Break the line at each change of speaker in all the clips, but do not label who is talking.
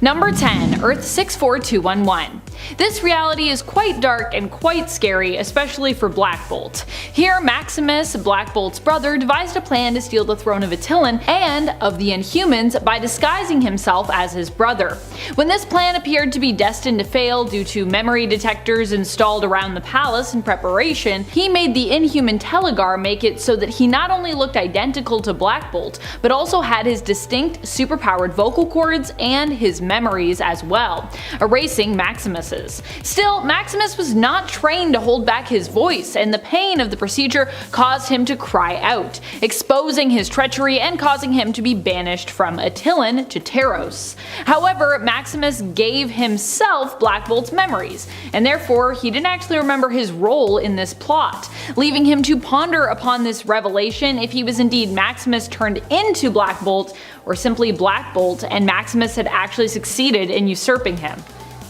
Number 10. Earth 64211. This reality is quite dark and quite scary, especially for Black Bolt. Here, Maximus, Black Bolt's brother, devised a plan to steal the throne of Attilan and of the Inhumans by disguising himself as his brother. When this plan appeared to be destined to fail due to memory detectors installed around the palace in preparation, he made the Inhuman Telegar make it so that he not only looked identical to Black Bolt, but also had his distinct superpowered vocal cords and his memories as well, erasing Maximus's. Still, Maximus was not trained to hold back his voice, and the pain of the procedure caused him to cry out, exposing his treachery and causing him to be banished from Attilan to Taros. However, Maximus gave himself Black Bolt's memories, and therefore he didn't actually remember his role in this plot, leaving him to ponder upon this revelation if he was indeed Maximus turned into Black Bolt, or simply Black Bolt and Maximus had actually succeeded in usurping him.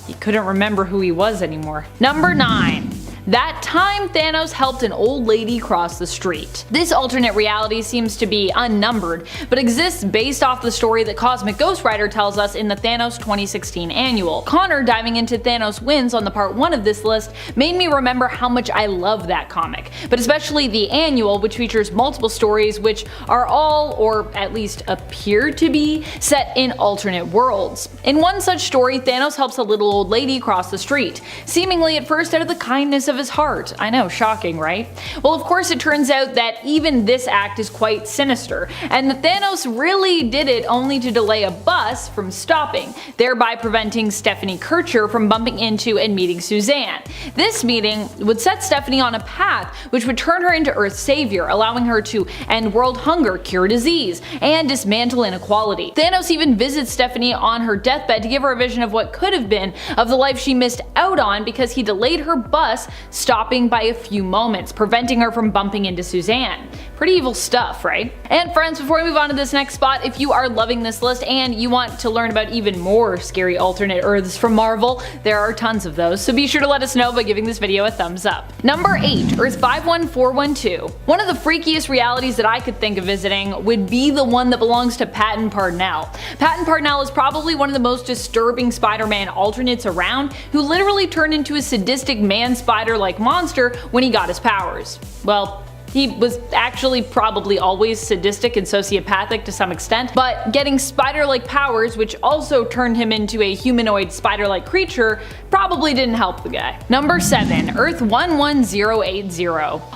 He couldn't remember who he was anymore. Number 9. That time Thanos helped an old lady cross the street. This alternate reality seems to be unnumbered, but exists based off the story that Cosmic Ghost Rider tells us in the Thanos 2016 annual. Connor diving into Thanos Wins on the part 1 of this list made me remember how much I love that comic, but especially the annual, which features multiple stories which are all, or at least appear to be, set in alternate worlds. In one such story, Thanos helps a little old lady cross the street, seemingly at first out of the kindness of his heart. I know, shocking, right? Well, of course it turns out that even this act is quite sinister, and that Thanos really did it only to delay a bus from stopping, thereby preventing Stephanie Kircher from bumping into and meeting Suzanne. This meeting would set Stephanie on a path which would turn her into Earth's savior, allowing her to end world hunger, cure disease, and dismantle inequality. Thanos even visits Stephanie on her deathbed to give her a vision of what could have been of the life she missed out on because he delayed her bus, stopping by a few moments, preventing her from bumping into Suzanne. Pretty evil stuff, right? And friends, before we move on to this next spot, if you are loving this list and you want to learn about even more scary alternate Earths from Marvel, there are tons of those, so be sure to let us know by giving this video a thumbs up. Number 8. Earth 51412. One of the freakiest realities that I could think of visiting would be the one that belongs to Paton Parnell. Paton Parnell is probably one of the most disturbing Spider-Man alternates around, who literally turned into a sadistic man-spider-like monster when he got his powers. Well, he was actually probably always sadistic and sociopathic to some extent, but getting spider-like powers, which also turned him into a humanoid spider-like creature, probably didn't help the guy. Number 7. Earth 11080.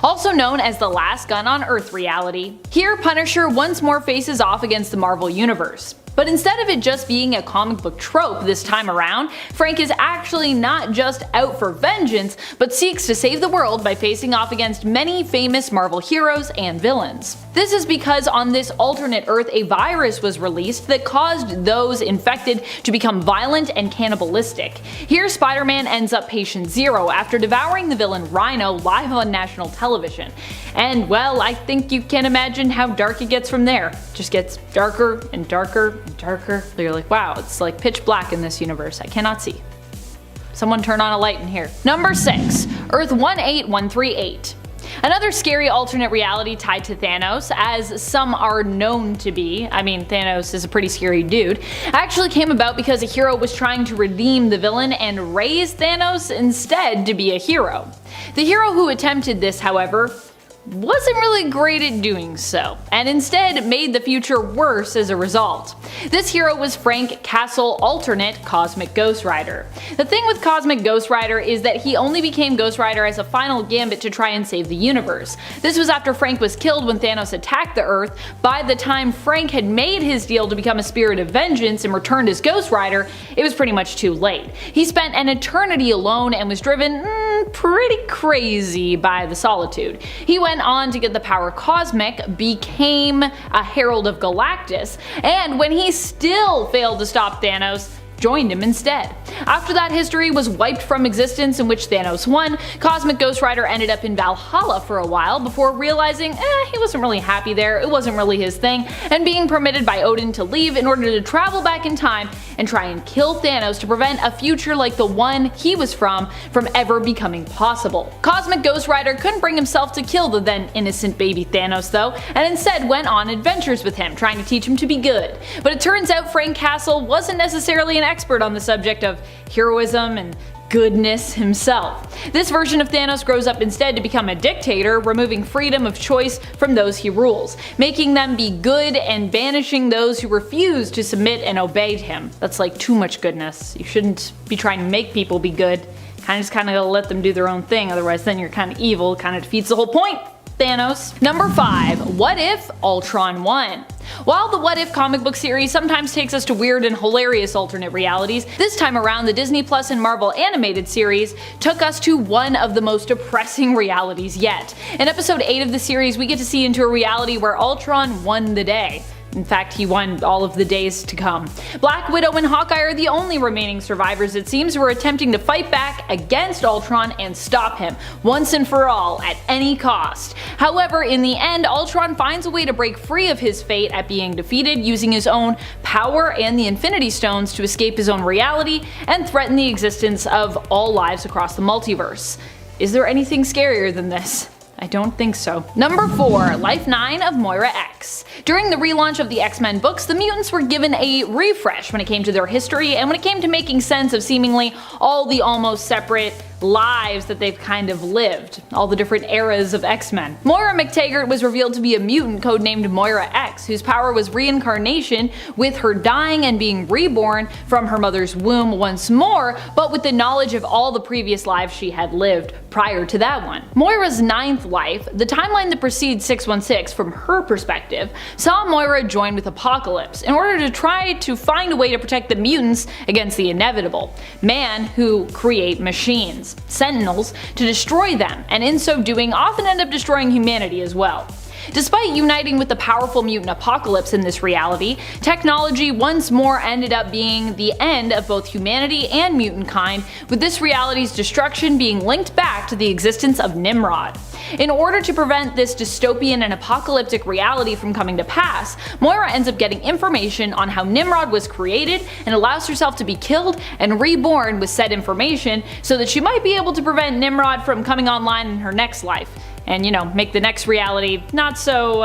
Also known as the Last Gun on Earth reality. Here, Punisher once more faces off against the Marvel Universe. But instead of it just being a comic book trope this time around, Frank is actually not just out for vengeance, but seeks to save the world by facing off against many famous Marvel heroes and villains. This is because on this alternate Earth a virus was released that caused those infected to become violent and cannibalistic. Here Spider-Man ends up patient zero after devouring the villain Rhino live on national television. And well, I think you can imagine how dark it gets from there. It just gets darker and darker and darker. You're like, wow, it's like pitch black in this universe. I cannot see. Someone turn on a light in here. Number 6. Earth 18138. Another scary alternate reality tied to Thanos, as some are known to be. I mean, Thanos is a pretty scary dude. Actually came about because a hero was trying to redeem the villain and raise Thanos instead to be a hero. The hero who attempted this, however, wasn't really great at doing so, and instead made the future worse as a result. This hero was Frank Castle alternate Cosmic Ghost Rider. The thing with Cosmic Ghost Rider is that he only became Ghost Rider as a final gambit to try and save the universe. This was after Frank was killed when Thanos attacked the Earth. By the time Frank had made his deal to become a spirit of vengeance and returned as Ghost Rider, it was pretty much too late. He spent an eternity alone and was driven pretty crazy by the solitude. He went on to get the power Cosmic, became a Herald of Galactus, and when he still failed to stop Thanos, joined him instead. After that, history was wiped from existence, in which Thanos won. Cosmic Ghost Rider ended up in Valhalla for a while before realizing he wasn't really happy there, it wasn't really his thing, and being permitted by Odin to leave in order to travel back in time and try and kill Thanos to prevent a future like the one he was from ever becoming possible. Cosmic Ghost Rider couldn't bring himself to kill the then innocent baby Thanos though, and instead went on adventures with him, trying to teach him to be good. But it turns out Frank Castle wasn't necessarily an expert on the subject of heroism and goodness himself. This version of Thanos grows up instead to become a dictator, removing freedom of choice from those he rules, making them be good and banishing those who refuse to submit and obey him. That's like too much goodness. You shouldn't be trying to make people be good. Just kind of let them do their own thing, otherwise then you're kind of evil. Kind of defeats the whole point. Thanos. Number 5. What if Ultron won? While the What If comic book series sometimes takes us to weird and hilarious alternate realities, this time around the Disney Plus and Marvel animated series took us to one of the most depressing realities yet. In episode 8 of the series, we get to see into a reality where Ultron won the day. In fact, he won all of the days to come. Black Widow and Hawkeye are the only remaining survivors, it seems, who are attempting to fight back against Ultron and stop him, once and for all, at any cost. However, in the end, Ultron finds a way to break free of his fate at being defeated, using his own power and the Infinity Stones to escape his own reality and threaten the existence of all lives across the multiverse. Is there anything scarier than this? I don't think so. Number 4. Life 9 of Moira X. During the relaunch of the X-Men books, the mutants were given a refresh when it came to their history and when it came to making sense of seemingly all the almost separate lives that they've kind of lived, all the different eras of X-Men. Moira McTaggart was revealed to be a mutant codenamed Moira X, whose power was reincarnation, with her dying and being reborn from her mother's womb once more, but with the knowledge of all the previous lives she had lived prior to that one. Moira's 9th life, the timeline that precedes 616 from her perspective, saw Moira join with Apocalypse in order to try to find a way to protect the mutants against the inevitable. Man who create machines, Sentinels, to destroy them, and in so doing often end up destroying humanity as well. Despite uniting with the powerful mutant Apocalypse in this reality, technology once more ended up being the end of both humanity and mutant kind, with this reality's destruction being linked back to the existence of Nimrod. In order to prevent this dystopian and apocalyptic reality from coming to pass, Moira ends up getting information on how Nimrod was created and allows herself to be killed and reborn with said information so that she might be able to prevent Nimrod from coming online in her next life. And, you know, make the next reality not so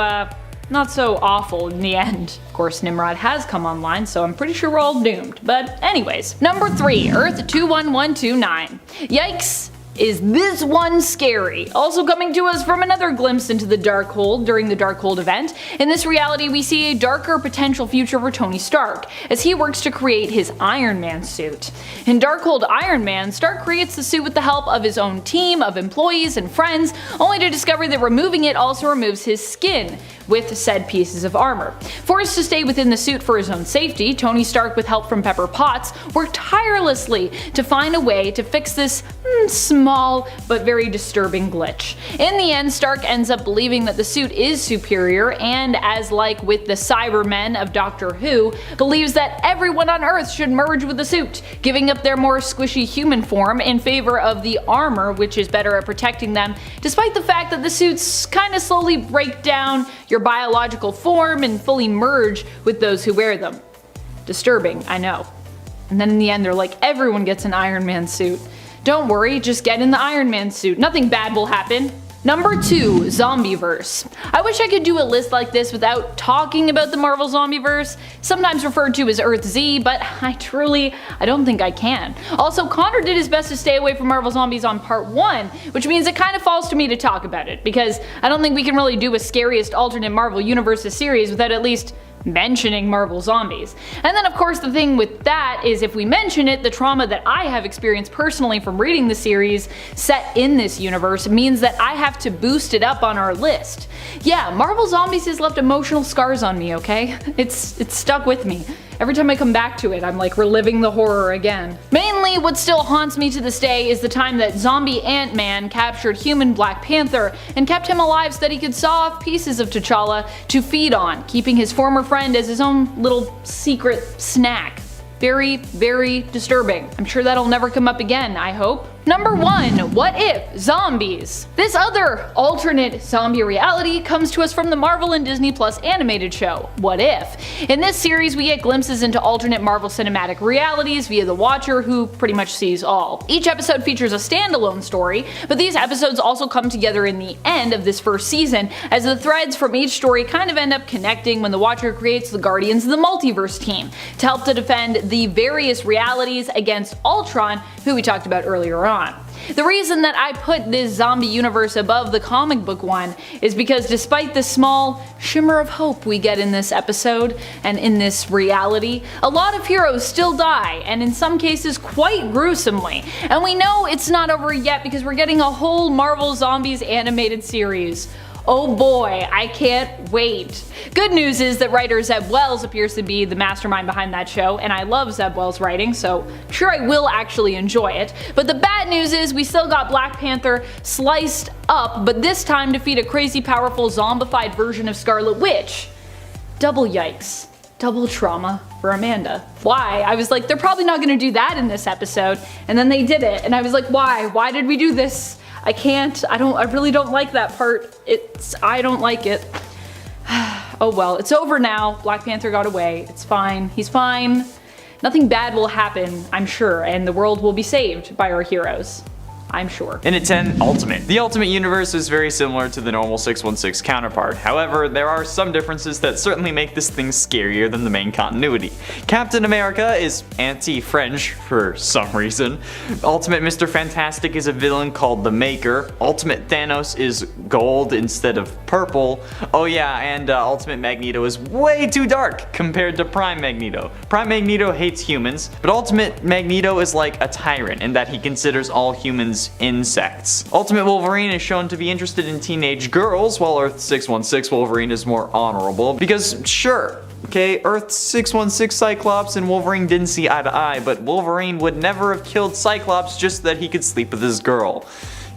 awful in the end. Of course, Nimrod has come online, so I'm pretty sure we're all doomed. But anyways, number 3, Earth 21129. Yikes! Is this one scary? Also coming to us from another glimpse into the Darkhold during the Darkhold event. In this reality, we see a darker potential future for Tony Stark, as he works to create his Iron Man suit. In Darkhold Iron Man, Stark creates the suit with the help of his own team of employees and friends, only to discover that removing it also removes his skin with said pieces of armor. Forced to stay within the suit for his own safety, Tony Stark, with help from Pepper Potts, worked tirelessly to find a way to fix this small but very disturbing glitch. In the end, Stark ends up believing that the suit is superior and, as like with the Cybermen of Doctor Who, believes that everyone on Earth should merge with the suit, giving up their more squishy human form in favor of the armor, which is better at protecting them, despite the fact that the suits kinda slowly break down your biological form and fully merge with those who wear them. Disturbing, I know. And then in the end they're like, everyone gets an Iron Man suit. Don't worry, just get in the Iron Man suit. Nothing bad will happen. Number 2, Zombieverse. I wish I could do a list like this without talking about the Marvel Zombieverse, sometimes referred to as Earth Z, but I don't think I can. Also, Connor did his best to stay away from Marvel Zombies on part 1, which means it kind of falls to me to talk about it, because I don't think we can really do a scariest alternate Marvel Universes series without at least mentioning Marvel Zombies. And then of course the thing with that is, if we mention it, the trauma that I have experienced personally from reading the series set in this universe means that I have to boost it up on our list. Yeah, Marvel Zombies has left emotional scars on me, okay? It's stuck with me. Every time I come back to it, I'm like reliving the horror again. Mainly, what still haunts me to this day is the time that zombie Ant-Man captured human Black Panther and kept him alive so that he could saw off pieces of T'Challa to feed on, keeping his former friend as his own little secret snack. Very, very disturbing. I'm sure that'll never come up again, I hope. Number 1. What If? Zombies. This other alternate zombie reality comes to us from the Marvel and Disney Plus animated show, What If? In this series we get glimpses into alternate Marvel cinematic realities via the Watcher, who pretty much sees all. Each episode features a standalone story, but these episodes also come together in the end of this first season, as the threads from each story kind of end up connecting when the Watcher creates the Guardians of the Multiverse team to help to defend the various realities against Ultron, who we talked about earlier on. The reason that I put this zombie universe above the comic book one is because despite the small shimmer of hope we get in this episode and in this reality, a lot of heroes still die, and in some cases quite gruesomely. And we know it's not over yet because we're getting a whole Marvel Zombies animated series. Oh boy, I can't wait. Good news is that writer Zeb Wells appears to be the mastermind behind that show, and I love Zeb Wells' writing, so I'm sure I will actually enjoy it. But the bad news is we still got Black Panther sliced up, but this time defeat a crazy powerful zombified version of Scarlet Witch. Double yikes. Double trauma for Amanda. Why? I was like, they're probably not gonna do that in this episode, and then they did it, and I was like, why? Why did we do this? I can't, I really don't like that part. I don't like it. Oh well, it's over now. Black Panther got away. It's fine. He's fine. Nothing bad will happen, I'm sure, and the world will be saved by our heroes. I'm sure.
And at 10, Ultimate. The Ultimate Universe is very similar to the normal 616 counterpart. However, there are some differences that certainly make this thing scarier than the main continuity. Captain America is anti-French for some reason. Ultimate Mr. Fantastic is a villain called the Maker. Ultimate Thanos is gold instead of purple. Oh yeah, and Ultimate Magneto is way too dark compared to Prime Magneto. Prime Magneto hates humans, but Ultimate Magneto is like a tyrant in that he considers all humans insects. Ultimate Wolverine is shown to be interested in teenage girls, while Earth 616 Wolverine is more honorable, because sure, okay, Earth 616 Cyclops and Wolverine didn't see eye to eye, but Wolverine would never have killed Cyclops just so that he could sleep with his girl.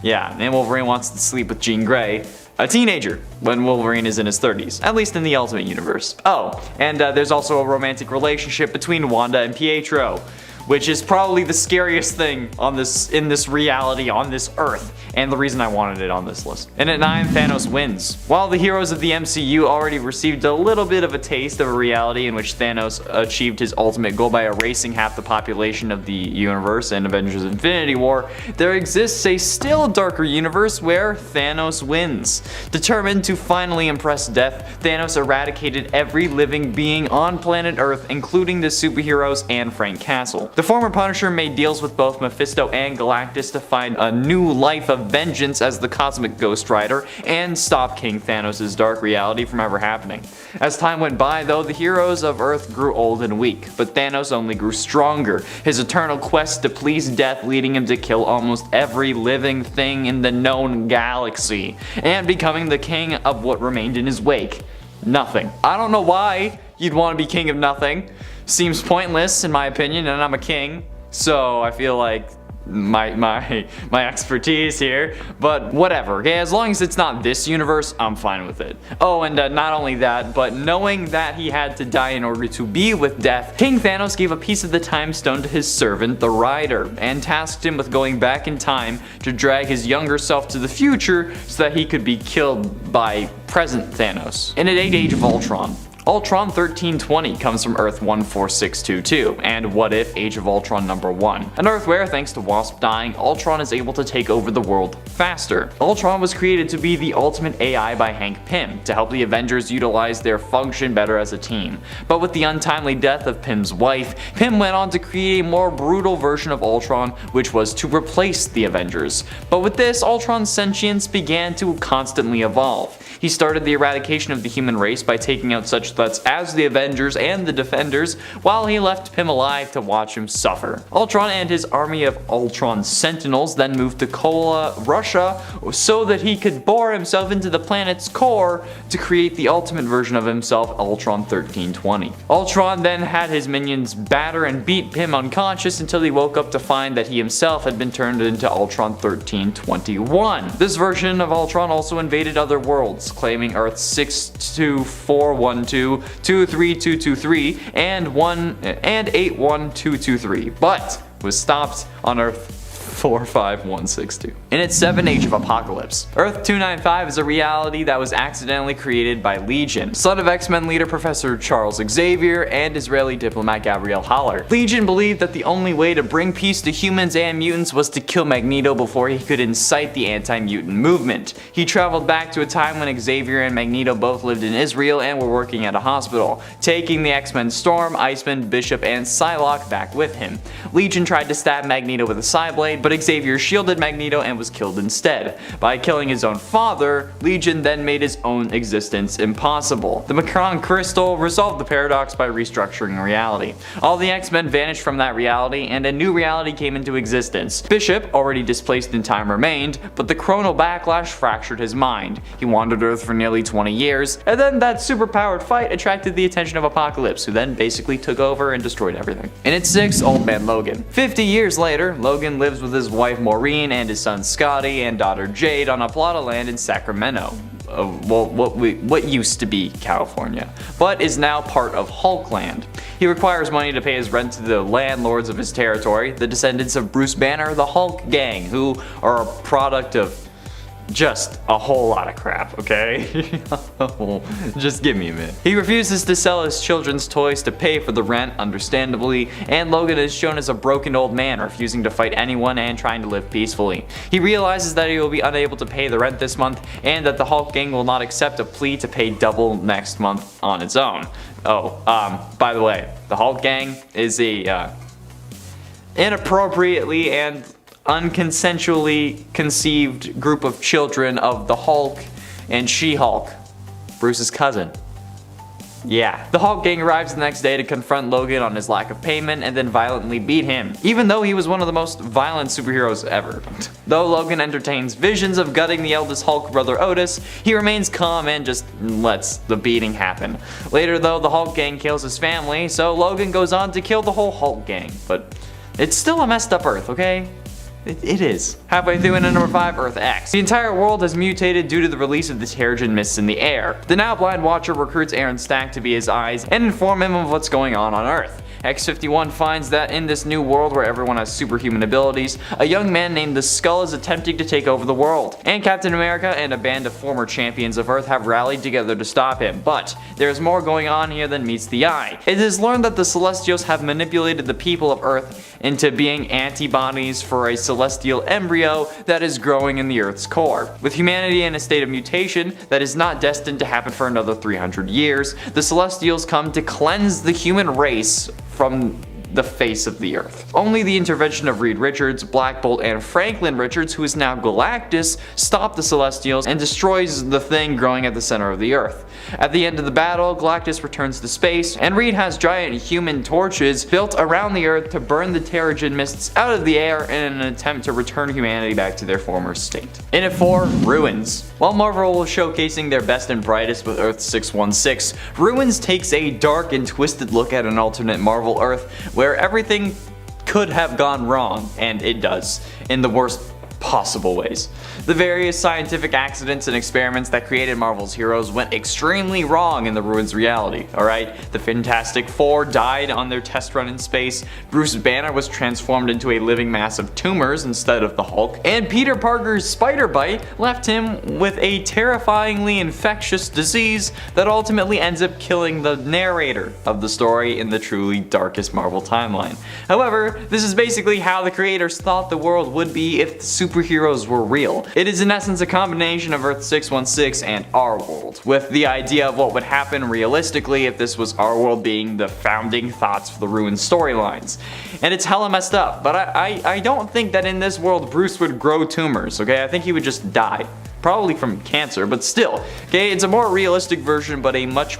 Yeah, and Wolverine wants to sleep with Jean Grey, a teenager, when Wolverine is in his 30s, at least in the Ultimate Universe. Oh, and there's also a romantic relationship between Wanda and Pietro, which is probably the scariest thing in this reality, on this Earth, and the reason I wanted it on this list. And at 9, Thanos Wins. While the heroes of the MCU already received a little bit of a taste of a reality in which Thanos achieved his ultimate goal by erasing half the population of the universe in Avengers Infinity War, there exists a still darker universe where Thanos wins. Determined to finally impress death, Thanos eradicated every living being on planet Earth, including the superheroes and Frank Castle. The former Punisher made deals with both Mephisto and Galactus to find a new life of vengeance as the Cosmic Ghost Rider and stop King Thanos' dark reality from ever happening. As time went by though, the heroes of Earth grew old and weak, but Thanos only grew stronger, his eternal quest to please death leading him to kill almost every living thing in the known galaxy, and becoming the king of what remained in his wake. Nothing. I don't know why you'd want to be king of nothing. Seems pointless in my opinion, and I'm a king, so I feel like my expertise here, but whatever, okay, as long as it's not this universe, I'm fine with it. Oh, and not only that, but knowing that he had to die in order to be with death, King Thanos gave a piece of the Time Stone to his servant, the Rider, and tasked him with going back in time to drag his younger self to the future so that he could be killed by present Thanos. And at 8, Age of Ultron. Ultron 1320 comes from Earth 14622, and What If Age of Ultron number 1. An Earth where, thanks to Wasp dying, Ultron is able to take over the world faster. Ultron was created to be the ultimate AI by Hank Pym, to help the Avengers utilize their function better as a team. But with the untimely death of Pym's wife, Pym went on to create a more brutal version of Ultron, which was to replace the Avengers. But with this, Ultron's sentience began to constantly evolve. He started the eradication of the human race by taking out such threats as the Avengers and the Defenders, while he left Pym alive to watch him suffer. Ultron and his army of Ultron Sentinels then moved to Kola, Russia, so that he could bore himself into the planet's core to create the ultimate version of himself, Ultron 1320. Ultron then had his minions batter and beat Pym unconscious until he woke up to find that he himself had been turned into Ultron 1321. This version of Ultron also invaded other worlds, claiming Earth 62412, 23223, and 81223, but was stopped on Earth 45162. In its 7th Age of Apocalypse, Earth 295 is a reality that was accidentally created by Legion, son of X-Men leader Professor Charles Xavier and Israeli diplomat Gabriel Haller. Legion believed that the only way to bring peace to humans and mutants was to kill Magneto before he could incite the anti-mutant movement. He traveled back to a time when Xavier and Magneto both lived in Israel and were working at a hospital, taking the X-Men Storm, Iceman, Bishop, and Psylocke back with him. Legion tried to stab Magneto with a Psyblade, but Xavier shielded Magneto and was killed instead. By killing his own father, Legion then made his own existence impossible. The Macron Crystal resolved the paradox by restructuring reality. All the X-Men vanished from that reality, and a new reality came into existence. Bishop, already displaced in time, remained, but the chronal backlash fractured his mind. He wandered Earth for nearly 20 years, and then that superpowered fight attracted the attention of Apocalypse, who then basically took over and destroyed everything. In its 6th, Old Man Logan. 50 years later, Logan lives with his wife Maureen and his son Scotty and daughter Jade on a plot of land in Sacramento. What used to be California, but is now part of Hulkland. He requires money to pay his rent to the landlords of his territory, the descendants of Bruce Banner, the Hulk gang, who are a product of just a whole lot of crap, okay? Just give me a minute. He refuses to sell his children's toys to pay for the rent, understandably, and Logan is shown as a broken old man, refusing to fight anyone and trying to live peacefully. He realizes that he will be unable to pay the rent this month, and that the Hulk gang will not accept a plea to pay double next month on its own. By the way, the Hulk gang is a inappropriately and unconsensually conceived group of children of the Hulk and She-Hulk, Bruce's cousin. Yeah. The Hulk gang arrives the next day to confront Logan on his lack of payment and then violently beat him, even though he was one of the most violent superheroes ever. Though Logan entertains visions of gutting the eldest Hulk brother Otis, he remains calm and just lets the beating happen. Later though, the Hulk gang kills his family, so Logan goes on to kill the whole Hulk gang. But it's still a messed up Earth, okay? It is. Halfway through into number 5, Earth X. The entire world has mutated due to the release of the Terrigen mists in the air. The now blind Watcher recruits Aaron Stack to be his eyes and inform him of what's going on Earth. X-51 finds that in this new world where everyone has superhuman abilities, a young man named the Skull is attempting to take over the world, and Captain America and a band of former champions of Earth have rallied together to stop him. But there's more going on here than meets the eye. It is learned that the Celestials have manipulated the people of Earth into being antibodies for a celestial embryo that is growing in the Earth's core. With humanity in a state of mutation that is not destined to happen for another 300 years, the Celestials come to cleanse the human race from the face of the Earth. Only the intervention of Reed Richards, Black Bolt, and Franklin Richards, who is now Galactus, stop the Celestials and destroys the thing growing at the center of the Earth. At the end of the battle, Galactus returns to space, and Reed has giant human torches built around the Earth to burn the Terrigen mists out of the air in an attempt to return humanity back to their former state. In at 4, Ruins. While Marvel was showcasing their best and brightest with Earth 616, Ruins takes a dark and twisted look at an alternate Marvel Earth where everything could have gone wrong, and it does, in the worst possible ways. The various scientific accidents and experiments that created Marvel's heroes went extremely wrong in the Ruins reality, alright? The Fantastic Four died on their test run in space, Bruce Banner was transformed into a living mass of tumors instead of the Hulk, and Peter Parker's spider bite left him with a terrifyingly infectious disease that ultimately ends up killing the narrator of the story in the truly darkest Marvel timeline. However, this is basically how the creators thought the world would be if superheroes were real. It is in essence a combination of Earth 616 and our world, with the idea of what would happen realistically if this was our world being the founding thoughts for the Ruins storylines. And it's hella messed up, but I don't think that in this world Bruce would grow tumors, okay? I think he would just die. Probably from cancer, but still, okay, it's a more realistic version, but a much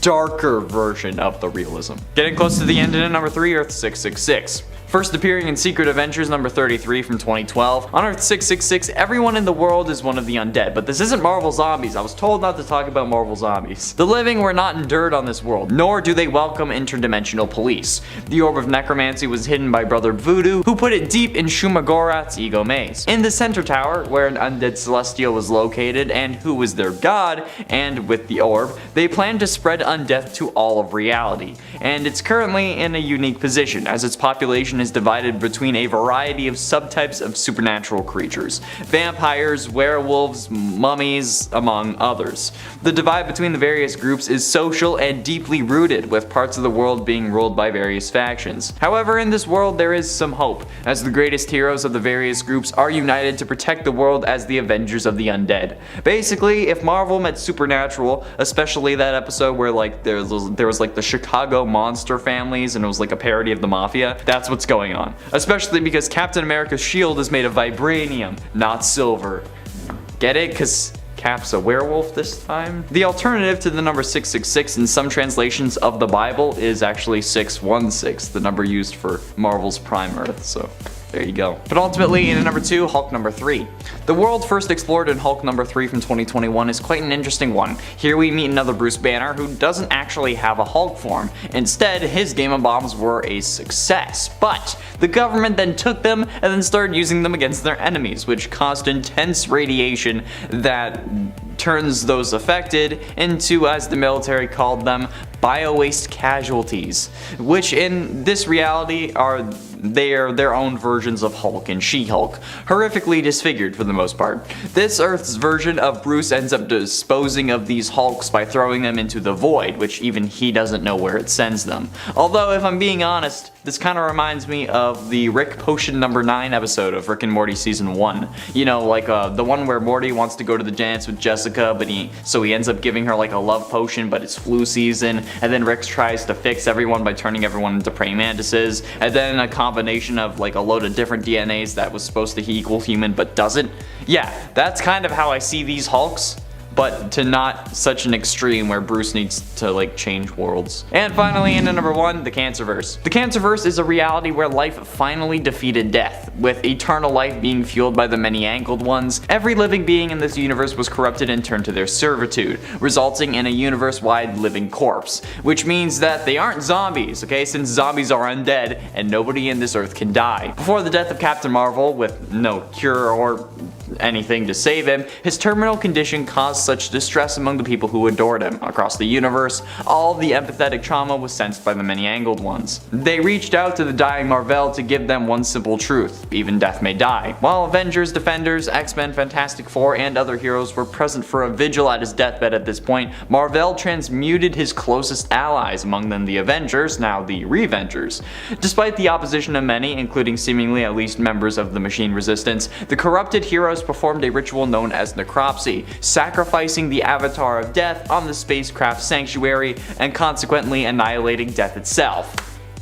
darker version of the realism. Getting close to the end in number 3, Earth 666. First appearing in Secret Adventures number 33 from 2012, on Earth 666, everyone in the world is one of the undead, but this isn't Marvel Zombies. I was told not to talk about Marvel Zombies. The living were not endured on this world, nor do they welcome interdimensional police. The Orb of Necromancy was hidden by Brother Voodoo, who put it deep in Shumagorath's ego maze. In the center tower, where an undead celestial was located and who was their god, and with the orb, they plan to spread undeath to all of reality. And it's currently in a unique position, as its population population is divided between a variety of subtypes of supernatural creatures: vampires, werewolves, mummies, among others. The divide between the various groups is social and deeply rooted, with parts of the world being ruled by various factions. However, in this world there is some hope, as the greatest heroes of the various groups are united to protect the world as the Avengers of the Undead. Basically, if Marvel met Supernatural, especially that episode where like there was like the Chicago monster families and it was like a parody of the Mafia, that's what's going on. Especially because Captain America's shield is made of vibranium, not silver. Get it? Cause Cap's a werewolf this time? The alternative to the number 666 in some translations of the Bible is actually 616, the number used for Marvel's Prime Earth, so there you go. But ultimately, in number 2, Hulk number 3. The world first explored in Hulk number 3 from 2021 is quite an interesting one. Here we meet another Bruce Banner who doesn't actually have a Hulk form. Instead, his Game of Bombs were a success, but the government then took them and then started using them against their enemies, which caused intense radiation that turns those affected into, as the military called them, bio-waste casualties, which in this reality are their own versions of Hulk and She-Hulk, horrifically disfigured for the most part. This Earth's version of Bruce ends up disposing of these Hulks by throwing them into the void, which even he doesn't know where it sends them. Although, if I'm being honest, this kind of reminds me of the Rick Potion number 9 episode of Rick and Morty season 1. You know, like the one where Morty wants to go to the dance with Jessica, but he ends up giving her like a love potion, but it's flu season, and then Rick tries to fix everyone by turning everyone into praying mantises, and then a combination of like a load of different DNAs that was supposed to equal human but doesn't. Yeah, that's kind of how I see these Hulks, but to not such an extreme where Bruce needs to like change worlds. And finally, in number 1, the Cancerverse. The Cancerverse is a reality where life finally defeated death, with eternal life being fueled by the many-angled ones. Every living being in this universe was corrupted and turned to their servitude, resulting in a universe-wide living corpse, which means that they aren't zombies, okay, since zombies are undead and nobody in this earth can die. Before the death of Captain Marvel, with no cure or anything to save him, his terminal condition caused such distress among the people who adored him. Across the universe, all the empathetic trauma was sensed by the many-angled ones. They reached out to the dying Marvel to give them one simple truth: even death may die. While Avengers, Defenders, X-Men, Fantastic Four, and other heroes were present for a vigil at his deathbed at this point, Marvel transmuted his closest allies, among them the Avengers, now the Revengers. Despite the opposition of many, including seemingly at least members of the Machine Resistance, the corrupted heroes performed a ritual known as necropsy, sacrificing the Avatar of Death on the spacecraft Sanctuary and consequently annihilating death itself.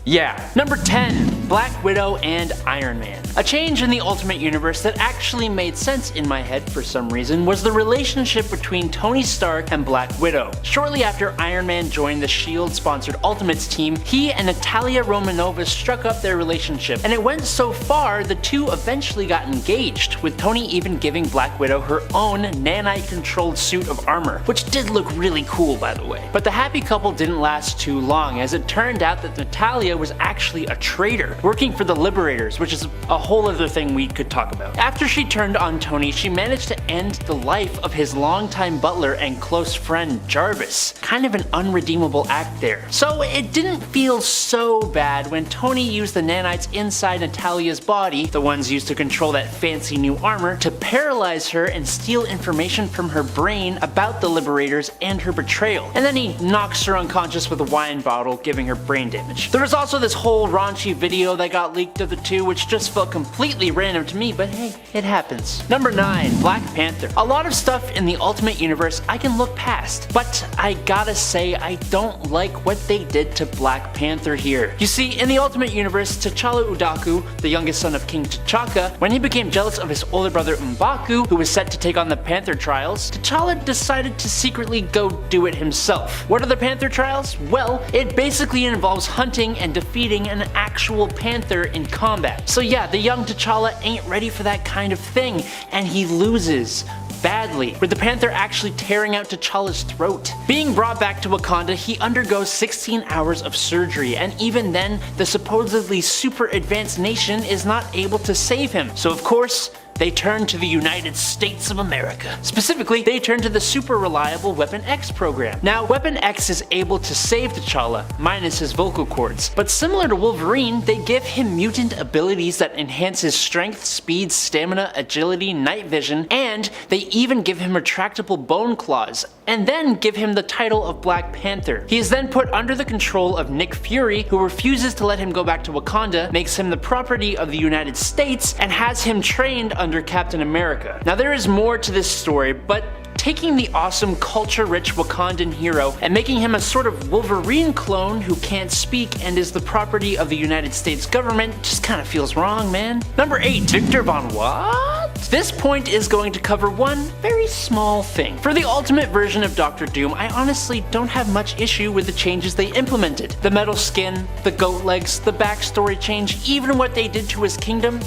Yeah.
Number 10, Black Widow and Iron Man. A change in the Ultimate Universe that actually made sense in my head for some reason was the relationship between Tony Stark and Black Widow. Shortly after Iron Man joined the S.H.I.E.L.D.-sponsored Ultimates team, he and Natalia Romanova struck up their relationship, and it went so far the two eventually got engaged, with Tony even giving Black Widow her own nanite-controlled suit of armor, which did look really cool by the way. But the happy couple didn't last too long, as it turned out that Natalia was actually a traitor, working for the Liberators, which is a whole other thing we could talk about. After she turned on Tony, she managed to end the life of his longtime butler and close friend Jarvis. Kind of an unredeemable act there. So it didn't feel so bad when Tony used the nanites inside Natalia's body, the ones used to control that fancy new armor, to paralyze her and steal information from her brain about the Liberators and her betrayal. And then he knocks her unconscious with a wine bottle, giving her brain damage. There was also this whole raunchy video that got leaked of the two, which just felt completely random to me, but hey, it happens. Number 9, Black Panther. A lot of stuff in the Ultimate Universe I can look past, but I gotta say I don't like what they did to Black Panther here. You see, in the Ultimate Universe, T'Challa Udaku, the youngest son of King T'Chaka, when he became jealous of his older brother M'Baku, who was set to take on the Panther Trials, T'Challa decided to secretly go do it himself. What are the Panther Trials? Well, it basically involves hunting and defeating an actual panther in combat. So yeah, the young T'Challa ain't ready for that kind of thing, and he loses badly, with the panther actually tearing out T'Challa's throat. Being brought back to Wakanda, he undergoes 16 hours of surgery, and even then, the supposedly super advanced nation is not able to save him. So of course, they turn to the United States of America. Specifically, they turn to the super reliable Weapon X program. Now, Weapon X is able to save T'Challa, minus his vocal cords, but similar to Wolverine, they give him mutant abilities that enhance his strength, speed, stamina, agility, night vision, and they even give him retractable bone claws, and then give him the title of Black Panther. He is then put under the control of Nick Fury, who refuses to let him go back to Wakanda, makes him the property of the United States, and has him trained under Captain America. Now there is more to this story, but taking the awesome culture-rich Wakandan hero and making him a sort of Wolverine clone who can't speak and is the property of the United States government just kinda feels wrong, man. Number 8. Victor Von what? This point is going to cover one very small thing. For the ultimate version of Doctor Doom, I honestly don't have much issue with the changes they implemented. The metal skin, the goat legs, the backstory change, even what they did to his kingdom,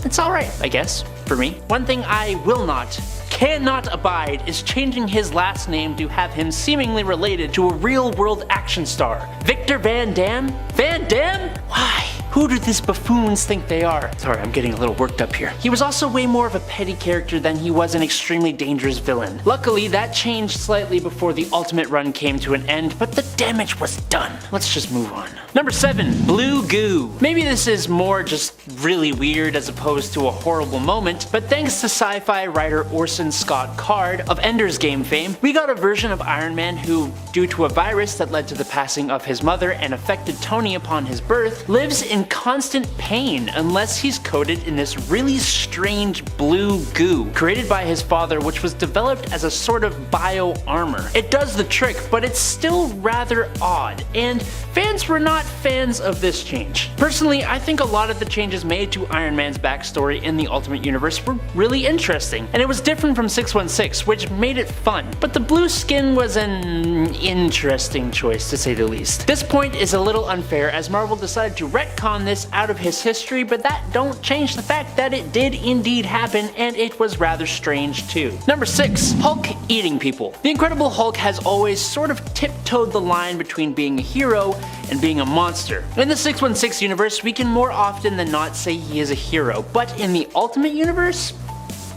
it's alright, I guess, for me. One thing I cannot abide is changing his last name to have him seemingly related to a real-world action star. Victor Van Damme? Van Damme? Why? Who do these buffoons think they are? Sorry, I'm getting a little worked up here. He was also way more of a petty character than he was an extremely dangerous villain. Luckily, that changed slightly before the Ultimate run came to an end, but the damage was done. Let's just move on. Number 7. Blue Goo. Maybe this is more just really weird as opposed to a horrible moment, but thanks to sci-fi writer Orson Scott Card of Ender's Game fame, we got a version of Iron Man who, due to a virus that led to the passing of his mother and affected Tony upon his birth, lives in constant pain unless he's coated in this really strange blue goo created by his father, which was developed as a sort of bio armor. It does the trick, but it's still rather odd, and fans were not fans of this change. Personally, I think a lot of the changes made to Iron Man's backstory in the Ultimate Universe were really interesting, and it was different from 616, which made it fun, but the blue skin was an interesting choice to say the least. This point is a little unfair as Marvel decided to retcon this out of his history, but that don't change the fact that it did indeed happen, and it was rather strange too. Number 6. Hulk eating people. The Incredible Hulk has always sort of tiptoed the line between being a hero and being a monster. In the 616 universe, we can more often than not say he is a hero, but in the Ultimate Universe,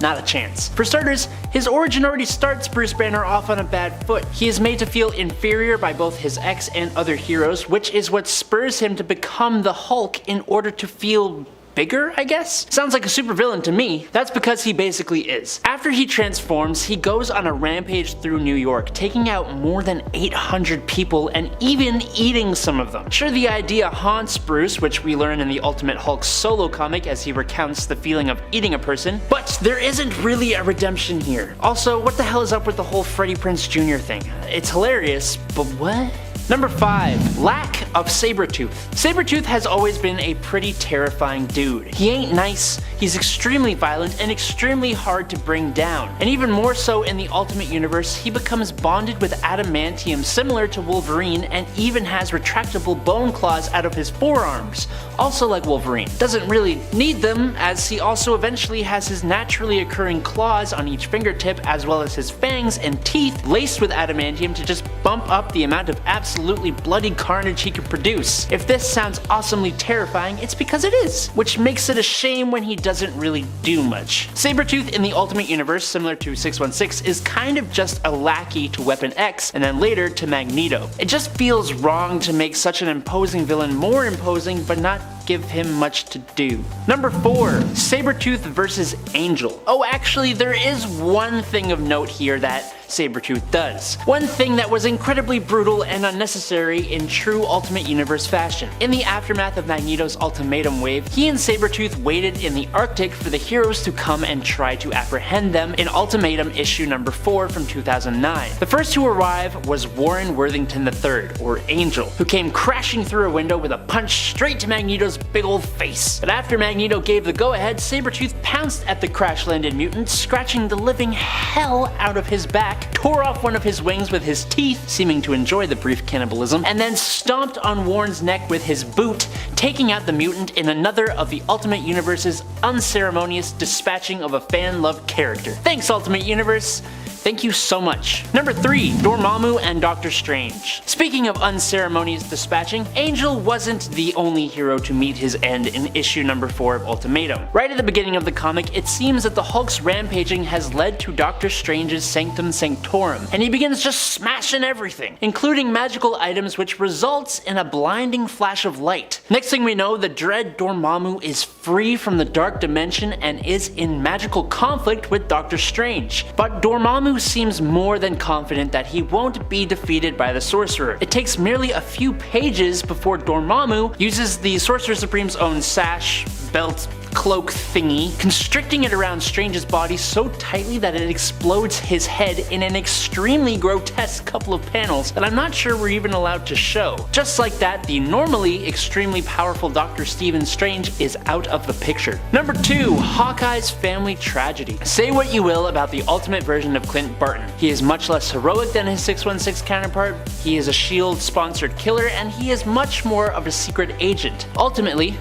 not a chance. For starters, his origin already starts Bruce Banner off on a bad foot. He is made to feel inferior by both his ex and other heroes, which is what spurs him to become the Hulk in order to feel bigger, I guess? Sounds like a supervillain to me. That's because he basically is. After he transforms, he goes on a rampage through New York, taking out more than 800 people and even eating some of them. Sure, the idea haunts Bruce, which we learn in the Ultimate Hulk solo comic as he recounts the feeling of eating a person, but there isn't really a redemption here. Also, what the hell is up with the whole Freddie Prinze Jr. thing? It's hilarious, but what? Number 5. Lack of Sabertooth. Sabertooth has always been a pretty terrifying dude. He ain't nice, he's extremely violent and extremely hard to bring down. And even more so in the Ultimate Universe, he becomes bonded with adamantium similar to Wolverine and even has retractable bone claws out of his forearms, also like Wolverine. Doesn't really need them, as he also eventually has his naturally occurring claws on each fingertip as well as his fangs and teeth laced with adamantium to just bump up the amount of absolutely bloody carnage he can produce. If this sounds awesomely terrifying, it's because it is, which makes it a shame when he doesn't really do much. Sabertooth in the Ultimate Universe, similar to 616, is kind of just a lackey to Weapon X and then later to Magneto. It just feels wrong to make such an imposing villain more imposing but not give him much to do. Number 4. Sabertooth versus Angel. Oh, actually, there is one thing of note here that Sabertooth does. One thing that was incredibly brutal and unnecessary in true Ultimate Universe fashion. In the aftermath of Magneto's Ultimatum wave, he and Sabertooth waited in the Arctic for the heroes to come and try to apprehend them in Ultimatum issue number 4 from 2009. The first to arrive was Warren Worthington III, or Angel, who came crashing through a window with a punch straight to Magneto's big old face. But after Magneto gave the go-ahead, Sabertooth pounced at the crash-landed mutant, scratching the living hell out of his back, tore off one of his wings with his teeth, seeming to enjoy the brief cannibalism, and then stomped on Warren's neck with his boot, taking out the mutant in another of the Ultimate Universe's unceremonious dispatching of a fan-loved character. Thanks, Ultimate Universe! Thank you so much. Number 3. Dormammu and Doctor Strange. Speaking of unceremonious dispatching, Angel wasn't the only hero to meet his end in issue number 4 of Ultimatum. Right at the beginning of the comic, it seems that the Hulk's rampaging has led to Doctor Strange's Sanctum Sanctorum, and he begins just smashing everything, including magical items, which results in a blinding flash of light. Next thing we know, the dread Dormammu is free from the dark dimension and is in magical conflict with Doctor Strange. But Dormammu seems more than confident that he won't be defeated by the Sorcerer. It takes merely a few pages before Dormammu uses the Sorcerer Supreme's own sash, belt, cloak thingy, constricting it around Strange's body so tightly that it explodes his head in an extremely grotesque couple of panels that I'm not sure we're even allowed to show. Just like that, the normally extremely powerful Dr. Stephen Strange is out of the picture. Number 2. Hawkeye's family tragedy. Say what you will about the ultimate version of Clint Barton. He is much less heroic than his 616 counterpart, he is a S.H.I.E.L.D. sponsored killer, and he is much more of a secret agent. Ultimately,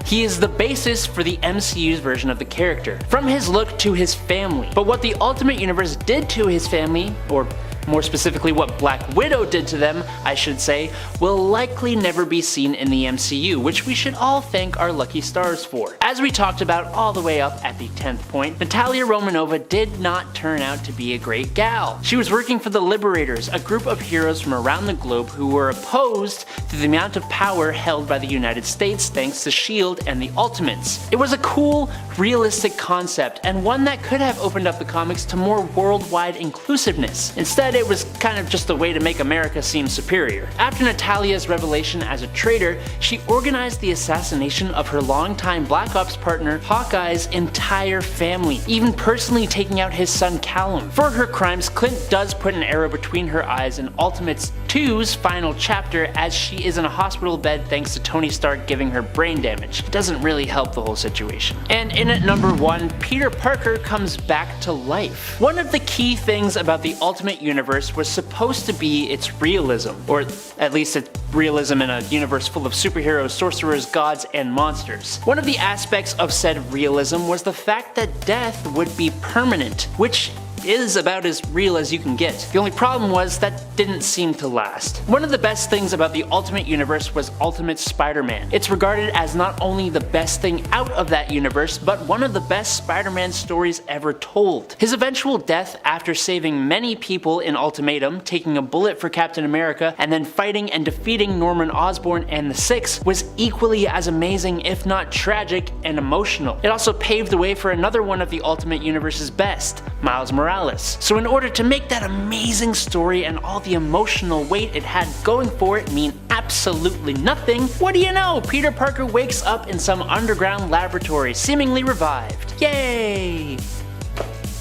he is the basis for the MCU's version of the character, from his look to his family. But what the Ultimate Universe did to his family, or more specifically what Black Widow did to them, I should say, will likely never be seen in the MCU, which we should all thank our lucky stars for. As we talked about all the way up at the 10th point, Natalia Romanova did not turn out to be a great gal. She was working for the Liberators, a group of heroes from around the globe who were opposed to the amount of power held by the United States thanks to S.H.I.E.L.D. and the Ultimates. It was a cool, realistic concept, and one that could have opened up the comics to more worldwide inclusiveness. Instead, it was kind of just a way to make America seem superior. After Natalia's revelation as a traitor, she organized the assassination of her longtime Black Ops partner Hawkeye's entire family, even personally taking out his son Callum. For her crimes, Clint does put an arrow between her eyes in Ultimates 2's final chapter, as she is in a hospital bed thanks to Tony Stark giving her brain damage. It doesn't really help the whole situation. And in at number 1, Peter Parker comes back to life. One of the key things about the Ultimate Universe was supposed to be its realism, or at least its realism in a universe full of superheroes, sorcerers, gods, and monsters. One of the aspects of said realism was the fact that death would be permanent, which is about as real as you can get. The only problem was that didn't seem to last. One of the best things about the Ultimate Universe was Ultimate Spider-Man. It's regarded as not only the best thing out of that universe, but one of the best Spider-Man stories ever told. His eventual death after saving many people in Ultimatum, taking a bullet for Captain America, and then fighting and defeating Norman Osborn and the Six was equally as amazing, if not tragic and emotional. It also paved the way for another one of the Ultimate Universe's best, Miles Morales. So in order to make that amazing story and all the emotional weight it had going for it mean absolutely nothing, what do you know? Peter Parker wakes up in some underground laboratory, seemingly revived. Yay!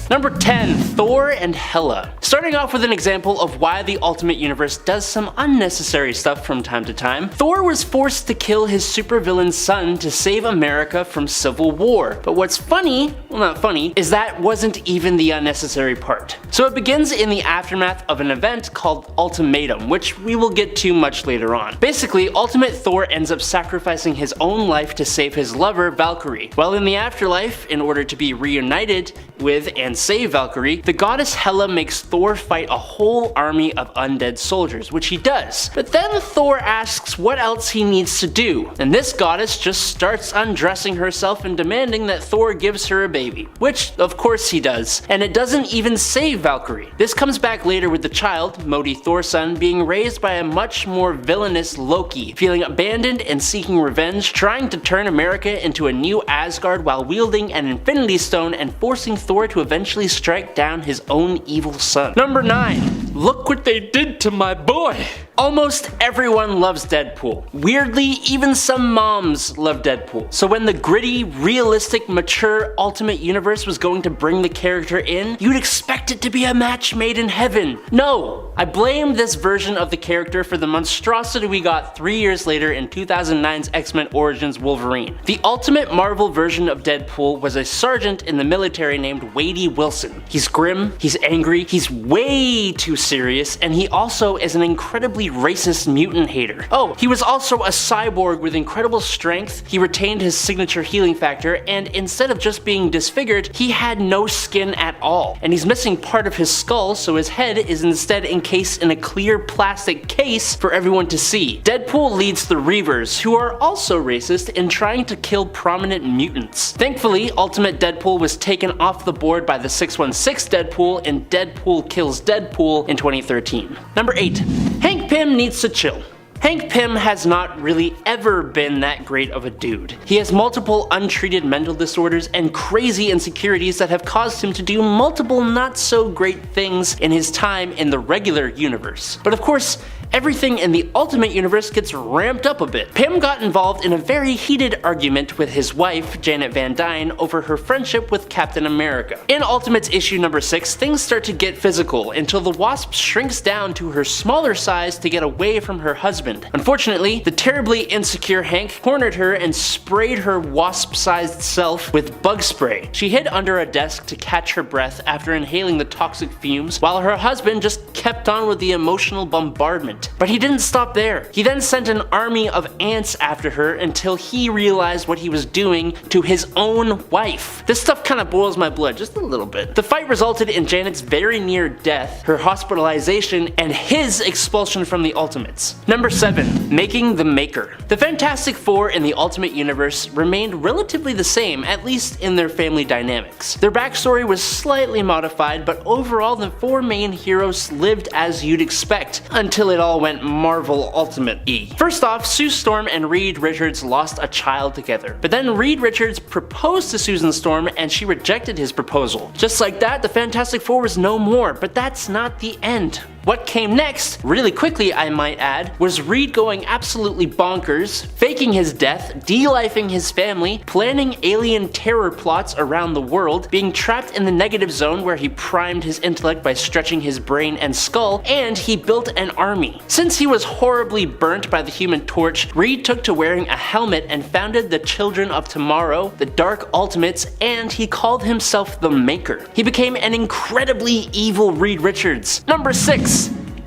Number 10. Thor and Hela. Starting off with an example of why the Ultimate Universe does some unnecessary stuff from time to time, Thor was forced to kill his supervillain's son to save America from civil war. But what's funny, well not funny, is that wasn't even the unnecessary part. So it begins in the aftermath of an event called Ultimatum, which we will get to much later on. Basically, Ultimate Thor ends up sacrificing his own life to save his lover, Valkyrie. While in the afterlife, in order to be reunited with and save Valkyrie, the goddess Hela makes Thor fight a whole army of undead soldiers, which he does. But then Thor asks what else he needs to do, and this goddess just starts undressing herself and demanding that Thor gives her a baby, which of course he does, and it doesn't even save Valkyrie. This comes back later with the child, Modi Thor's son, being raised by a much more villainous Loki, feeling abandoned and seeking revenge, trying to turn America into a new Asgard while wielding an Infinity Stone and forcing Thor to eventually strike down his own evil son. Number 9. Look what they did to my boy! Almost everyone loves Deadpool. Weirdly, even some moms love Deadpool. So when the gritty, realistic, mature Ultimate Universe was going to bring the character in, you'd expect it to be a match made in heaven. No! I blame this version of the character for the monstrosity we got 3 years later in 2009's X-Men Origins Wolverine. The ultimate Marvel version of Deadpool was a sergeant in the military named Wade Wilson. He's grim, he's angry, he's way too serious, and he also is an incredibly creepy racist mutant hater. Oh, he was also a cyborg with incredible strength, he retained his signature healing factor, and instead of just being disfigured, he had no skin at all. And he's missing part of his skull, so his head is instead encased in a clear plastic case for everyone to see. Deadpool leads the Reavers, who are also racist in trying to kill prominent mutants. Thankfully, Ultimate Deadpool was taken off the board by the 616 Deadpool in Deadpool Kills Deadpool in 2013. Number 8. Hank Pym needs to chill. Hank Pym has not really ever been that great of a dude. He has multiple untreated mental disorders and crazy insecurities that have caused him to do multiple not so great things in his time in the regular universe. But of course, everything in the Ultimate Universe gets ramped up a bit. Pym got involved in a very heated argument with his wife, Janet Van Dyne, over her friendship with Captain America. In Ultimates issue number 6, things start to get physical until the Wasp shrinks down to her smaller size to get away from her husband. Unfortunately, the terribly insecure Hank cornered her and sprayed her wasp-sized self with bug spray. She hid under a desk to catch her breath after inhaling the toxic fumes, while her husband just kept on with the emotional bombardment. But he didn't stop there. He then sent an army of ants after her until he realized what he was doing to his own wife. This stuff kind of boils my blood just a little bit. The fight resulted in Janet's very near death, her hospitalization, and his expulsion from the Ultimates. Number 7. Making the Maker. The Fantastic Four in the Ultimate Universe remained relatively the same, at least in their family dynamics. Their backstory was slightly modified, but overall the four main heroes lived as you'd expect, until it all went Marvel Ultimate-y. First off, Sue Storm and Reed Richards lost a child together, but then Reed Richards proposed to Susan Storm and she rejected his proposal. Just like that, the Fantastic Four was no more, but that's not the end. What came next, really quickly I might add, was Reed going absolutely bonkers, faking his death, de-lifing his family, planning alien terror plots around the world, being trapped in the negative zone where he primed his intellect by stretching his brain and skull, and he built an army. Since he was horribly burnt by the Human Torch, Reed took to wearing a helmet and founded the Children of Tomorrow, the Dark Ultimates, and he called himself the Maker. He became an incredibly evil Reed Richards. Number 6.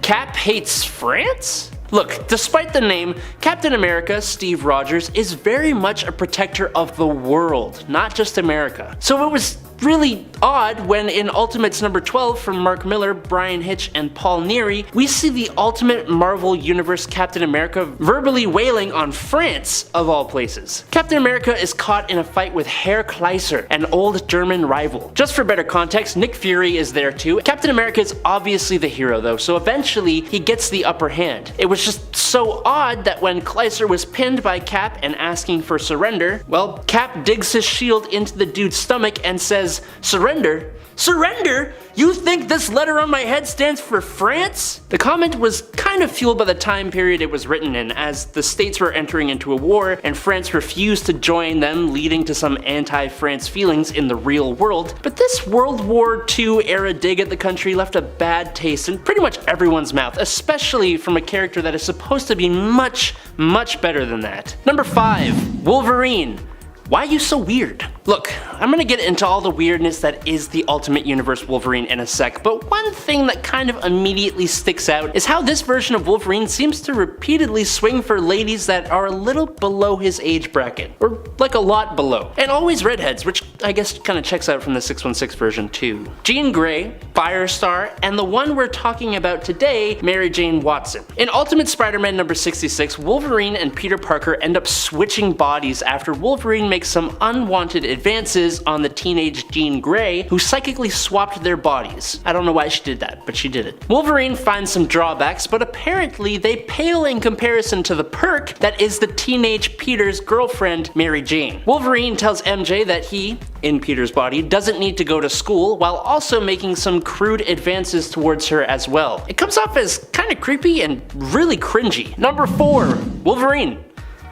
Cap hates France? Look, despite the name, Captain America, Steve Rogers, is very much a protector of the world, not just America. So it was really odd when in Ultimates number 12 from Mark Miller, Brian Hitch, and Paul Neary, we see the Ultimate Marvel Universe Captain America verbally wailing on France, of all places. Captain America is caught in a fight with Herr Kleiser, an old German rival. Just for better context, Nick Fury is there too. Captain America is obviously the hero though, so eventually he gets the upper hand. It was just so odd that when Kleiser was pinned by Cap and asking for surrender, well, Cap digs his shield into the dude's stomach and says, "Surrender? Surrender? You think this letter on my head stands for France?" The comment was kind of fueled by the time period it was written in, as the states were entering into a war and France refused to join them, leading to some anti-France feelings in the real world. But this World War II era dig at the country left a bad taste in pretty much everyone's mouth, especially from a character that is supposed to be much, much better than that. Number 5. Wolverine. Why are you so weird? Look, I'm gonna get into all the weirdness that is the Ultimate Universe Wolverine in a sec, but one thing that kind of immediately sticks out is how this version of Wolverine seems to repeatedly swing for ladies that are a little below his age bracket, or like a lot below, and always redheads, which I guess kind of checks out from the 616 version too. Jean Grey, Firestar, and the one we're talking about today, Mary Jane Watson. In Ultimate Spider-Man number 66, Wolverine and Peter Parker end up switching bodies after Wolverine makes some unwanted advances on the teenage Jean Grey, who psychically swapped their bodies. I don't know why she did that, but she did it. Wolverine finds some drawbacks, but apparently they pale in comparison to the perk that is the teenage Peter's girlfriend, Mary Jane. Wolverine tells MJ that he, in Peter's body, doesn't need to go to school, while also making some crude advances towards her as well. It comes off as kinda creepy and really cringy. Number 4. Wolverine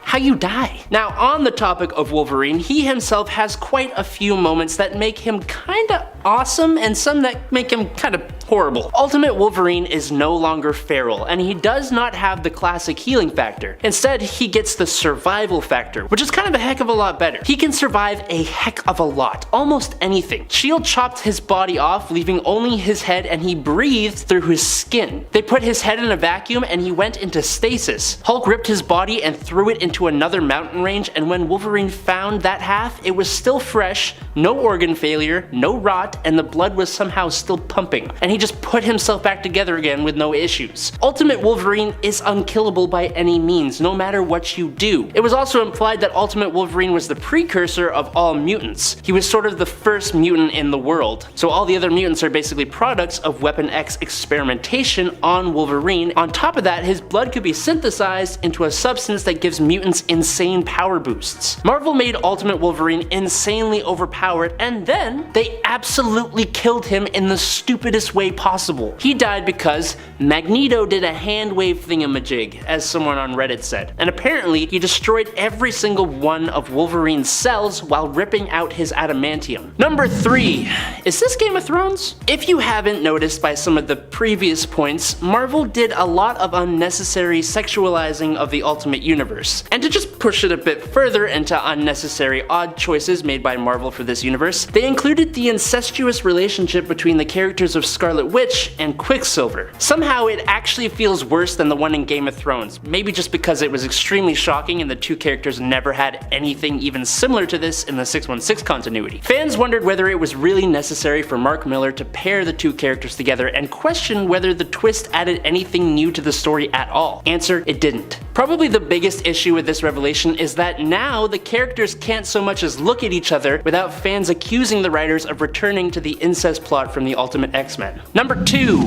How You Die. Now, on the topic of Wolverine, he himself has quite a few moments that make him kinda awesome and some that make him kinda Horrible. Ultimate Wolverine is no longer feral, and he does not have the classic healing factor. Instead, he gets the survival factor, which is kind of a heck of a lot better. He can survive a heck of a lot, almost anything. S.H.I.E.L.D. chopped his body off, leaving only his head, and he breathed through his skin. They put his head in a vacuum and he went into stasis. Hulk ripped his body and threw it into another mountain range, and when Wolverine found that half, it was still fresh, no organ failure, no rot, and the blood was somehow still pumping. And he just put himself back together again with no issues. Ultimate Wolverine is unkillable by any means, no matter what you do. It was also implied that Ultimate Wolverine was the precursor of all mutants. He was sort of the first mutant in the world. So all the other mutants are basically products of Weapon X experimentation on Wolverine. On top of that, his blood could be synthesized into a substance that gives mutants insane power boosts. Marvel made Ultimate Wolverine insanely overpowered, and then they absolutely killed him in the stupidest way possible. He died because Magneto did a hand wave thingamajig, as someone on Reddit said, and apparently he destroyed every single one of Wolverine's cells while ripping out his adamantium. Number 3. Is this Game of Thrones? If you haven't noticed by some of the previous points, Marvel did a lot of unnecessary sexualizing of the Ultimate Universe. And to just push it a bit further into unnecessary odd choices made by Marvel for this universe, they included the incestuous relationship between the characters of Scarlet Witch and Quicksilver. Somehow it actually feels worse than the one in Game of Thrones, maybe just because it was extremely shocking and the two characters never had anything even similar to this in the 616 continuity. Fans wondered whether it was really necessary for Mark Millar to pair the two characters together and questioned whether the twist added anything new to the story at all. Answer: it didn't. Probably the biggest issue with this revelation is that now the characters can't so much as look at each other without fans accusing the writers of returning to the incest plot from the Ultimate X-Men. Number 2.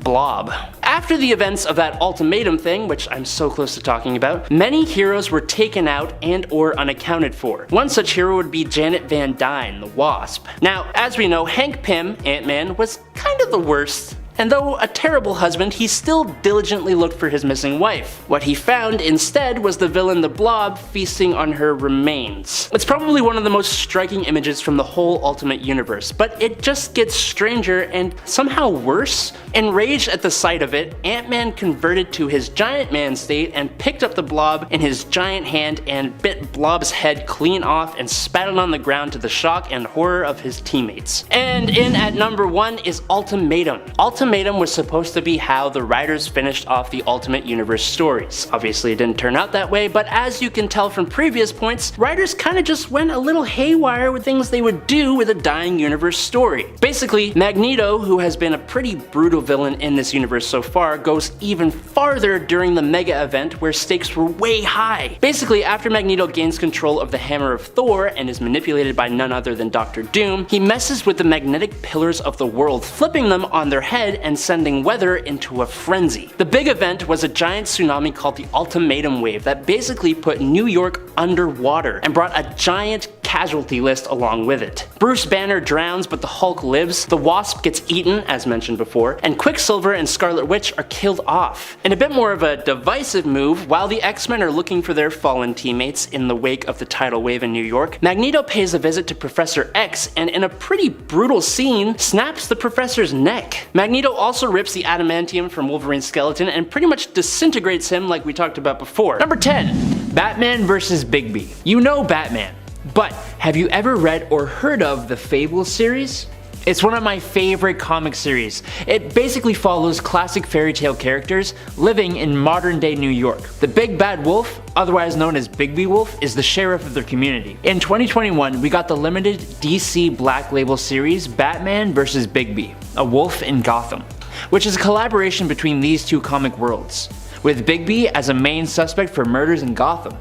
Blob. After the events of that Ultimatum thing, which I'm so close to talking about, many heroes were taken out and or unaccounted for. One such hero would be Janet Van Dyne, the Wasp. Now, as we know, Hank Pym, Ant-Man, was kind of the worst. And though a terrible husband, he still diligently looked for his missing wife. What he found instead was the villain the Blob feasting on her remains. It's probably one of the most striking images from the whole Ultimate Universe, but it just gets stranger and somehow worse. Enraged at the sight of it, Ant-Man converted to his giant man state and picked up the Blob in his giant hand and bit Blob's head clean off and spat it on the ground to the shock and horror of his teammates. And in at number 1 is Ultimatum. Ultimatum was supposed to be how the writers finished off the Ultimate Universe stories. Obviously it didn't turn out that way, but as you can tell from previous points, writers kinda just went a little haywire with things they would do with a dying universe story. Basically, Magneto, who has been a pretty brutal villain in this universe so far, goes even farther during the mega event where stakes were way high. Basically, after Magneto gains control of the Hammer of Thor and is manipulated by none other than Dr. Doom, he messes with the magnetic pillars of the world, flipping them on their head and sending weather into a frenzy. The big event was a giant tsunami called the Ultimatum Wave that basically put New York underwater and brought a giant casualty list along with it. Bruce Banner drowns, but the Hulk lives, the Wasp gets eaten, as mentioned before, and Quicksilver and Scarlet Witch are killed off. In a bit more of a divisive move, while the X-Men are looking for their fallen teammates in the wake of the tidal wave in New York, Magneto pays a visit to Professor X and in a pretty brutal scene, snaps the Professor's neck. Magneto also rips the adamantium from Wolverine's skeleton and pretty much disintegrates him like we talked about before. Number 10. Batman vs. Bigby. You know Batman. But have you ever read or heard of the Fable series? It's one of my favorite comic series. It basically follows classic fairy tale characters living in modern day New York. The Big Bad Wolf, otherwise known as Bigby Wolf, is the sheriff of their community. In 2021, we got the limited DC Black Label series Batman vs. Bigby, A Wolf in Gotham, which is a collaboration between these two comic worlds, with Bigby as a main suspect for murders in Gotham.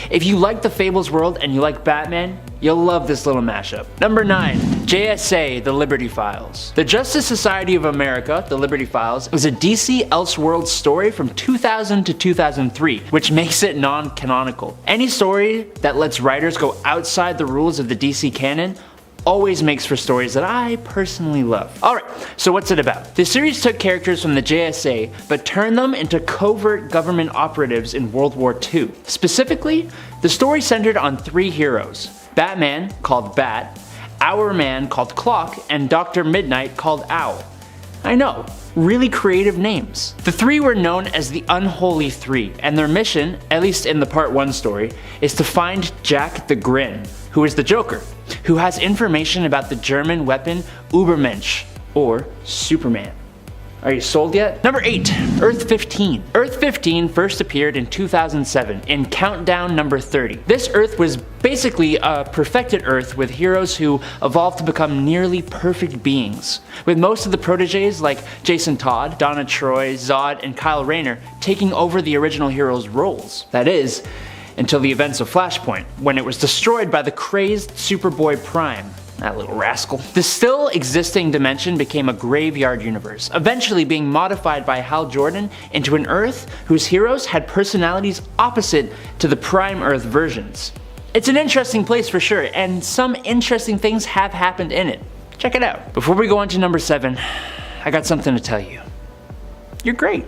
If you like the Fables world and you like Batman, you'll love this little mashup. Number 9. JSA The Liberty Files. The Justice Society of America, The Liberty Files, is a DC Elseworlds story from 2000 to 2003, which makes it non-canonical. Any story that lets writers go outside the rules of the DC canon always makes for stories that I personally love. Alright, so what's it about? The series took characters from the JSA, but turned them into covert government operatives in World War II. Specifically, the story centered on 3 heroes: Batman, called Bat, Hour Man, called Clock, and Dr. Midnight, called Owl. I know, really creative names. The three were known as the Unholy Three, and their mission, at least in the Part 1 story, is to find Jack the Grin, who is the Joker, who has information about the German weapon Übermensch, or Superman. Are you sold yet? Number 8. Earth 15. Earth 15 first appeared in 2007 in Countdown number 30. This Earth was basically a perfected Earth with heroes who evolved to become nearly perfect beings, with most of the proteges like Jason Todd, Donna Troy, Zod, and Kyle Rayner taking over the original heroes' roles. That is, until the events of Flashpoint, when it was destroyed by the crazed Superboy Prime. That little rascal. The still existing dimension became a graveyard universe, eventually being modified by Hal Jordan into an Earth whose heroes had personalities opposite to the Prime Earth versions. It's an interesting place for sure, and some interesting things have happened in it. Check it out. Before we go on to number 7, I got something to tell you. You're great.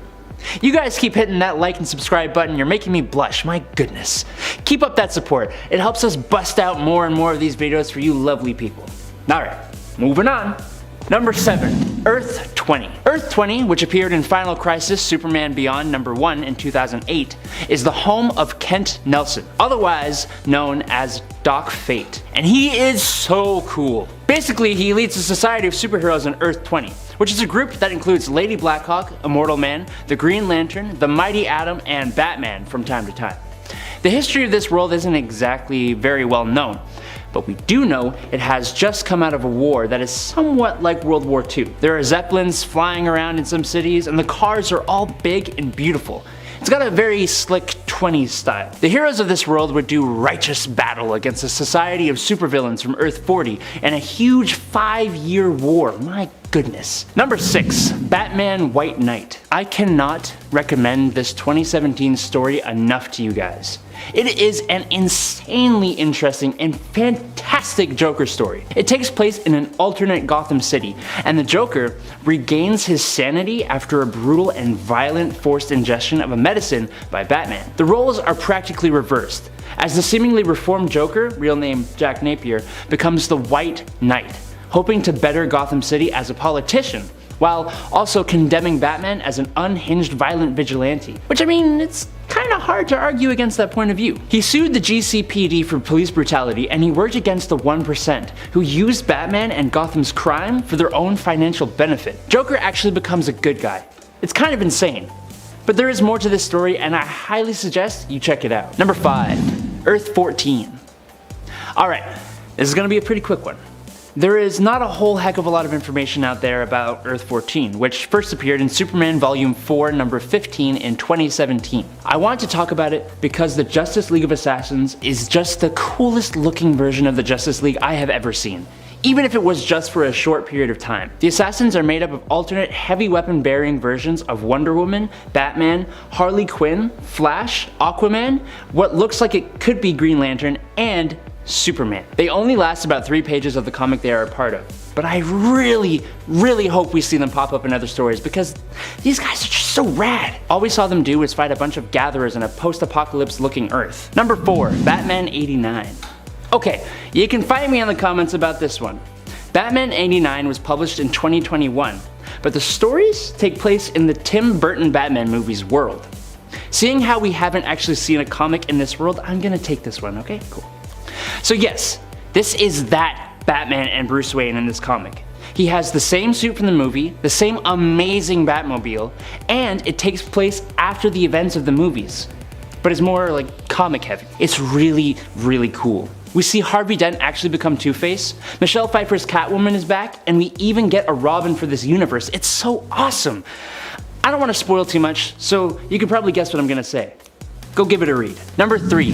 You guys keep hitting that like and subscribe button, you're making me blush, my goodness. Keep up that support, it helps us bust out more and more of these videos for you lovely people. Alright, moving on. Number 7. Earth 20. Earth 20, which appeared in Final Crisis Superman Beyond number 1 in 2008, is the home of Kent Nelson, otherwise known as Doc Fate. And he is so cool. Basically, he leads the Society of Superheroes on Earth 20, which is a group that includes Lady Blackhawk, Immortal Man, the Green Lantern, the Mighty Atom, and Batman from time to time. The history of this world isn't exactly very well known, but we do know it has just come out of a war that is somewhat like World War II. There are Zeppelins flying around in some cities, and the cars are all big and beautiful. It's got a very slick 20s style. The heroes of this world would do righteous battle against a society of supervillains from Earth 40 and a huge 5-year war. My goodness. Number 6. Batman White Knight. I cannot recommend this 2017 story enough to you guys. It is an insanely interesting and fantastic Joker story. It takes place in an alternate Gotham City, and the Joker regains his sanity after a brutal and violent forced ingestion of a medicine by Batman. The roles are practically reversed, as the seemingly reformed Joker, real name Jack Napier, becomes the White Knight, hoping to better Gotham City as a politician, while also condemning Batman as an unhinged violent vigilante. Which, I mean, it's kinda hard to argue against that point of view. He sued the GCPD for police brutality, and he worked against the 1%, who used Batman and Gotham's crime for their own financial benefit. Joker actually becomes a good guy. It's kind of insane. But there is more to this story, and I highly suggest you check it out. Number 5. Earth 14. Alright, this is gonna be a pretty quick one. There is not a whole heck of a lot of information out there about Earth 14, which first appeared in Superman Volume 4, number 15 in 2017. I want to talk about it because the Justice League of Assassins is just the coolest looking version of the Justice League I have ever seen, even if it was just for a short period of time. The Assassins are made up of alternate heavy weapon bearing versions of Wonder Woman, Batman, Harley Quinn, Flash, Aquaman, what looks like it could be Green Lantern, and Superman. They only last about 3 pages of the comic they are a part of, but I really hope we see them pop up in other stories because these guys are just so rad. All we saw them do was fight a bunch of gatherers in a post-apocalypse looking Earth. Number 4. Batman 89. Okay, you can fight me in the comments about this one. Batman 89 was published in 2021, but the stories take place in the Tim Burton Batman movies world. Seeing how we haven't actually seen a comic in this world, I'm gonna take this one, okay? Cool. So yes, this is that Batman and Bruce Wayne in this comic. He has the same suit from the movie, the same amazing Batmobile, and it takes place after the events of the movies. But it's more like comic heavy. It's really cool. We see Harvey Dent actually become Two-Face, Michelle Pfeiffer's Catwoman is back, and we even get a Robin for this universe. It's so awesome. I don't want to spoil too much, so you can probably guess what I'm gonna say. Go give it a read. Number 3.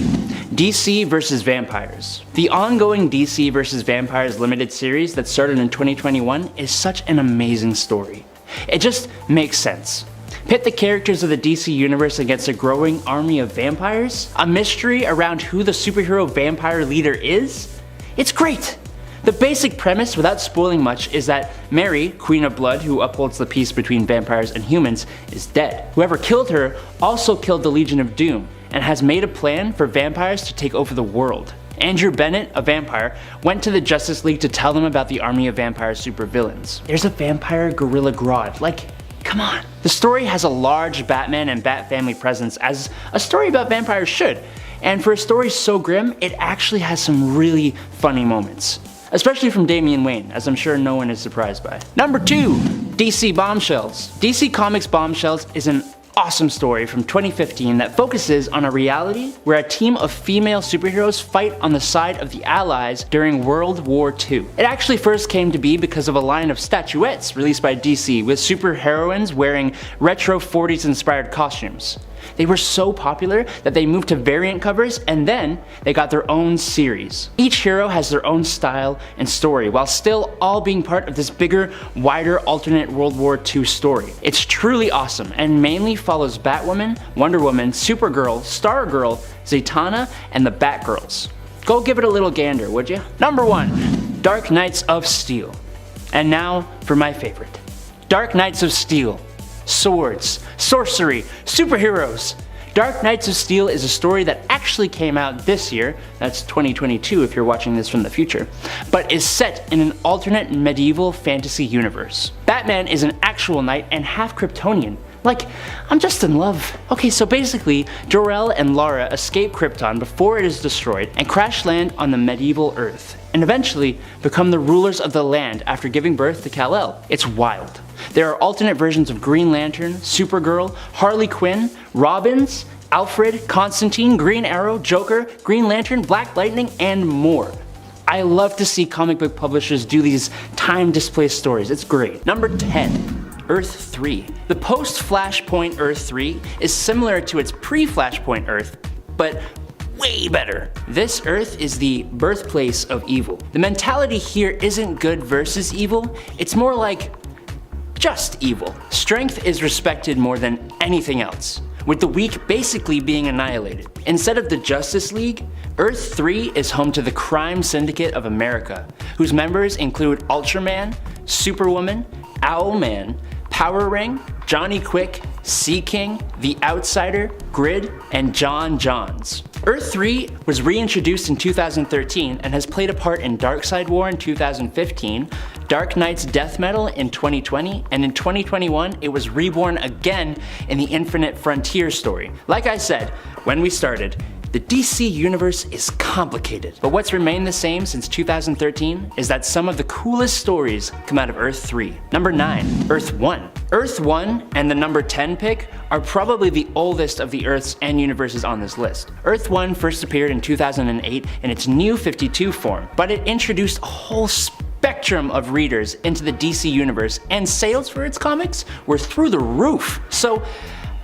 DC vs. Vampires. The ongoing DC vs. Vampires limited series that started in 2021 is such an amazing story. It just makes sense. Pit the characters of the DC universe against a growing army of vampires, a mystery around who the superhero vampire leader is. It's great! The basic premise, without spoiling much, is that Mary, Queen of Blood, who upholds the peace between vampires and humans, is dead. Whoever killed her also killed the Legion of Doom, and has made a plan for vampires to take over the world. Andrew Bennett, a vampire, went to the Justice League to tell them about the army of vampire supervillains. There's a vampire Gorilla Grodd, like, come on. The story has a large Batman and Bat family presence, as a story about vampires should, and for a story so grim, it actually has some really funny moments. Especially from Damian Wayne, as I'm sure no one is surprised by. Number 2, DC Bombshells. DC Comics Bombshells is an awesome story from 2015 that focuses on a reality where a team of female superheroes fight on the side of the Allies during World War II. It actually first came to be because of a line of statuettes released by DC with superheroines wearing retro 40s inspired costumes. They were so popular that they moved to variant covers and then they got their own series. Each hero has their own style and story while still all being part of this bigger, wider alternate World War II story. It's truly awesome and mainly follows Batwoman, Wonder Woman, Supergirl, Stargirl, Zatanna, and the Batgirls. Go give it a little gander, would you? Number 1, Dark Knights of Steel. And now for my favorite. Dark Knights of Steel. Swords, sorcery, superheroes. Dark Knights of Steel is a story that actually came out this year, that's 2022 if you're watching this from the future, but is set in an alternate medieval fantasy universe. Batman is an actual knight and half Kryptonian. Like, I'm just in love. Okay, so basically, Jor-El and Lara escape Krypton before it is destroyed and crash land on the medieval Earth, and eventually become the rulers of the land after giving birth to Kal-El. It's wild. There are alternate versions of Green Lantern, Supergirl, Harley Quinn, Robins, Alfred, Constantine, Green Arrow, Joker, Green Lantern, Black Lightning, and more. I love to see comic book publishers do these time-displaced stories, it's great. Number 10. Earth 3. The post-Flashpoint Earth 3 is similar to its pre-Flashpoint Earth, but way better. This Earth is the birthplace of evil. The mentality here isn't good versus evil, it's more like just evil. Strength is respected more than anything else, with the weak basically being annihilated. Instead of the Justice League, Earth 3 is home to the Crime Syndicate of America, whose members include Ultraman, Superwoman, Owlman, Power Ring, Johnny Quick, Sea King, The Outsider, Grid, and John Johns. Earth 3 was reintroduced in 2013 and has played a part in Darkseid War in 2015, Dark Knight's Death Metal in 2020, and in 2021 it was reborn again in the Infinite Frontier story. Like I said, when we started, the DC universe is complicated, but what's remained the same since 2013 is that some of the coolest stories come out of Earth 3. Number 9, Earth 1. Earth 1 and the number 10 pick are probably the oldest of the Earths and universes on this list. Earth 1 first appeared in 2008 in its New 52 form, but it introduced a whole spectrum of readers into the DC universe, and sales for its comics were through the roof. So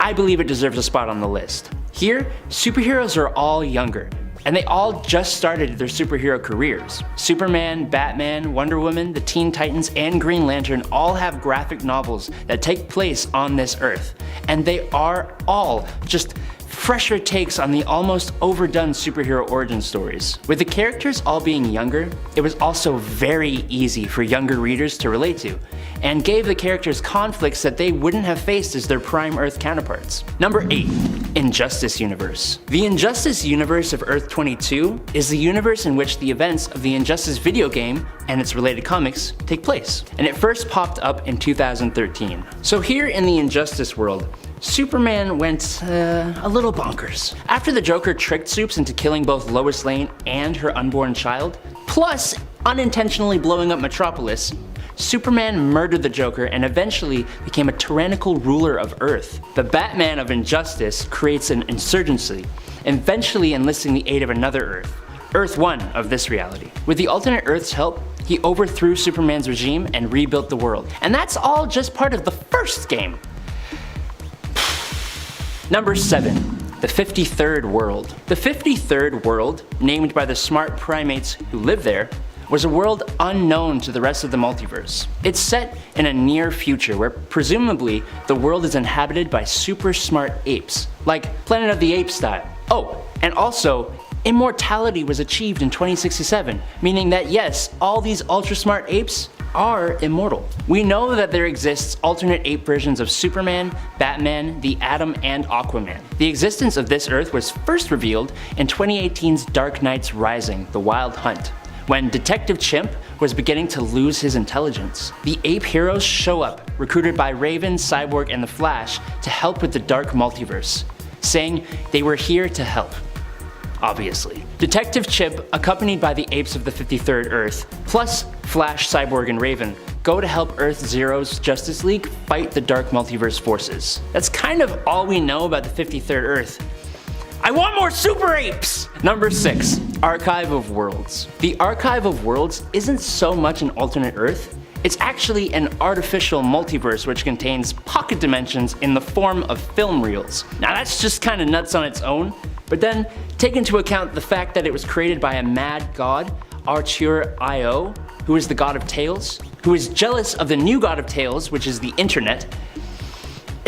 I believe it deserves a spot on the list. Here, superheroes are all younger, and they all just started their superhero careers. Superman, Batman, Wonder Woman, the Teen Titans, and Green Lantern all have graphic novels that take place on this Earth, and they are all just fresher takes on the almost overdone superhero origin stories. With the characters all being younger, it was also very easy for younger readers to relate to, and gave the characters conflicts that they wouldn't have faced as their prime Earth counterparts. Number 8. Injustice Universe. The Injustice Universe of Earth 22 is the universe in which the events of the Injustice video game and its related comics take place, and it first popped up in 2013. So here in the Injustice world, Superman went a little bonkers. After the Joker tricked Supes into killing both Lois Lane and her unborn child, plus unintentionally blowing up Metropolis, Superman murdered the Joker and eventually became a tyrannical ruler of Earth. The Batman of Injustice creates an insurgency, eventually enlisting the aid of another Earth, Earth 1 of this reality. With the alternate Earth's help, he overthrew Superman's regime and rebuilt the world. And that's all just part of the first game. Number 7. The 53rd World. The 53rd World, named by the smart primates who live there, was a world unknown to the rest of the multiverse. It's set in a near future where presumably the world is inhabited by super smart apes, like Planet of the Apes style. Oh, and also, immortality was achieved in 2067, meaning that yes, all these ultra smart apes are immortal. We know that there exists alternate ape versions of Superman, Batman, the Atom, and Aquaman. The existence of this Earth was first revealed in 2018's Dark Knight's Rising: The Wild Hunt, when Detective Chimp was beginning to lose his intelligence. The ape heroes show up, recruited by Raven, Cyborg, and the Flash to help with the dark multiverse, saying they were here to help. Obviously. Detective Chimp, accompanied by the apes of the 53rd Earth, plus Flash, Cyborg, and Raven, go to help Earth Zero's Justice League fight the dark multiverse forces. That's kind of all we know about the 53rd Earth. I want more super apes! Number 6. Archive of Worlds. The Archive of Worlds isn't so much an alternate Earth, it's actually an artificial multiverse which contains pocket dimensions in the form of film reels. Now that's just kinda nuts on its own, but then take into account the fact that it was created by a mad god, Artur Io, who is the god of Tales, who is jealous of the new god of Tales, which is the internet.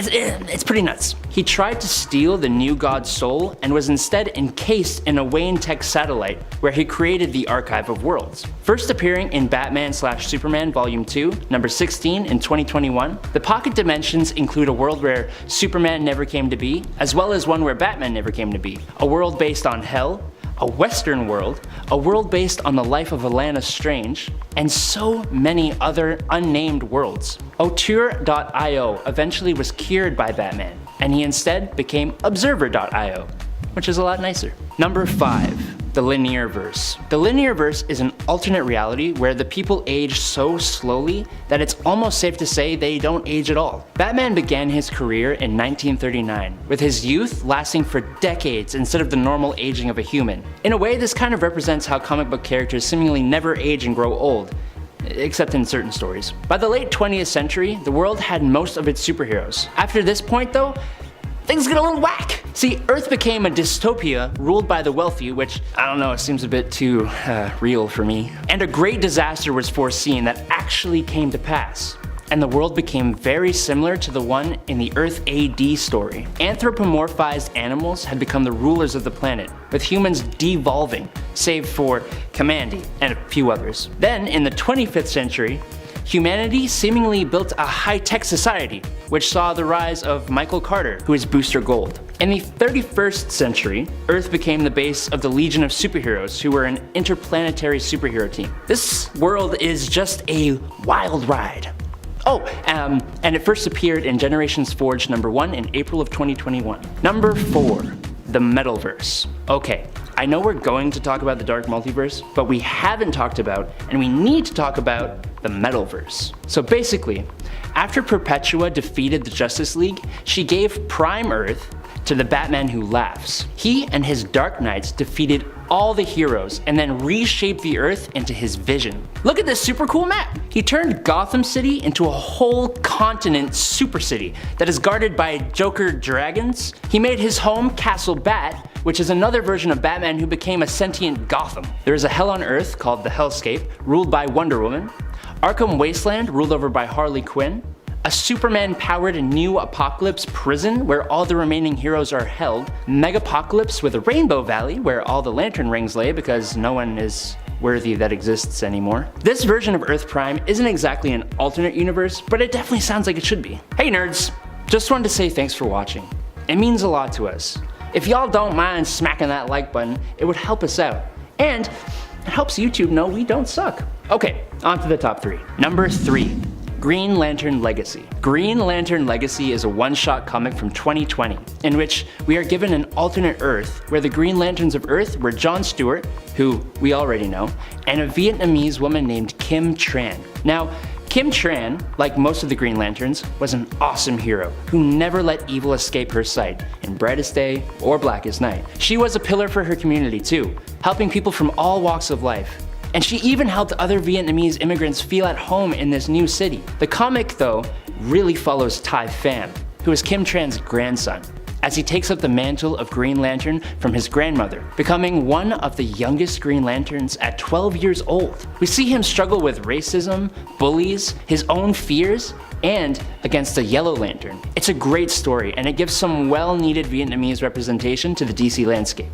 It's pretty nuts. He tried to steal the new god's soul and was instead encased in a Wayne Tech satellite where he created the Archive of Worlds. First appearing in Batman/Superman Volume 2, number 16 in 2021, the pocket dimensions include a world where Superman never came to be, as well as one where Batman never came to be, a world based on hell, a western world, a world based on the life of Alana Strange, and so many other unnamed worlds. Auteur.io eventually was cured by Batman, and he instead became Observer.io, which is a lot nicer. Number 5. The Linearverse. The Linearverse is an alternate reality where the people age so slowly that it's almost safe to say they don't age at all. Batman began his career in 1939, with his youth lasting for decades instead of the normal aging of a human. In a way, this kind of represents how comic book characters seemingly never age and grow old, except in certain stories. By the late 20th century, the world had most of its superheroes. After this point though, things get a little whack. See, Earth became a dystopia ruled by the wealthy, which, I don't know, it seems a bit too real for me. And a great disaster was foreseen that actually came to pass. And the world became very similar to the one in the Earth AD story. Anthropomorphized animals had become the rulers of the planet, with humans devolving, save for Kamandi and a few others. Then, in the 25th century, humanity seemingly built a high-tech society, which saw the rise of Michael Carter, who is Booster Gold. In the 31st century, Earth became the base of the Legion of Superheroes, who were an interplanetary superhero team. This world is just a wild ride. Oh, and it first appeared in Generations Forge number 1 in April of 2021. Number 4. The Metalverse. Okay, I know we're going to talk about the Dark Multiverse, but we haven't talked about, and we need to talk about, the Metalverse. So basically, after Perpetua defeated the Justice League, she gave Prime Earth to the Batman Who Laughs. He and his Dark Knights defeated all the heroes and then reshaped the Earth into his vision. Look at this super cool map! He turned Gotham City into a whole continent super city that is guarded by Joker dragons. He made his home Castle Bat, which is another version of Batman who became a sentient Gotham. There is a hell on Earth called the Hellscape, ruled by Wonder Woman, Arkham Wasteland, ruled over by Harley Quinn, a Superman-powered new Apocalypse prison where all the remaining heroes are held, Megapocalypse with a Rainbow Valley where all the Lantern Rings lay because no one is worthy that exists anymore. This version of Earth Prime isn't exactly an alternate universe, but it definitely sounds like it should be. Hey nerds! Just wanted to say thanks for watching. It means a lot to us. If y'all don't mind smacking that like button, it would help us out. And it helps YouTube know we don't suck. Okay, on to the top 3. Number 3. Green Lantern Legacy. Green Lantern Legacy is a one-shot comic from 2020, in which we are given an alternate Earth where the Green Lanterns of Earth were John Stewart, who we already know, and a Vietnamese woman named Kim Tran. Now, Kim Tran, like most of the Green Lanterns, was an awesome hero who never let evil escape her sight, in brightest day or blackest night. She was a pillar for her community too, helping people from all walks of life. And she even helped other Vietnamese immigrants feel at home in this new city. The comic, though, really follows Tai Pham, who is Kim Tran's grandson, as he takes up the mantle of Green Lantern from his grandmother, becoming one of the youngest Green Lanterns at 12 years old. We see him struggle with racism, bullies, his own fears, and against the Yellow Lantern. It's a great story, and it gives some well-needed Vietnamese representation to the DC landscape.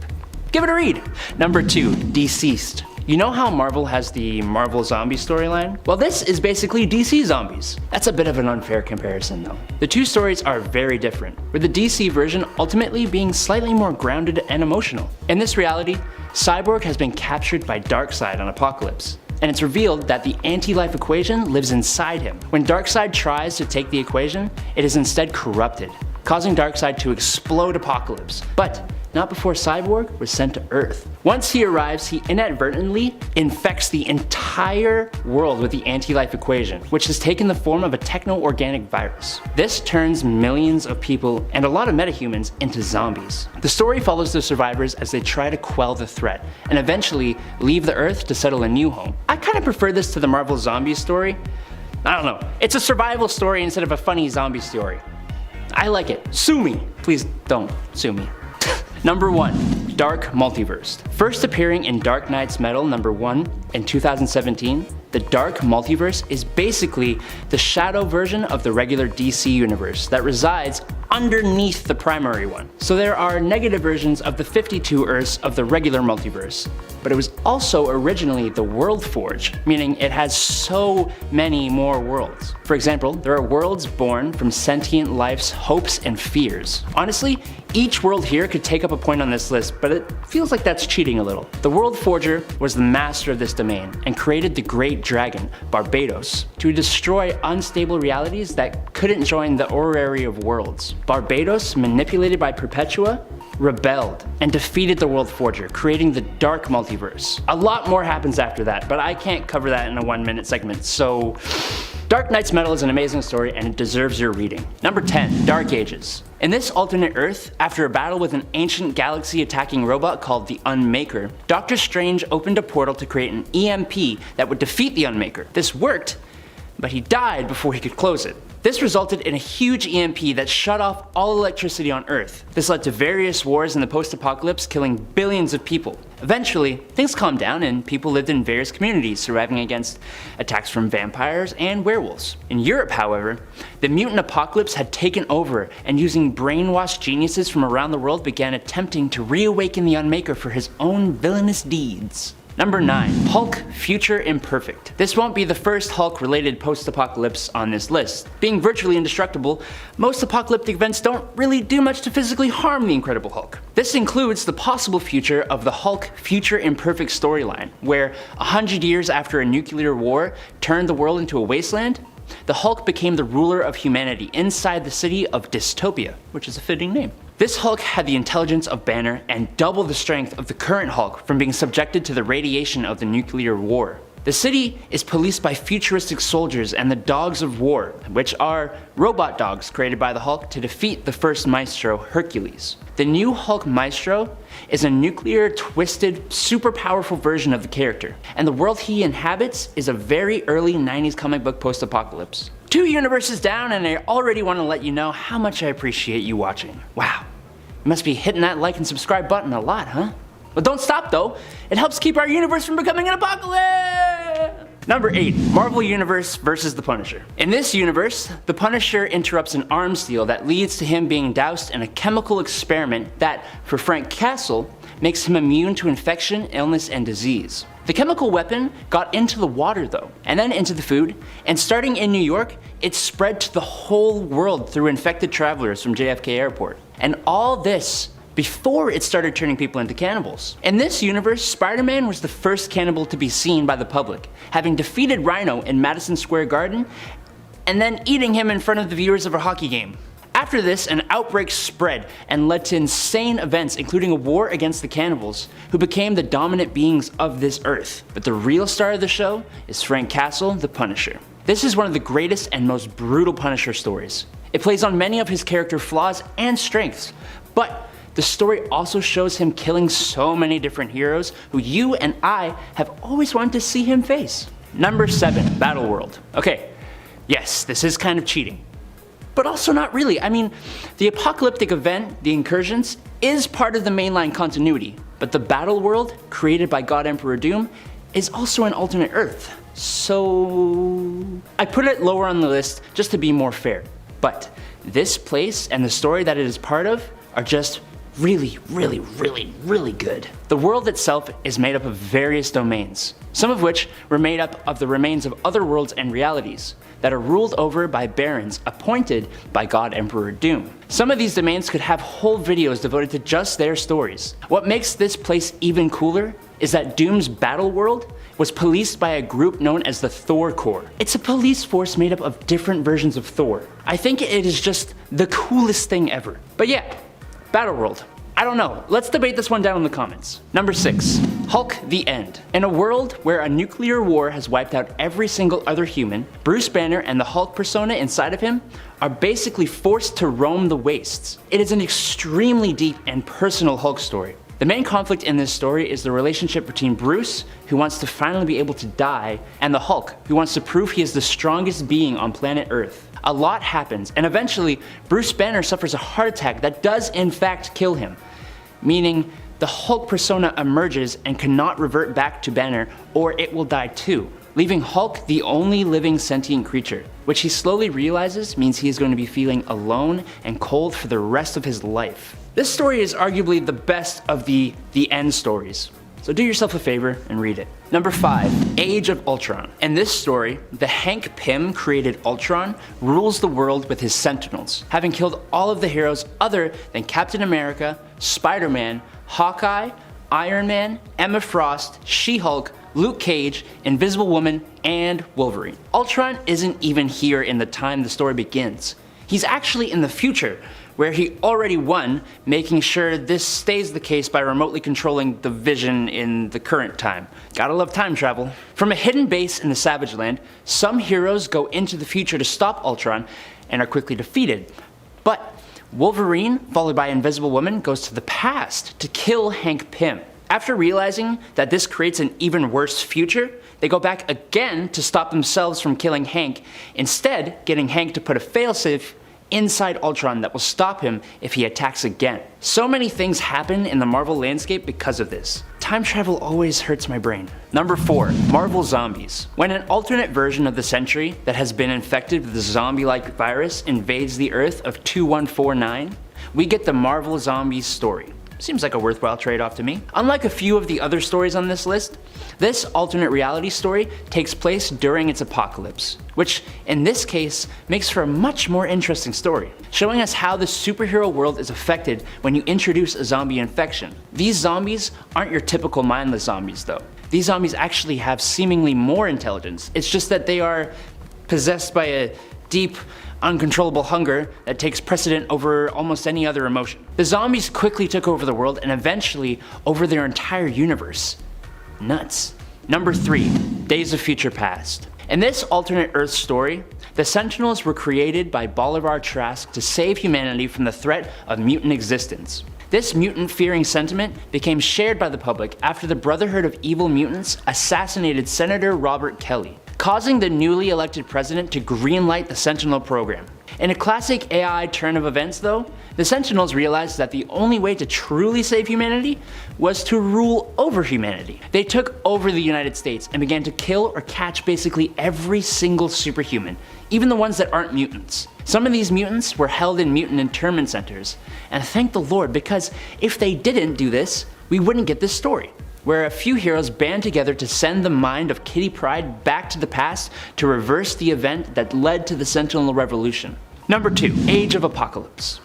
Give it a read! Number 2. Deceased. You know how Marvel has the Marvel Zombie storyline? Well, this is basically DC Zombies. That's a bit of an unfair comparison though. The two stories are very different, with the DC version ultimately being slightly more grounded and emotional. In this reality, Cyborg has been captured by Darkseid on Apocalypse, and it's revealed that the anti-life equation lives inside him. When Darkseid tries to take the equation, it is instead corrupted, causing Darkseid to explode Apocalypse, but not before Cyborg was sent to Earth. Once he arrives, he inadvertently infects the entire world with the anti-life equation, which has taken the form of a techno-organic virus. This turns millions of people and a lot of metahumans into zombies. The story follows the survivors as they try to quell the threat and eventually leave the Earth to settle a new home. I kind of prefer this to the Marvel Zombies story. I don't know, it's a survival story instead of a funny zombie story. I like it. Sue me. Please don't sue me. Number 1. Dark Multiverse. First appearing in Dark Knight's Metal #1 in 2017, the Dark Multiverse is basically the shadow version of the regular DC universe that resides underneath the primary one. So there are negative versions of the 52 Earths of the regular multiverse, but it was also originally the World Forge, meaning it has so many more worlds. For example, there are worlds born from sentient life's hopes and fears. Honestly, each world here could take up a point on this list, but it feels like that's cheating a little. The World Forger was the master of this domain and created the Great Dragon, Barbados, to destroy unstable realities that couldn't join the Orrery of Worlds. Barbados, manipulated by Perpetua, rebelled and defeated the World Forger, creating the Dark Multiverse. A lot more happens after that, but I can't cover that in a 1-minute segment, so Dark Knight's Metal is an amazing story and it deserves your reading. Number 10. Dark Ages. In this alternate Earth, after a battle with an ancient galaxy-attacking robot called the Unmaker, Doctor Strange opened a portal to create an EMP that would defeat the Unmaker. This worked, but he died before he could close it. This resulted in a huge EMP that shut off all electricity on Earth. This led to various wars in the post-apocalypse, killing billions of people. Eventually, things calmed down and people lived in various communities, surviving against attacks from vampires and werewolves. In Europe, however, the mutant apocalypse had taken over, and using brainwashed geniuses from around the world began attempting to reawaken the Unmaker for his own villainous deeds. Number 9. Hulk Future Imperfect. This won't be the first Hulk-related post-apocalypse on this list. Being virtually indestructible, most apocalyptic events don't really do much to physically harm the Incredible Hulk. This includes the possible future of the Hulk Future Imperfect storyline, where 100 years after a nuclear war turned the world into a wasteland, the Hulk became the ruler of humanity inside the city of Dystopia, which is a fitting name. This Hulk had the intelligence of Banner and double the strength of the current Hulk from being subjected to the radiation of the nuclear war. The city is policed by futuristic soldiers and the Dogs of War, which are robot dogs created by the Hulk to defeat the first Maestro, Hercules. The new Hulk Maestro is a nuclear, twisted, super powerful version of the character, and the world he inhabits is a very early 90s comic book post-apocalypse. 2 universes down, and I already want to let you know how much I appreciate you watching. Wow, you must be hitting that like and subscribe button a lot, huh? Well, don't stop though. It helps keep our universe from becoming an apocalypse! Number 8. Marvel Universe vs. The Punisher. In this universe, the Punisher interrupts an arms deal that leads to him being doused in a chemical experiment that, for Frank Castle, makes him immune to infection, illness, and disease. The chemical weapon got into the water though, and then into the food, and starting in New York, it spread to the whole world through infected travelers from JFK Airport. And all this before it started turning people into cannibals. In this universe, Spider-Man was the first cannibal to be seen by the public, having defeated Rhino in Madison Square Garden, and then eating him in front of the viewers of a hockey game. After this, an outbreak spread and led to insane events, including a war against the cannibals, who became the dominant beings of this Earth. But the real star of the show is Frank Castle, the Punisher. This is one of the greatest and most brutal Punisher stories. It plays on many of his character flaws and strengths, but the story also shows him killing so many different heroes who you and I have always wanted to see him face. Number 7, Battleworld. Okay, yes, this is kind of cheating, but also not really. I mean, the apocalyptic event, the Incursions, is part of the mainline continuity, but the Battleworld, created by God Emperor Doom, is also an alternate Earth. So I put it lower on the list just to be more fair, but this place and the story that it is part of are just really, really, really, really good. The world itself is made up of various domains, some of which were made up of the remains of other worlds and realities that are ruled over by barons appointed by God Emperor Doom. Some of these domains could have whole videos devoted to just their stories. What makes this place even cooler is that Doom's battle world was policed by a group known as the Thor Corps. It's a police force made up of different versions of Thor. I think it is just the coolest thing ever. But yeah, Battleworld. I don't know, let's debate this one down in the comments. Number 6, Hulk the End. In a world where a nuclear war has wiped out every single other human, Bruce Banner and the Hulk persona inside of him are basically forced to roam the wastes. It is an extremely deep and personal Hulk story. The main conflict in this story is the relationship between Bruce, who wants to finally be able to die, and the Hulk, who wants to prove he is the strongest being on planet Earth. A lot happens, and eventually, Bruce Banner suffers a heart attack that does in fact kill him, meaning the Hulk persona emerges and cannot revert back to Banner, or it will die too, leaving Hulk the only living sentient creature, which he slowly realizes means he is going to be feeling alone and cold for the rest of his life. This story is arguably the best of the end stories, so do yourself a favor and read it. Number 5, Age of Ultron. In this story, the Hank Pym created Ultron rules the world with his Sentinels, having killed all of the heroes other than Captain America, Spider-Man, Hawkeye, Iron Man, Emma Frost, She-Hulk, Luke Cage, Invisible Woman, and Wolverine. Ultron isn't even here in the time the story begins. He's actually in the future, where he already won, making sure this stays the case by remotely controlling the Vision in the current time. Gotta love time travel. From a hidden base in the Savage Land, some heroes go into the future to stop Ultron and are quickly defeated. But Wolverine, followed by Invisible Woman, goes to the past to kill Hank Pym. After realizing that this creates an even worse future, they go back again to stop themselves from killing Hank, instead getting Hank to put a failsafe inside Ultron that will stop him if he attacks again. So many things happen in the Marvel landscape because of this. Time travel always hurts my brain. Number 4, Marvel Zombies. When an alternate version of the Century that has been infected with the zombie-like virus invades the Earth of 2149, we get the Marvel Zombies story. Seems like a worthwhile trade-off to me. Unlike a few of the other stories on this list, this alternate reality story takes place during its apocalypse, which in this case makes for a much more interesting story, showing us how the superhero world is affected when you introduce a zombie infection. These zombies aren't your typical mindless zombies though. These zombies actually have seemingly more intelligence. It's just that they are possessed by a deep, uncontrollable hunger that takes precedent over almost any other emotion. The zombies quickly took over the world and eventually over their entire universe. Nuts. Number 3, Days of Future Past. In this alternate Earth story, the Sentinels were created by Bolivar Trask to save humanity from the threat of mutant existence. This mutant-fearing sentiment became shared by the public after the Brotherhood of Evil Mutants assassinated Senator Robert Kelly, causing the newly elected president to greenlight the Sentinel program. In a classic AI turn of events though, the Sentinels realized that the only way to truly save humanity was to rule over humanity. They took over the United States and began to kill or catch basically every single superhuman, even the ones that aren't mutants. Some of these mutants were held in mutant internment centers, and thank the Lord, because if they didn't do this, we wouldn't get this story, where a few heroes band together to send the mind of Kitty Pryde back to the past to reverse the event that led to the Sentinel Revolution. Number 2, Age of Apocalypse.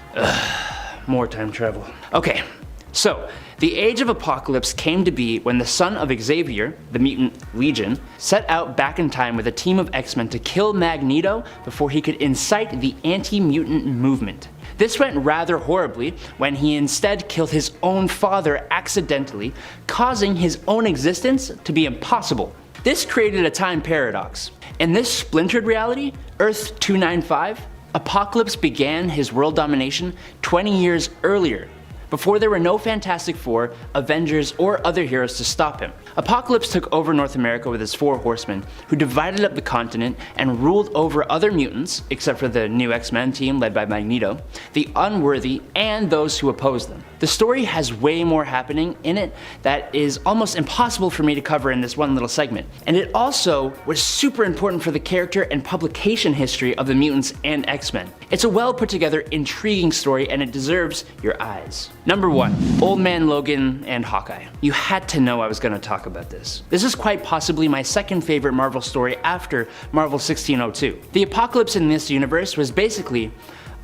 More time travel. Okay, so the Age of Apocalypse came to be when the son of Xavier, the mutant Legion, set out back in time with a team of X-Men to kill Magneto before he could incite the anti-mutant movement. This went rather horribly when he instead killed his own father accidentally, causing his own existence to be impossible. This created a time paradox. In this splintered reality, Earth 295, Apocalypse began his world domination 20 years earlier, before there were no Fantastic Four, Avengers, or other heroes to stop him. Apocalypse took over North America with his 4 horsemen, who divided up the continent and ruled over other mutants, except for the new X-Men team led by Magneto, the unworthy, and those who opposed them. The story has way more happening in it that is almost impossible for me to cover in this one little segment. And it also was super important for the character and publication history of the mutants and X-Men. It's a well put together, intriguing story, and it deserves your eyes. Number 1, Old Man Logan and Hawkeye. You had to know I was going to talk about this. This is quite possibly my second favorite Marvel story after Marvel 1602. The apocalypse in this universe was basically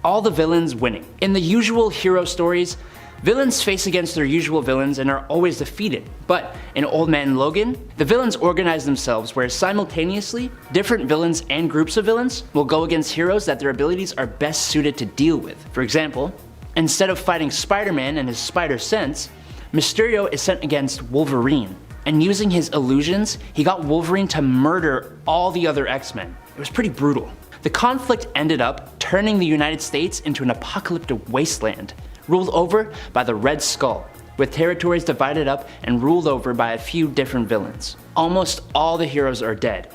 all the villains winning. In the usual hero stories, villains face against their usual villains and are always defeated. But in Old Man Logan, the villains organize themselves where simultaneously, different villains and groups of villains will go against heroes that their abilities are best suited to deal with. For example, instead of fighting Spider-Man and his spider sense, Mysterio is sent against Wolverine. And using his illusions, he got Wolverine to murder all the other X-Men. It was pretty brutal. The conflict ended up turning the United States into an apocalyptic wasteland, ruled over by the Red Skull, with territories divided up and ruled over by a few different villains. Almost all the heroes are dead,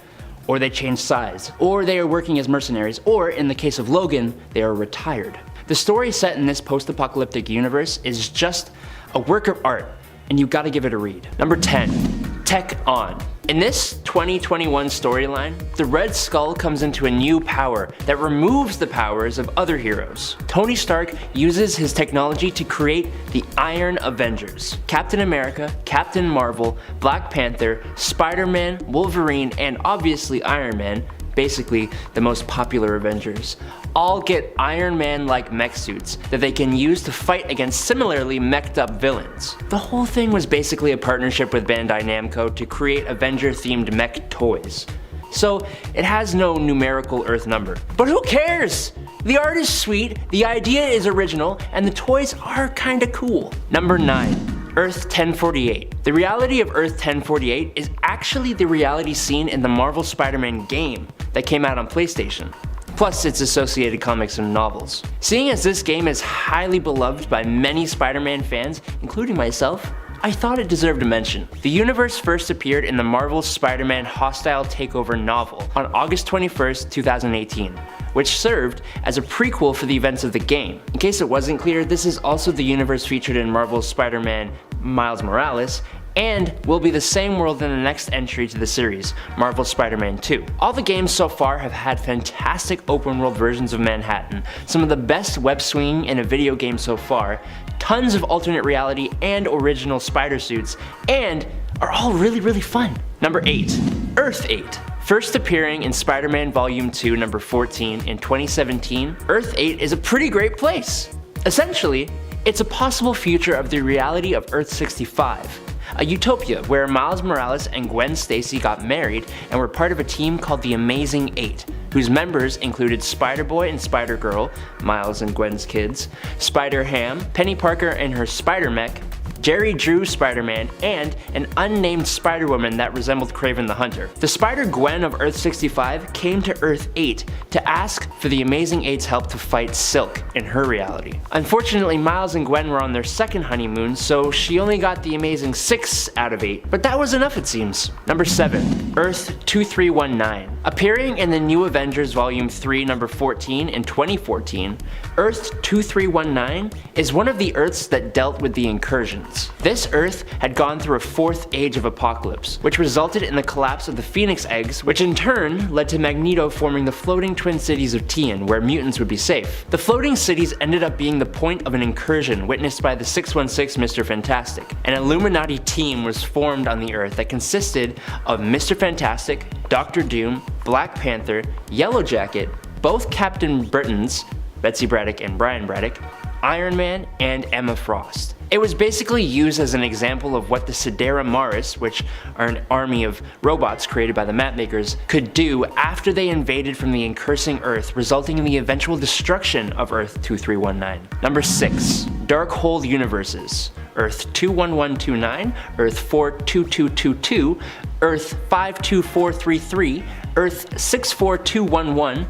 or they changed sides, or they are working as mercenaries, or in the case of Logan, they are retired. The story set in this post-apocalyptic universe is just a work of art, and you gotta give it a read. Number 10, Tech On. In this 2021 storyline, the Red Skull comes into a new power that removes the powers of other heroes. Tony Stark uses his technology to create the Iron Avengers. Captain America, Captain Marvel, Black Panther, Spider-Man, Wolverine, and obviously Iron Man, basically the most popular Avengers, all get Iron Man-like mech suits that they can use to fight against similarly meched up villains. The whole thing was basically a partnership with Bandai Namco to create Avenger-themed mech toys. So it has no numerical Earth number. But who cares? The art is sweet, the idea is original, and the toys are kinda cool. Number 9. Earth 1048. The reality of Earth 1048 is actually the reality seen in the Marvel Spider-Man game that came out on PlayStation, plus its associated comics and novels. Seeing as this game is highly beloved by many Spider-Man fans, including myself, I thought it deserved a mention. The universe first appeared in the Marvel Spider-Man Hostile Takeover novel on August 21st, 2018, which served as a prequel for the events of the game. In case it wasn't clear, this is also the universe featured in Marvel's Spider-Man Miles Morales, and will be the same world in the next entry to the series, Marvel Spider-Man 2. All the games so far have had fantastic open world versions of Manhattan, some of the best web swinging in a video game so far, tons of alternate reality and original spider suits, and are all really fun. Number 8. Earth 8. First appearing in Spider-Man Volume 2 number 14 in 2017, Earth 8 is a pretty great place. Essentially, it's a possible future of the reality of Earth 65. A utopia where Miles Morales and Gwen Stacy got married and were part of a team called the Amazing Eight, whose members included Spider-Boy and Spider-Girl, Miles and Gwen's kids, Spider-Ham, Penny Parker and her Spider-Mech, Jerry Drew Spider-Man, and an unnamed Spider-Woman that resembled Kraven the Hunter. The Spider-Gwen of Earth 65 came to Earth 8 to ask for the Amazing Eight's help to fight Silk in her reality. Unfortunately, Miles and Gwen were on their second honeymoon, so she only got the Amazing 6 out of 8, but that was enough it seems. Number 7. Earth 2319. Appearing in the New Avengers Volume 3 number 14 in 2014, Earth 2319 is one of the Earths that dealt with the incursions. This Earth had gone through a fourth age of apocalypse, which resulted in the collapse of the Phoenix Eggs, which in turn led to Magneto forming the floating twin cities of Tian, where mutants would be safe. The floating cities ended up being the point of an incursion witnessed by the 616 Mr. Fantastic. An Illuminati team was formed on the Earth that consisted of Mr. Fantastic, Doctor Doom, Black Panther, Yellow Jacket, both Captain Britons, Betsy Braddock and Brian Braddock, Iron Man, and Emma Frost. It was basically used as an example of what the Sidera Maris, which are an army of robots created by the mapmakers, could do after they invaded from the incursing Earth, resulting in the eventual destruction of Earth 2319. Number 6. Dark Hole Universes. Earth 21129, Earth 42222, Earth 52433, Earth 64211,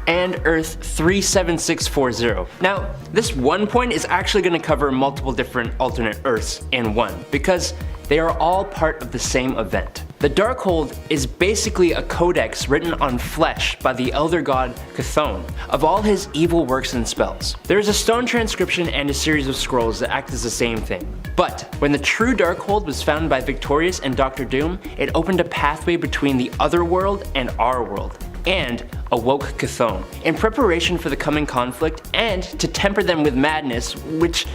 and Earth 37640. Now, this one point is actually going to cover multiple different alternate Earths in one, because they are all part of the same event. The The Darkhold is basically a codex written on flesh by the elder god Chthon of all his evil works and spells. There is a stone transcription and a series of scrolls that act as the same thing. But when the true Darkhold was found by Victorious and Doctor Doom, it opened a pathway between the other world and our world, and awoke Chthon in preparation for the coming conflict and to temper them with madness, which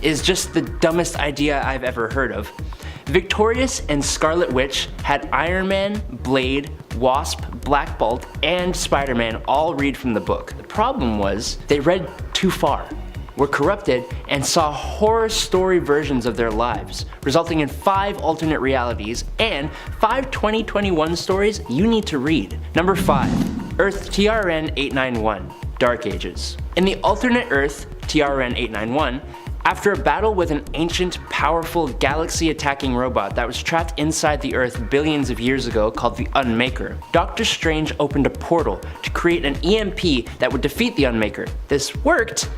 is just the dumbest idea I've ever heard of. Victorious and Scarlet Witch had Iron Man, Blade, Wasp, Black Bolt, and Spider-Man all read from the book. The problem was they read too far, were corrupted, and saw horror story versions of their lives, resulting in 5 alternate realities and 5 2021 stories you need to read. Number 5. Earth TRN 891, Dark Ages. In the alternate Earth TRN 891, after a battle with an ancient, powerful, galaxy-attacking robot that was trapped inside the Earth billions of years ago called the Unmaker, Doctor Strange opened a portal to create an EMP that would defeat the Unmaker. This worked,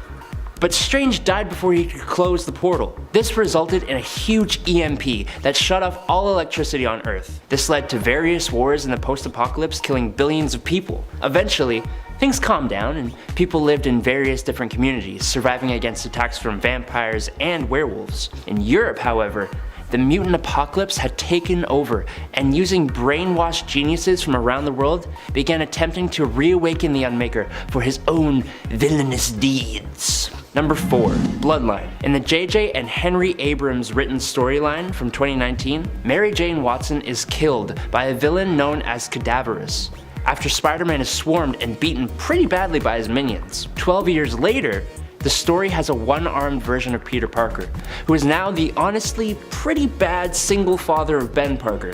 but Strange died before he could close the portal. This resulted in a huge EMP that shut off all electricity on Earth. This led to various wars in the post-apocalypse, killing billions of people. Eventually, things calmed down and people lived in various different communities, surviving against attacks from vampires and werewolves. In Europe, however, the mutant apocalypse had taken over, and using brainwashed geniuses from around the world, began attempting to reawaken the Unmaker for his own villainous deeds. Number 4. Bloodline. In the J.J. and Henry Abrams written storyline from 2019, Mary Jane Watson is killed by a villain known as Cadaverous, after Spider-Man is swarmed and beaten pretty badly by his minions. 12 years later, the story has a one-armed version of Peter Parker, who is now the honestly pretty bad single father of Ben Parker,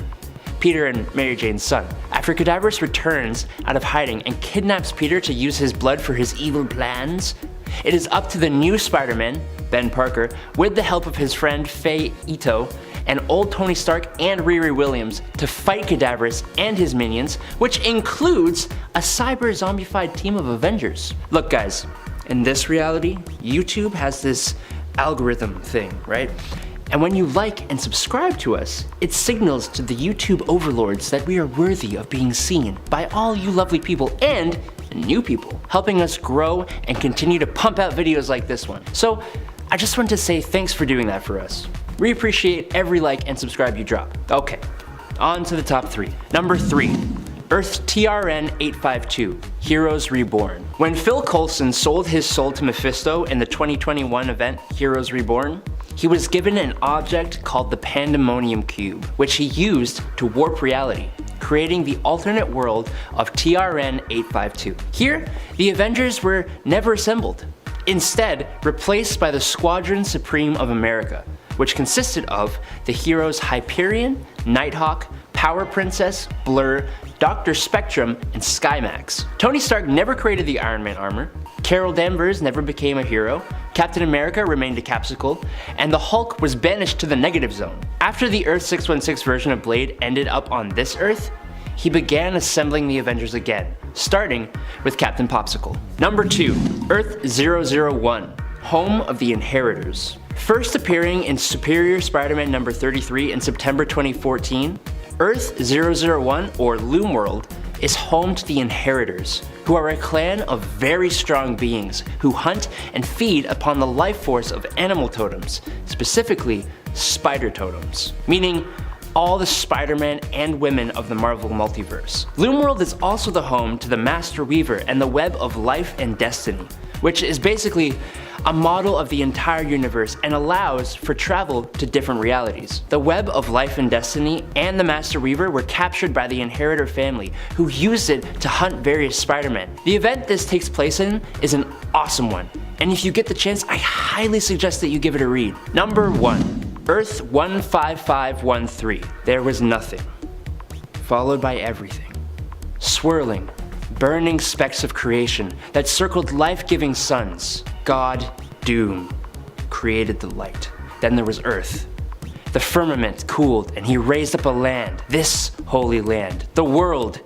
Peter and Mary Jane's son. After Cadaverous returns out of hiding and kidnaps Peter to use his blood for his evil plans, it is up to the new Spider-Man, Ben Parker, with the help of his friend Faye Ito, and old Tony Stark and Riri Williams to fight Cadaverous and his minions, which includes a cyber-zombified team of Avengers. Look guys, in this reality, YouTube has this algorithm thing, right? And when you like and subscribe to us, it signals to the YouTube overlords that we are worthy of being seen by all you lovely people and new people, helping us grow and continue to pump out videos like this one. So I just want to say thanks for doing that for us. We appreciate every like and subscribe you drop. Okay, on to the top 3. Number 3. Earth TRN 852, Heroes Reborn. When Phil Coulson sold his soul to Mephisto in the 2021 event Heroes Reborn, he was given an object called the Pandemonium Cube, which he used to warp reality, creating the alternate world of TRN 852. Here, the Avengers were never assembled, instead replaced by the Squadron Supreme of America, which consisted of the heroes Hyperion, Nighthawk, Power Princess, Blur, Dr. Spectrum, and Skymax. Tony Stark never created the Iron Man armor, Carol Danvers never became a hero, Captain America remained a capsicle, and the Hulk was banished to the negative zone. After the Earth 616 version of Blade ended up on this Earth, he began assembling the Avengers again, starting with Captain Popsicle. Number 2. Earth 001, Home of the Inheritors. First appearing in Superior Spider-Man number 33 in September 2014, Earth 001, or Loomworld, is home to the Inheritors, who are a clan of very strong beings who hunt and feed upon the life force of animal totems, specifically spider totems, meaning all the Spider-Man and women of the Marvel Multiverse. Loomworld is also the home to the Master Weaver and the Web of Life and Destiny, which is basically a model of the entire universe and allows for travel to different realities. The Web of Life and Destiny and the Master Weaver were captured by the Inheritor family, who used it to hunt various Spider-Men. The event this takes place in is an awesome one, and if you get the chance, I highly suggest that you give it a read. Number 1. Earth 15513. There was nothing, followed by everything. Swirling, burning specks of creation that circled life-giving suns. God, Doom, created the light. Then there was Earth. The firmament cooled and he raised up a land, this holy land, the world,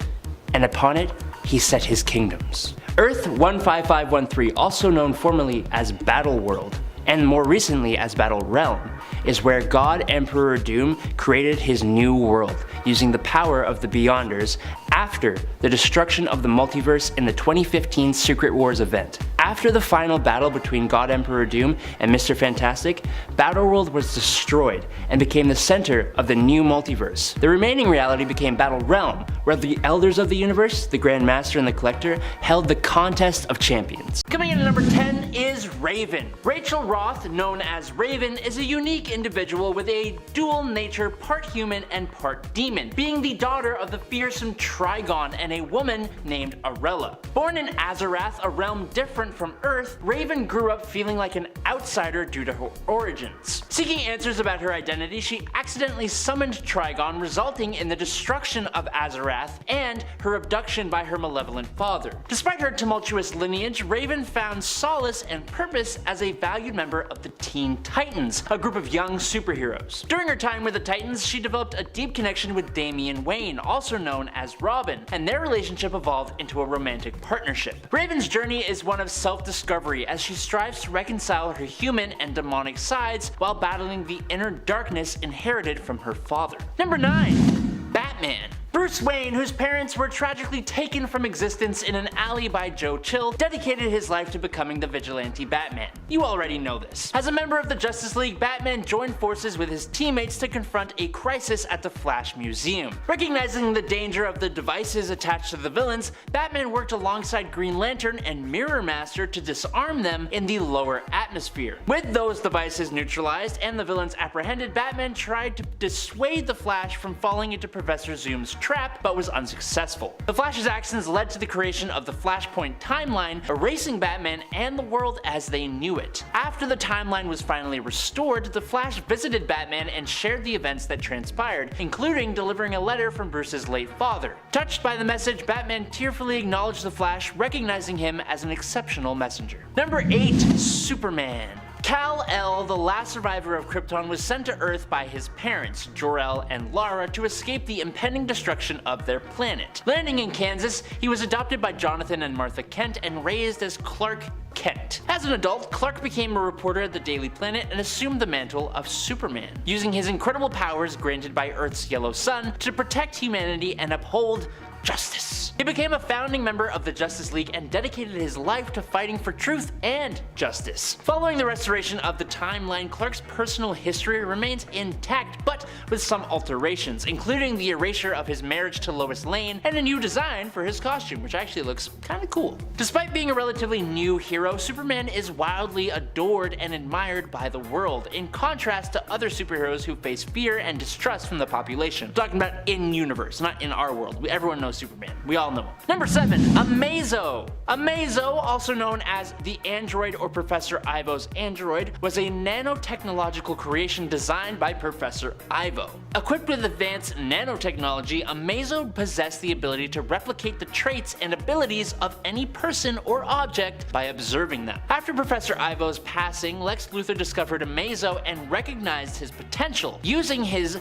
and upon it he set his kingdoms. Earth 15513, also known formerly as Battle World, and more recently as Battle Realm, is where God Emperor Doom created his new world, using the power of the Beyonders after the destruction of the multiverse in the 2015 Secret Wars event. After the final battle between God Emperor Doom and Mr. Fantastic, Battleworld was destroyed and became the center of the new multiverse. The remaining reality became Battle Realm, where the Elders of the Universe, the Grand Master and the Collector, held the contest of champions. Coming in at number 10 is Raven. Rachel Roth, known as Raven, is a unique individual with a dual nature, part human and part demon, being the daughter of the fearsome Trigon and a woman named Arella. Born in Azarath, a realm different from Earth, Raven grew up feeling like an outsider due to her origins. Seeking answers about her identity, she accidentally summoned Trigon, resulting in the destruction of Azarath and her abduction by her malevolent father. Despite her tumultuous lineage, Raven found solace and purpose as a valued member of the Teen Titans, a group of young superheroes. During her time with the Titans, she developed a deep connection with Damian Wayne, also known as Robin, and their relationship evolved into a romantic partnership. Raven's journey is one of self-discovery as she strives to reconcile her human and demonic sides while battling the inner darkness inherited from her father. Number 9. Batman. Bruce Wayne, whose parents were tragically taken from existence in an alley by Joe Chill, dedicated his life to becoming the vigilante Batman. You already know this. As a member of the Justice League, Batman joined forces with his teammates to confront a crisis at the Flash Museum. Recognizing the danger of the devices attached to the villains, Batman worked alongside Green Lantern and Mirror Master to disarm them in the lower atmosphere. With those devices neutralized and the villains apprehended, Batman tried to dissuade the Flash from falling into Professor Zoom's trap, but was unsuccessful. The Flash's actions led to the creation of the Flashpoint timeline, erasing Batman and the world as they knew it. After the timeline was finally restored, the Flash visited Batman and shared the events that transpired, including delivering a letter from Bruce's late father. Touched by the message, Batman tearfully acknowledged the Flash, recognizing him as an exceptional messenger. Number 8. Superman. Kal-El, the last survivor of Krypton, was sent to Earth by his parents, Jor-El and Lara, to escape the impending destruction of their planet. Landing in Kansas, he was adopted by Jonathan and Martha Kent and raised as Clark Kent. As an adult, Clark became a reporter at the Daily Planet and assumed the mantle of Superman, using his incredible powers granted by Earth's yellow sun to protect humanity and uphold justice. He became a founding member of the Justice League and dedicated his life to fighting for truth and justice. Following the restoration of the timeline, Clark's personal history remains intact, but with some alterations, including the erasure of his marriage to Lois Lane and a new design for his costume, which actually looks kinda cool. Despite being a relatively new hero, Superman is wildly adored and admired by the world, in contrast to other superheroes who face fear and distrust from the population. I'm talking about in-universe, not in our world. Everyone knows Superman. We all know him. Number 7. Amazo. Amazo, also known as the Android or Professor Ivo's android, was a nanotechnological creation designed by Professor Ivo. Equipped with advanced nanotechnology, Amazo possessed the ability to replicate the traits and abilities of any person or object by observing them. After Professor Ivo's passing, Lex Luthor discovered Amazo and recognized his potential, using his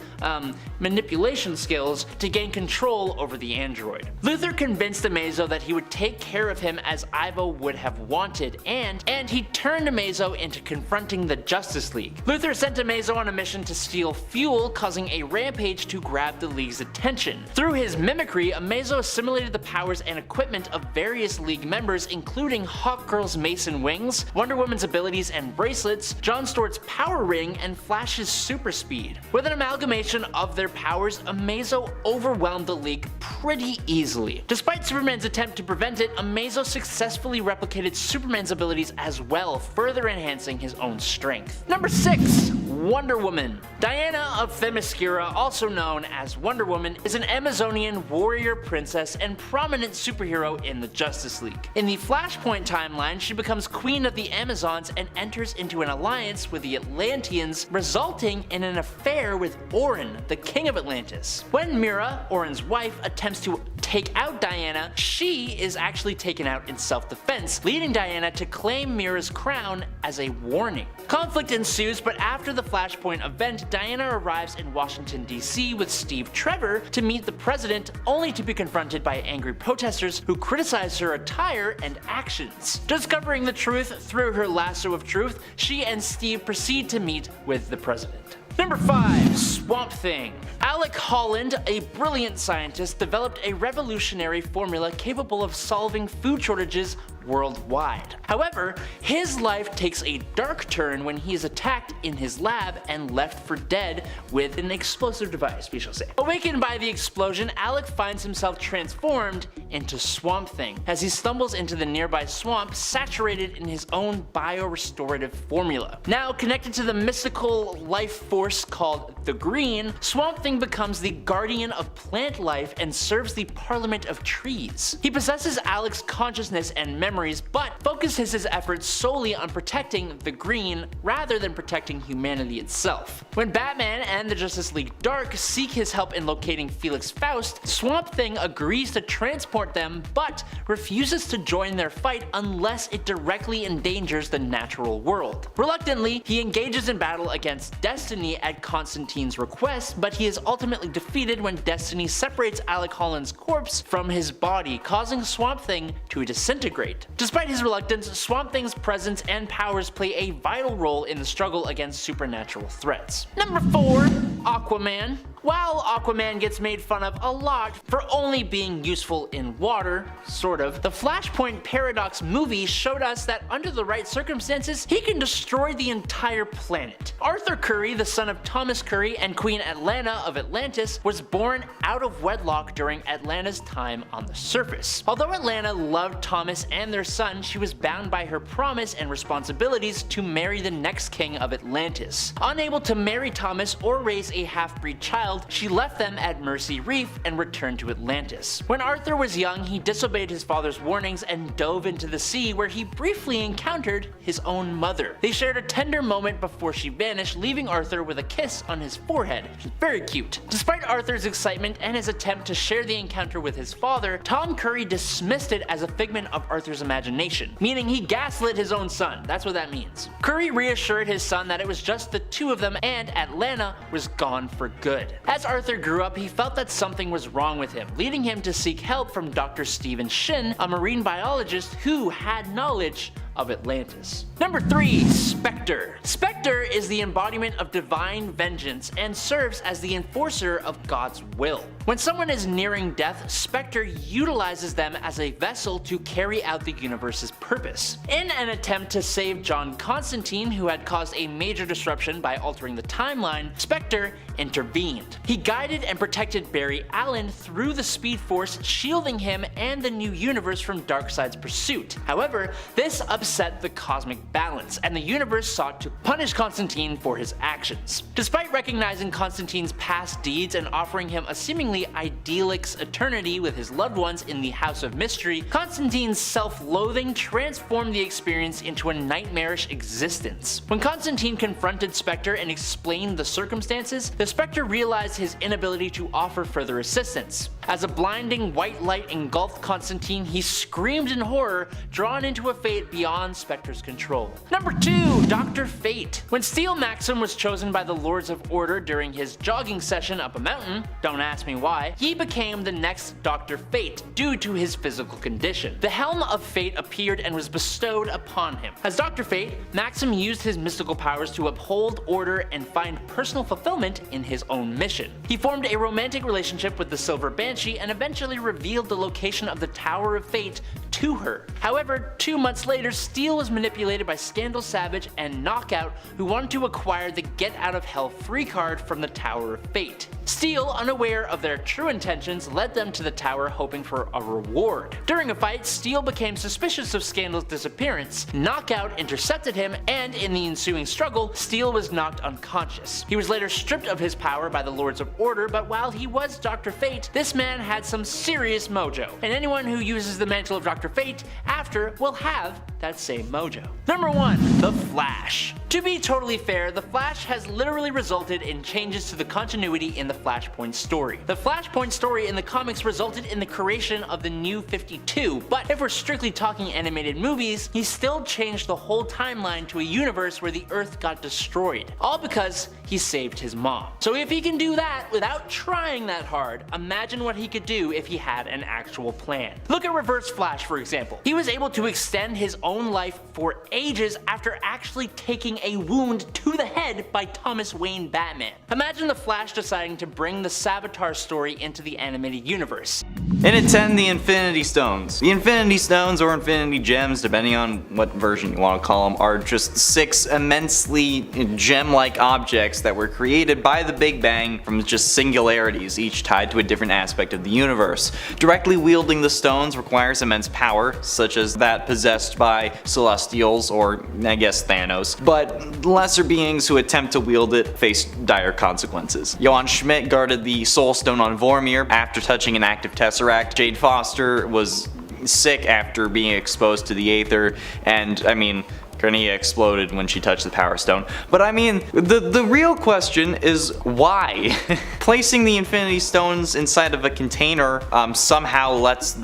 manipulation skills to gain control over the android. Luthor convinced Amazo that he would take care of him as Ivo would have wanted, and he turned Amazo into confronting the Justice League. Luthor sent Amazo on a mission to steal fuel, causing a rampage to grab the League's attention. Through his mimicry, Amazo assimilated the powers and equipment of various League members, including Hawkgirl's Mason wings, Wonder Woman's abilities and bracelets, John Stewart's power ring, and Flash's super speed. With an amalgamation of their powers, Amazo overwhelmed the League pretty easily. Despite Superman's attempt to prevent it, Amazo successfully replicated Superman's abilities as well, further enhancing his own strength. Number 6. Wonder Woman. Diana of Themyscira, also known as Wonder Woman, is an Amazonian warrior princess and prominent superhero in the Justice League. In the Flashpoint timeline, she becomes Queen of the Amazons and enters into an alliance with the Atlanteans, resulting in an affair with Orin, the King of Atlantis. When Mira, Orin's wife, attempts to take out Diana, she is actually taken out in self-defense, leading Diana to claim Mira's crown as a warning. Conflict ensues, but after the Flashpoint event, Diana arrives in Washington, D.C. with Steve Trevor to meet the president, only to be confronted by angry protesters who criticize her attire and actions. Discovering the truth through her lasso of truth, she and Steve proceed to meet with the president. Number 5. Swamp Thing. Alec Holland, a brilliant scientist, developed a revolutionary formula capable of solving food shortages worldwide. However, his life takes a dark turn when he is attacked in his lab and left for dead with an explosive device, we shall say. Awakened by the explosion, Alec finds himself transformed into Swamp Thing as he stumbles into the nearby swamp, saturated in his own biorestorative formula. Now connected to the mystical life force called the Green, Swamp Thing becomes the guardian of plant life and serves the Parliament of Trees. He possesses Alec's consciousness and memories, but focuses his efforts solely on protecting the Green rather than protecting humanity itself. When Batman and the Justice League Dark seek his help in locating Felix Faust, Swamp Thing agrees to transport them but refuses to join their fight unless it directly endangers the natural world. Reluctantly, he engages in battle against Destiny at Constantine's request, but he is ultimately defeated when Destiny separates Alec Holland's corpse from his body, causing Swamp Thing to disintegrate. Despite his reluctance, Swamp Thing's presence and powers play a vital role in the struggle against supernatural threats. Number 4. Aquaman. While Aquaman gets made fun of a lot for only being useful in water, sort of, the Flashpoint Paradox movie showed us that under the right circumstances, he can destroy the entire planet. Arthur Curry, the son of Thomas Curry and Queen Atlanta of Atlantis, was born out of wedlock during Atlanta's time on the surface. Although Atlanta loved Thomas and their son, she was bound by her promise and responsibilities to marry the next king of Atlantis. Unable to marry Thomas or raise a half-breed child, she left them at Mercy Reef and returned to Atlantis. When Arthur was young, he disobeyed his father's warnings and dove into the sea, where he briefly encountered his own mother. They shared a tender moment before she vanished, leaving Arthur with a kiss on his forehead. Very cute. Despite Arthur's excitement and his attempt to share the encounter with his father, Tom Curry dismissed it as a figment of Arthur's imagination, meaning he gaslit his own son. That's what that means. Curry reassured his son that it was just the two of them and Atlanta was gone for good. As Arthur grew up, he felt that something was wrong with him, leading him to seek help from Dr. Stephen Shin, a marine biologist who had knowledge of Atlantis. Number 3. Spectre. Spectre is the embodiment of divine vengeance and serves as the enforcer of God's will. When someone is nearing death, Spectre utilizes them as a vessel to carry out the universe's purpose. In an attempt to save John Constantine, who had caused a major disruption by altering the timeline, Spectre intervened. He guided and protected Barry Allen through the Speed Force, shielding him and the new universe from Darkseid's pursuit. However, this upset the cosmic balance, and the universe sought to punish Constantine for his actions. Despite recognizing Constantine's past deeds and offering him a seemingly idyllic eternity with his loved ones in the House of Mystery, Constantine's self-loathing transformed the experience into a nightmarish existence. When Constantine confronted Spectre and explained the circumstances, the Spectre realized his inability to offer further assistance. As a blinding white light engulfed Constantine, he screamed in horror, drawn into a fate beyond Spectre's control. Number 2. Dr. Fate. When Steel Maxim was chosen by the Lords of Order during his jogging session up a mountain, don't ask me why, he became the next Dr. Fate due to his physical condition. The Helm of Fate appeared and was bestowed upon him. As Dr. Fate, Maxim used his mystical powers to uphold order and find personal fulfillment in his own mission. He formed a romantic relationship with the Silver Banshee and eventually revealed the location of the Tower of Fate to her. However, 2 months later, Steel was manipulated by Scandal Savage and Knockout, who wanted to acquire the Get Out of Hell free card from the Tower of Fate. Steel, unaware of their true intentions, led them to the tower hoping for a reward. During a fight, Steel became suspicious of Scandal's disappearance. Knockout intercepted him, and in the ensuing struggle, Steel was knocked unconscious. He was later stripped of his power by the Lords of Order, but while he was Dr. Fate, this man had some serious mojo, and anyone who uses the mantle of Dr. Fate after will have that same mojo. Number 1. The Flash. To be totally fair, The Flash has literally resulted in changes to the continuity in the Flashpoint story. The Flashpoint story in the comics resulted in the creation of the New 52, but if we're strictly talking animated movies, he still changed the whole timeline to a universe where the Earth got destroyed. All because he saved his mom. So if he can do that without trying that hard, imagine what he could do if he had an actual plan. Look at Reverse Flash, for example. He was able to extend his own life for ages after actually taking a wound to the head by Thomas Wayne Batman. Imagine the Flash deciding to bring the Savitar story into the animated universe.
And at 10, the Infinity Stones. The Infinity Stones, or Infinity Gems, depending on what version you want to call them, are just 6 immensely gem-like objects that were created by the Big Bang from just singularities, each tied to a different aspect of the universe. Directly wielding the stones requires immense power, such as that possessed by Celestials, or I guess Thanos, but lesser beings who attempt to wield it face dire consequences. Johann Schmidt guarded the Soul Stone on Vormir after touching an active Tesseract. Jade Foster was sick after being exposed to the Aether, and I mean, Cornea exploded when she touched the Power Stone. But I mean, the real question is why? Placing the Infinity Stones inside of a container somehow lets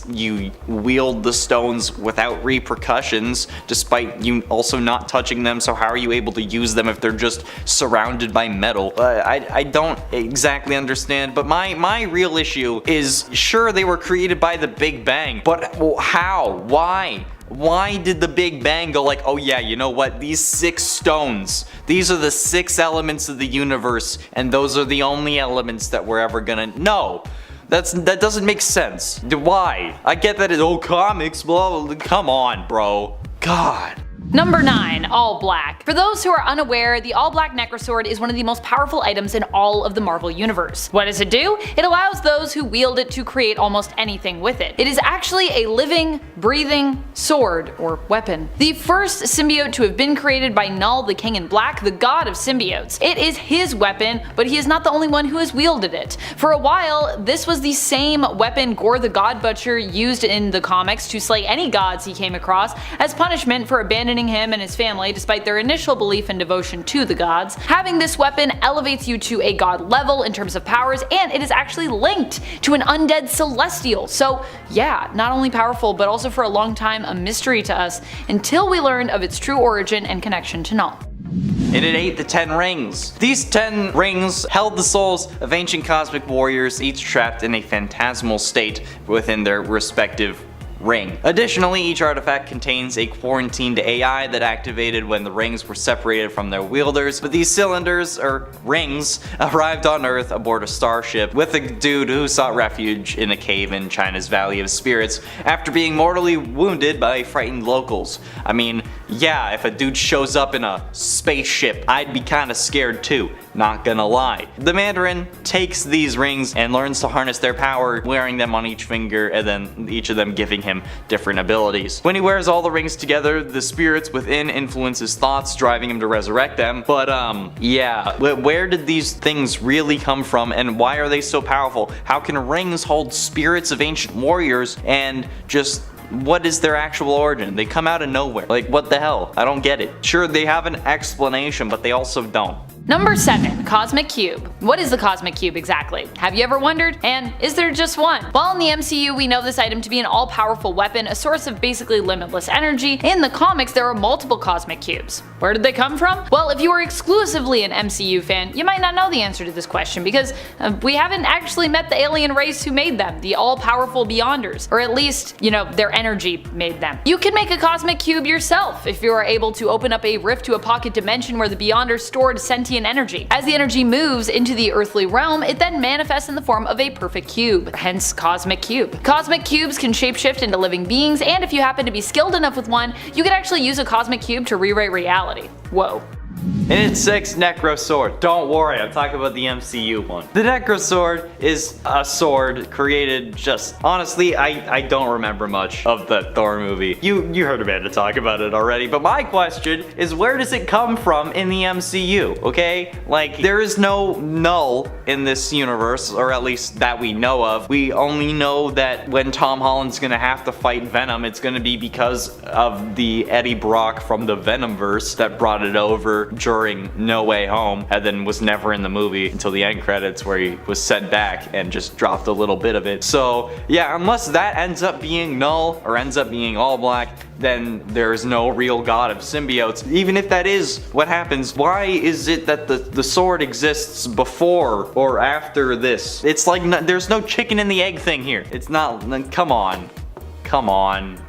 you wield the stones without repercussions, despite you also not touching them. So how are you able to use them if they're just surrounded by metal? I don't exactly understand, but my real issue is, sure, they were created by the Big Bang, but how? Why? Why did the Big Bang go like, oh yeah, you know what, these 6 stones, these are the 6 elements of the universe, and those are the only elements that we're ever gonna know? That doesn't make sense. Why? I get that it's comics, blah, blah, come on, bro. God.
Number 9. All Black. For those who are unaware, the All Black Necrosword is one of the most powerful items in all of the Marvel Universe. What does it do? It allows those who wield it to create almost anything with it. It is actually a living, breathing sword, or weapon. The first symbiote to have been created by Null, the King in Black, the god of symbiotes. It is his weapon, but he is not the only one who has wielded it. For a while, this was the same weapon Gore the God Butcher used in the comics to slay any gods he came across as punishment for abandoning him and his family despite their initial belief and devotion to the gods. Having this weapon elevates you to a god level in terms of powers, and it is actually linked to an undead celestial. So yeah, not only powerful but also for a long time a mystery to us until we learned of its true origin and connection to Null.
And it ate the 10 rings. These 10 rings held the souls of ancient cosmic warriors, each trapped in a phantasmal state within their respective ring. Additionally, each artifact contains a quarantined AI that activated when the rings were separated from their wielders, but these cylinders, or rings, arrived on Earth aboard a starship with a dude who sought refuge in a cave in China's Valley of Spirits after being mortally wounded by frightened locals. I mean, yeah, if a dude shows up in a spaceship, I'd be kinda scared too, not gonna lie. The Mandarin takes these rings and learns to harness their power, wearing them on each finger and then each of them giving him different abilities. When he wears all the rings together, the spirits within influence his thoughts, driving him to resurrect them. But yeah, where did these things really come from, and why are they so powerful? How can rings hold spirits of ancient warriors, and just what is their actual origin? They come out of nowhere. Like, what the hell? I don't get it. Sure, they have an explanation, but they also don't.
Number 7. Cosmic Cube. What is the Cosmic Cube exactly? Have you ever wondered? And is there just one? While in the MCU we know this item to be an all-powerful weapon, a source of basically limitless energy, in the comics there are multiple Cosmic Cubes. Where did they come from? Well, if you are exclusively an MCU fan, you might not know the answer to this question because we haven't actually met the alien race who made them, the all-powerful Beyonders, or at least, you know, their energy made them. You can make a Cosmic Cube yourself if you are able to open up a rift to a pocket dimension where the Beyonders stored sentient energy. As the energy moves into the earthly realm, it then manifests in the form of a perfect cube, hence Cosmic Cube. Cosmic Cubes can shapeshift into living beings, and if you happen to be skilled enough with one, you could actually use a Cosmic Cube to rewrite reality. Whoa.
And it's 6. Necro Sword. Don't worry, I'm talking about the MCU one. The Necro Sword is a sword created just... Honestly, I don't remember much of the Thor movie. You heard Amanda talk about it already, but my question is, where does it come from in the MCU, okay? Like, there is no Null in this universe, or at least that we know of. We only know that when Tom Holland's gonna have to fight Venom, it's gonna be because of the Eddie Brock from the Venomverse that brought it over during during No Way Home, and then was never in the movie until the end credits where he was sent back and just dropped a little bit of it. So yeah, unless that ends up being null or ends up being all black, then there's no real god of symbiotes. Even if that is what happens, why is it that the sword exists before or after this? It's like there's no chicken and the egg thing here. It's not, come on. Come on.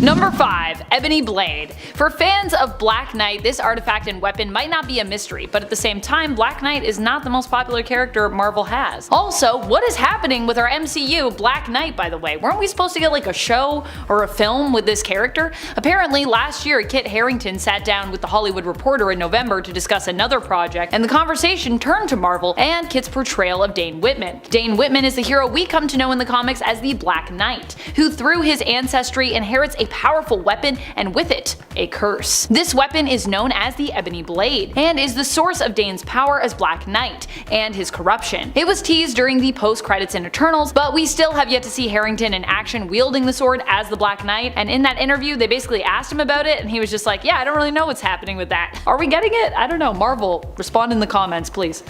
Number 5. Ebony Blade. For fans of Black Knight, this artifact and weapon might not be a mystery, but at the same time, Black Knight is not the most popular character Marvel has. Also, what is happening with our MCU Black Knight, by the way? Weren't we supposed to get like a show or a film with this character? Apparently, last year Kit Harington sat down with The Hollywood Reporter in November to discuss another project, and the conversation turned to Marvel and Kit's portrayal of Dane Whitman. Dane Whitman is the hero we come to know in the comics as the Black Knight, who through his ancestry inherits a powerful weapon and with it, a curse. This weapon is known as the Ebony Blade, and is the source of Dane's power as Black Knight, and his corruption. It was teased during the post-credits in Eternals, but we still have yet to see Harington in action wielding the sword as the Black Knight, and in that interview they basically asked him about it, and he was just like, yeah, I don't really know what's happening with that. Are we getting it? I don't know. Marvel, respond in the comments, please.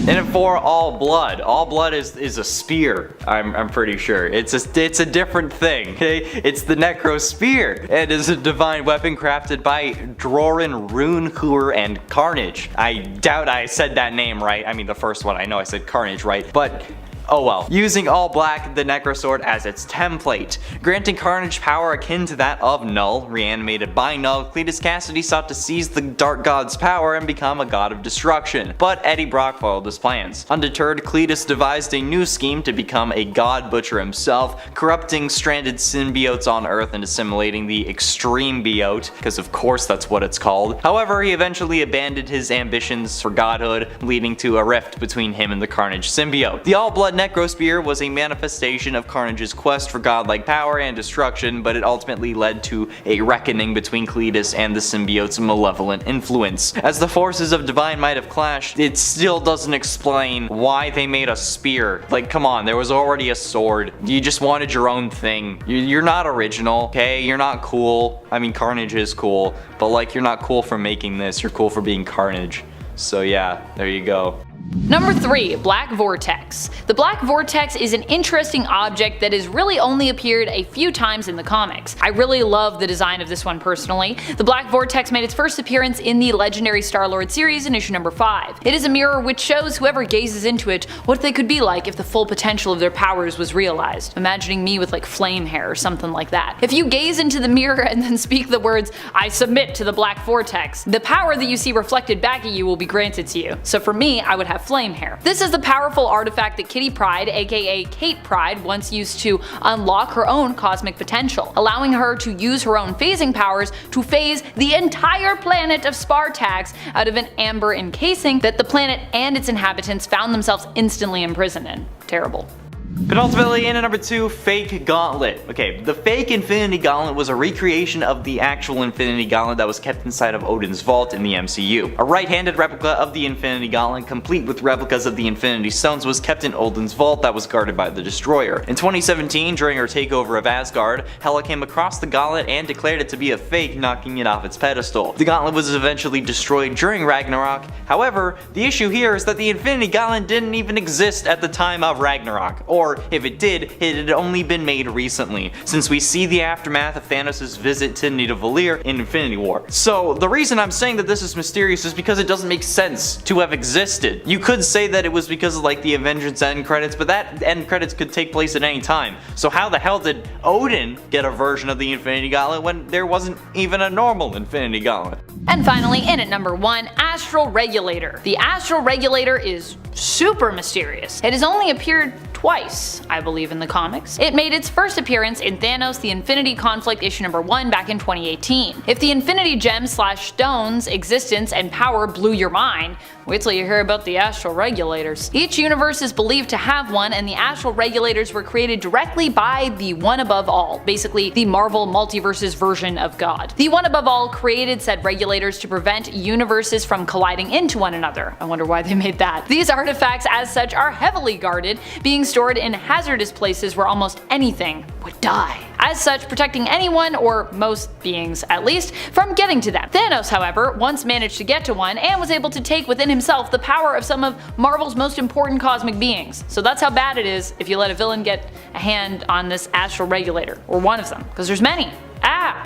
And for All Blood is a spear, I'm pretty sure. It's a different thing, okay? It's the Necro Spear. It is a divine weapon crafted by Drorin Runehuer and Carnage. I doubt I said that name right. I mean, the first one, I know I said Carnage right, but oh well. Using all black, the Necrosword as its template, granting Carnage power akin to that of Null. Reanimated by Null, Cletus Cassidy sought to seize the Dark God's power and become a god of destruction, but Eddie Brock foiled his plans. Undeterred, Cletus devised a new scheme to become a god butcher himself, corrupting stranded symbiotes on Earth and assimilating the Extreme Biote, because of course that's what it's called. However, he eventually abandoned his ambitions for godhood, leading to a rift between him and the Carnage symbiote. The All-Blood Necrospear was a manifestation of Carnage's quest for godlike power and destruction, but it ultimately led to a reckoning between Cletus and the symbiote's malevolent influence. As the forces of Divine might have clashed, it still doesn't explain why they made a spear. Like, come on, there was already a sword. You just wanted your own thing. You're not original, okay? You're not cool. I mean, Carnage is cool, but like, you're not cool for making this. You're cool for being Carnage. So yeah, there you go.
Number 3. Black Vortex. The Black Vortex is an interesting object that has really only appeared a few times in the comics. I really love the design of this one personally. The Black Vortex made its first appearance in the Legendary Star-Lord series in issue number 5. It is a mirror which shows whoever gazes into it what they could be like if the full potential of their powers was realized. Imagining me with like flame hair or something like that. If you gaze into the mirror and then speak the words, "I submit to the Black Vortex," the power that you see reflected back at you will be granted to you. So for me, I would have flame hair. This is the powerful artifact that Kitty Pryde, aka Kate Pryde, once used to unlock her own cosmic potential, allowing her to use her own phasing powers to phase the entire planet of Spartax out of an amber encasing that the planet and its inhabitants found themselves instantly imprisoned in. Terrible.
But ultimately, in at number 2, Fake Gauntlet. Okay, the fake Infinity Gauntlet was a recreation of the actual Infinity Gauntlet that was kept inside of Odin's vault in the MCU. A right-handed replica of the Infinity Gauntlet, complete with replicas of the Infinity Stones, was kept in Odin's vault that was guarded by the Destroyer. In 2017, during her takeover of Asgard, Hela came across the gauntlet and declared it to be a fake, knocking it off its pedestal. The gauntlet was eventually destroyed during Ragnarok. However, the issue here is that the Infinity Gauntlet didn't even exist at the time of Ragnarok, or if it did, it had only been made recently, since we see the aftermath of Thanos' visit to Nidavellir in Infinity War. So the reason I'm saying that this is mysterious is because it doesn't make sense to have existed. You could say that it was because of like the Avengers end credits, but that end credits could take place at any time. So how the hell did Odin get a version of the Infinity Gauntlet when there wasn't even a normal Infinity Gauntlet?
And finally, in at number 1, Astral Regulator. The Astral Regulator is super mysterious. It has only appeared twice, I believe, in the comics. It made its first appearance in Thanos The Infinity Conflict issue number 1 back in 2018. If the Infinity Gems/Stones existence and power blew your mind, wait till you hear about the Astral Regulators. Each universe is believed to have one, and the Astral Regulators were created directly by the One Above All, basically the Marvel Multiverse's version of God. The One Above All created said regulators to prevent universes from colliding into one another. I wonder why they made that. These artifacts as such are heavily guarded, being stored in hazardous places where almost anything would die. As such, protecting anyone, or most beings at least, from getting to them. Thanos, however, once managed to get to one and was able to take within himself the power of some of Marvel's most important cosmic beings. So that's how bad it is if you let a villain get a hand on this astral regulator, or one of them, because there's many.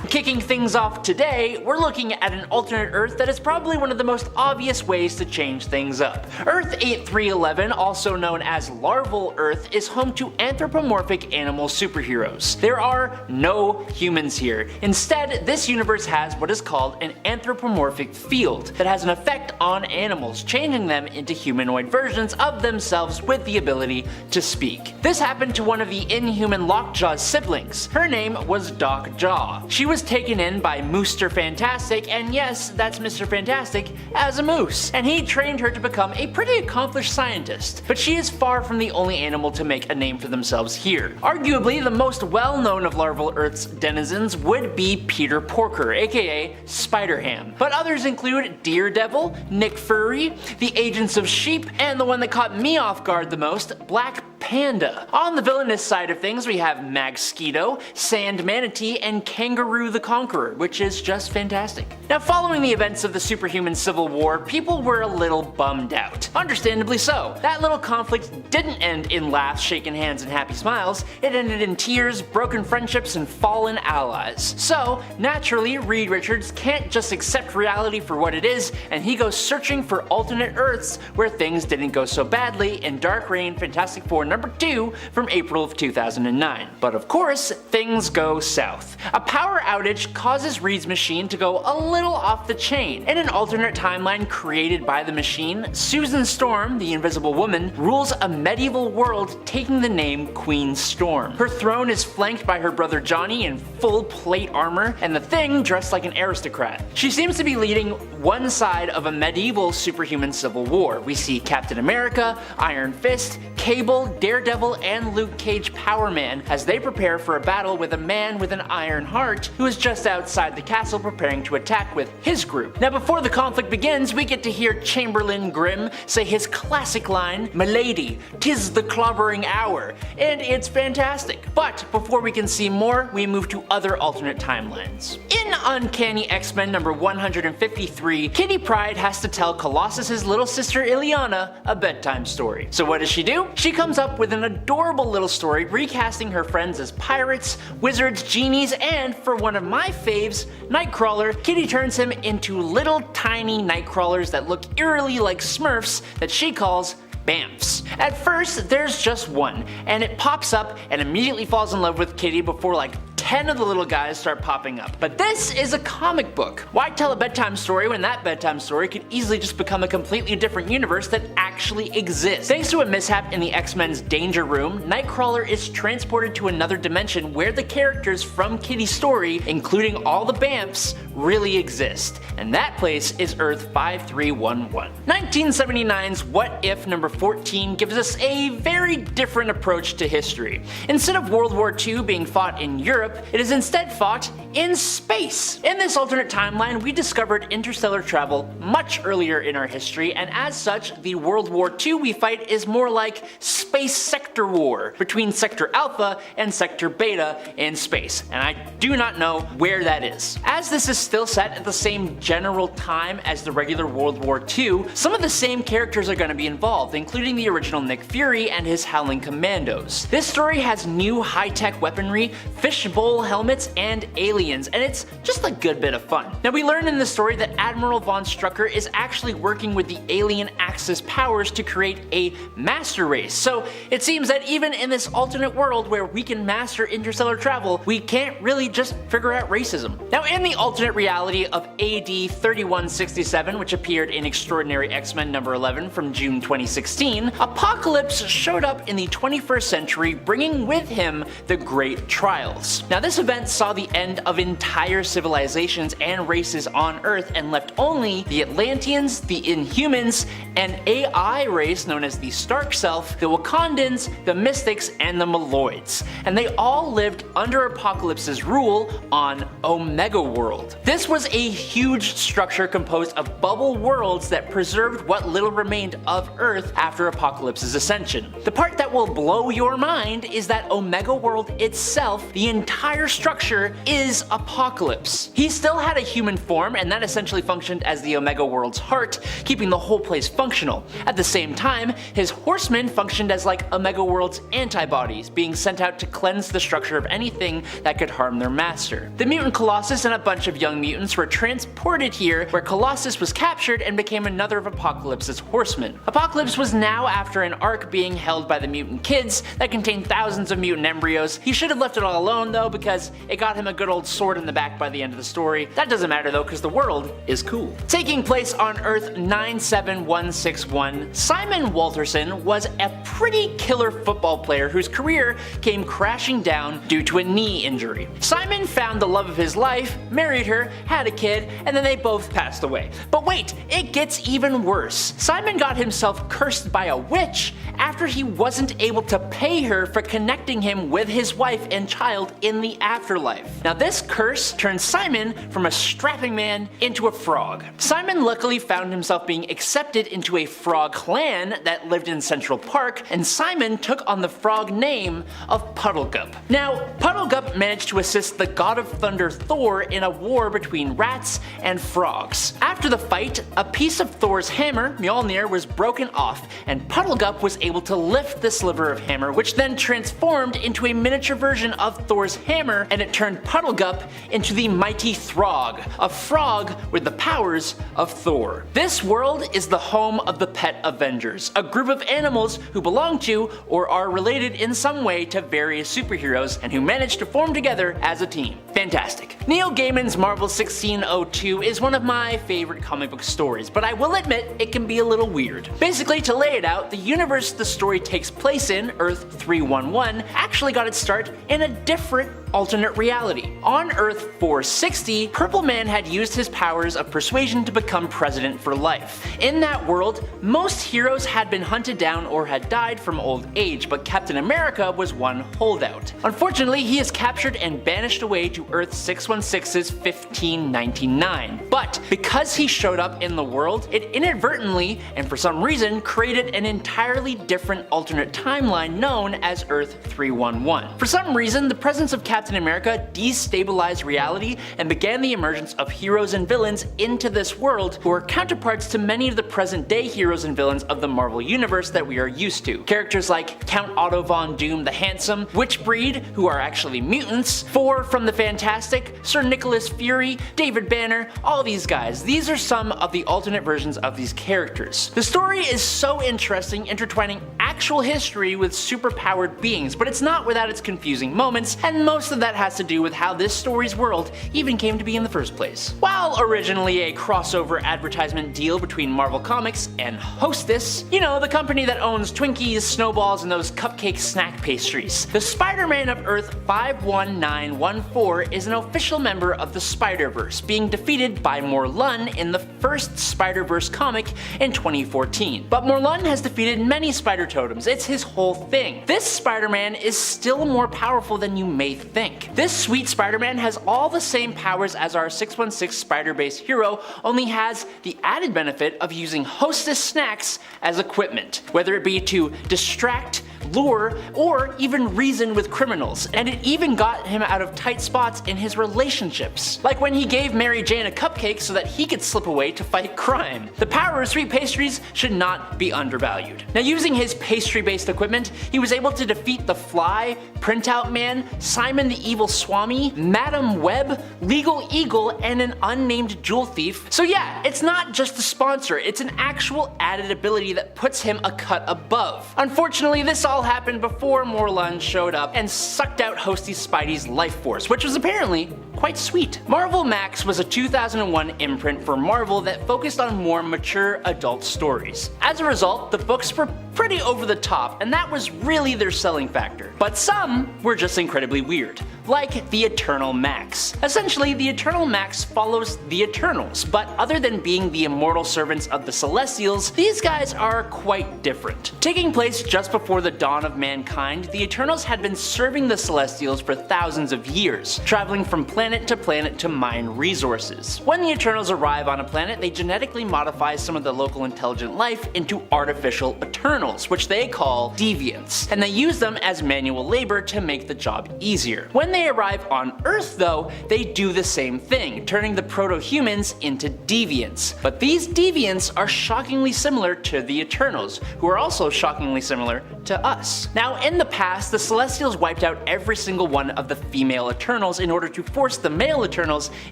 Kicking things off today, we're looking at an alternate Earth that is probably one of the most obvious ways to change things up. Earth 8311, also known as Larval Earth, is home to anthropomorphic animal superheroes. There are no humans here. Instead, this universe has what is called an anthropomorphic field that has an effect on animals, changing them into humanoid versions of themselves with the ability to speak. This happened to one of the Inhuman Lockjaw's siblings. Her name was Doc Jaw. She was taken in by Mr. Fantastic, and yes, that's Mr. Fantastic, as a moose, and he trained her to become a pretty accomplished scientist. But she is far from the only animal to make a name for themselves here. Arguably, the most well-known of Larval Earth's denizens would be Peter Porker, aka Spider-Ham. But others include Daredevil, Nick Fury, the Agents of Sheep, and the one that caught me off guard the most, Black Panda. On the villainous side of things, we have Magsquito, Sand Manatee, and Kangaroo the Conqueror, which is just fantastic. Now, following the events of the superhuman civil war, people were a little bummed out. Understandably so. That little conflict didn't end in laughs, shaking hands, and happy smiles. It ended in tears, broken friendships, and fallen allies. So, naturally, Reed Richards can't just accept reality for what it is, and he goes searching for alternate Earths where things didn't go so badly in Dark Reign Fantastic Four #2 from April of 2009. But of course, things go south. A power outage causes Reed's machine to go a little off the chain. In an alternate timeline created by the machine, Susan Storm, the Invisible Woman, rules a medieval world taking the name Queen Storm. Her throne is flanked by her brother Johnny in full plate armor, and the Thing dressed like an aristocrat. She seems to be leading one side of a medieval superhuman civil war. We see Captain America, Iron Fist, Cable, Daredevil, and Luke Cage Power Man as they prepare for a battle with a man with an iron heart who is just outside the castle preparing to attack with his group. Now, before the conflict begins, we get to hear Chamberlain Grimm say his classic line, "Milady, 'tis the clobbering hour," and it's fantastic. But before we can see more, we move to other alternate timelines. In Uncanny X-Men number 153, Kitty Pryde has to tell Colossus's little sister Illyana a bedtime story. So what does she do? She comes up with an adorable little story recasting her friends as pirates, wizards, genies, and for one of my faves, Nightcrawler. Kitty turns him into little tiny Nightcrawlers that look eerily like Smurfs that she calls Bamfs. At first, there's just one, and it pops up and immediately falls in love with Kitty before like 10 of the little guys start popping up. But this is a comic book. Why tell a bedtime story when that bedtime story could easily just become a completely different universe that actually exists? Thanks to a mishap in the X-Men's Danger Room, Nightcrawler is transported to another dimension where the characters from Kitty's story, including all the Bamfs, really exist. And that place is Earth 5311. 1979's What If number 14 gives us a very different approach to history. Instead of World War II being fought in Europe, it is instead fought in space. In this alternate timeline, we discovered interstellar travel much earlier in our history, and as such, the World War II we fight is more like space sector war between Sector Alpha and Sector Beta in space, and I do not know where that is. As this is still set at the same general time as the regular World War II, some of the same characters are going to be involved, including the original Nick Fury and his Howling Commandos. This story has new high-tech weaponry, fishbowl helmets, and aliens, and it's just a good bit of fun. Now, we learn in the story that Admiral Von Strucker is actually working with the alien Axis powers to create a master race, so it seems that even in this alternate world where we can master interstellar travel, we can't really just figure out racism. Now, in the alternate reality of AD 3167, which appeared in Extraordinary X-Men number 11 from June 2016, Apocalypse showed up in the 21st century, bringing with him the Great Trials. Now this event saw the end of entire civilizations and races on Earth and left only the Atlanteans, the Inhumans, an AI race known as the Stark Self, the Wakandans, the Mystics, and the Maloids. And they all lived under Apocalypse's rule on Omega World. This was a huge structure composed of bubble worlds that preserved what little remained of Earth after Apocalypse's ascension. The part that will blow your mind is that Omega World itself, the entire structure, is Apocalypse. He still had a human form, and that essentially functioned as the Omega World's heart, keeping the whole place functional. At the same time, his horsemen functioned as like Omega World's antibodies, being sent out to cleanse the structure of anything that could harm their master. The mutant Colossus and a bunch of young mutants were transported here, where Colossus was captured and became another of Apocalypse's horsemen. Apocalypse was now after an ark being held by the mutant kids that contained thousands of mutant embryos. He should have left it all alone though, because it got him a good old sword in the back by the end of the story. That doesn't matter though, because the world is cool. Taking place on Earth 97161, Simon Walterson was a pretty killer football player whose career came crashing down due to a knee injury. Simon found the love of his life, married her, had a kid, and then they both passed away. But wait, it gets even worse. Simon got himself cursed by a witch after he wasn't able to pay her for connecting him with his wife and child in the afterlife. Now this curse turned Simon from a strapping man into a frog. Simon luckily found himself being accepted into a frog clan that lived in Central Park, and Simon took on the frog name of Puddlegup. Now, Puddlegup managed to assist the god of thunder Thor in a war between rats and frogs. After the fight, a piece of Thor's hammer, Mjolnir, was broken off, and Puddlegup was able to lift the sliver of hammer, which then transformed into a miniature version of Thor's hammer, and it turned Puddlegup into the mighty Throg, a frog with the powers of Thor. This world is the home of the Pet Avengers, a group of animals who belong to or are related in some way to various superheroes and who manage to form together as a team. Fantastic. Neil Gaiman's Marvel 1602 is one of my favorite comic book stories, but I will admit it can be a little weird. Basically, to lay it out, the universe the story takes place in, Earth 311, actually got its start in a different alternate reality. On Earth 460, Purple Man had used his powers of persuasion to become president for life. In that world, most heroes had been hunted down or had died from old age, but Captain America was one holdout. Unfortunately, he is captured and banished away to Earth 616's 1599. But because he showed up in the world, it inadvertently, and for some reason, created an entirely different alternate timeline known as Earth 311. For some reason, the presence of Captain America destabilized reality and began the emergence of heroes and villains into this world who are counterparts to many of the present day heroes and villains of the Marvel Universe that we are used to. Characters like Count Otto Von Doom the Handsome, Witchbreed, who are actually mutants, Thor from the Fantastic, Sir Nicholas Fury, David Banner, all these guys. These are some of the alternate versions of these characters. The story is so interesting, intertwining actual history with superpowered beings, but it's not without its confusing moments, and most of that has to do with how this story's world even came to be in the first place. While originally a crossover advertisement deal between Marvel Comics and Hostess, you know, the company that owns Twinkies, Snowballs, and those cupcake snack pastries, the Spider-Man of Earth 51914 is an official member of the Spider-Verse, being defeated by Morlun in the first Spider-Verse comic in 2014. But Morlun has defeated many Spider Totems, it's his whole thing. This Spider-Man is still more powerful than you may think. This sweet Spider-Man has all the same powers as our 616 Spider-based hero, only has the added benefit of using Hostess snacks as equipment, whether it be to distract, lure, or even reason with criminals, and it even got him out of tight spots in his relationships. Like when he gave Mary Jane a cupcake so that he could slip away to fight crime. The power of sweet pastries should not be undervalued. Now, using his pastry-based equipment, he was able to defeat the Fly, Printout Man, Simon the Evil Swami, Madam Web, Legal Eagle, and an unnamed jewel thief. So yeah, it's not just a sponsor, it's an actual added ability that puts him a cut above. Unfortunately, this all happened before Morlun showed up and sucked out Hosty Spidey's life force, which was apparently quite sweet. Marvel Max was a 2001 imprint for Marvel that focused on more mature adult stories. As a result, the books were pretty over the top, and that was really their selling factor. But some were just incredibly weird, like the Eternal Max. Essentially, the Eternal Max follows the Eternals, but other than being the immortal servants of the Celestials, these guys are quite different. Taking place just before the dawn of mankind, the Eternals had been serving the Celestials for thousands of years, traveling from planet to mine resources. When the Eternals arrive on a planet, they genetically modify some of the local intelligent life into artificial Eternals, which they call deviants, and they use them as manual labor to make the job easier. When they arrive on Earth though, they do the same thing, turning the proto-humans into deviants. But these deviants are shockingly similar to the Eternals, who are also shockingly similar to us. Now, in the past, the Celestials wiped out every single one of the female Eternals in order to force the male Eternals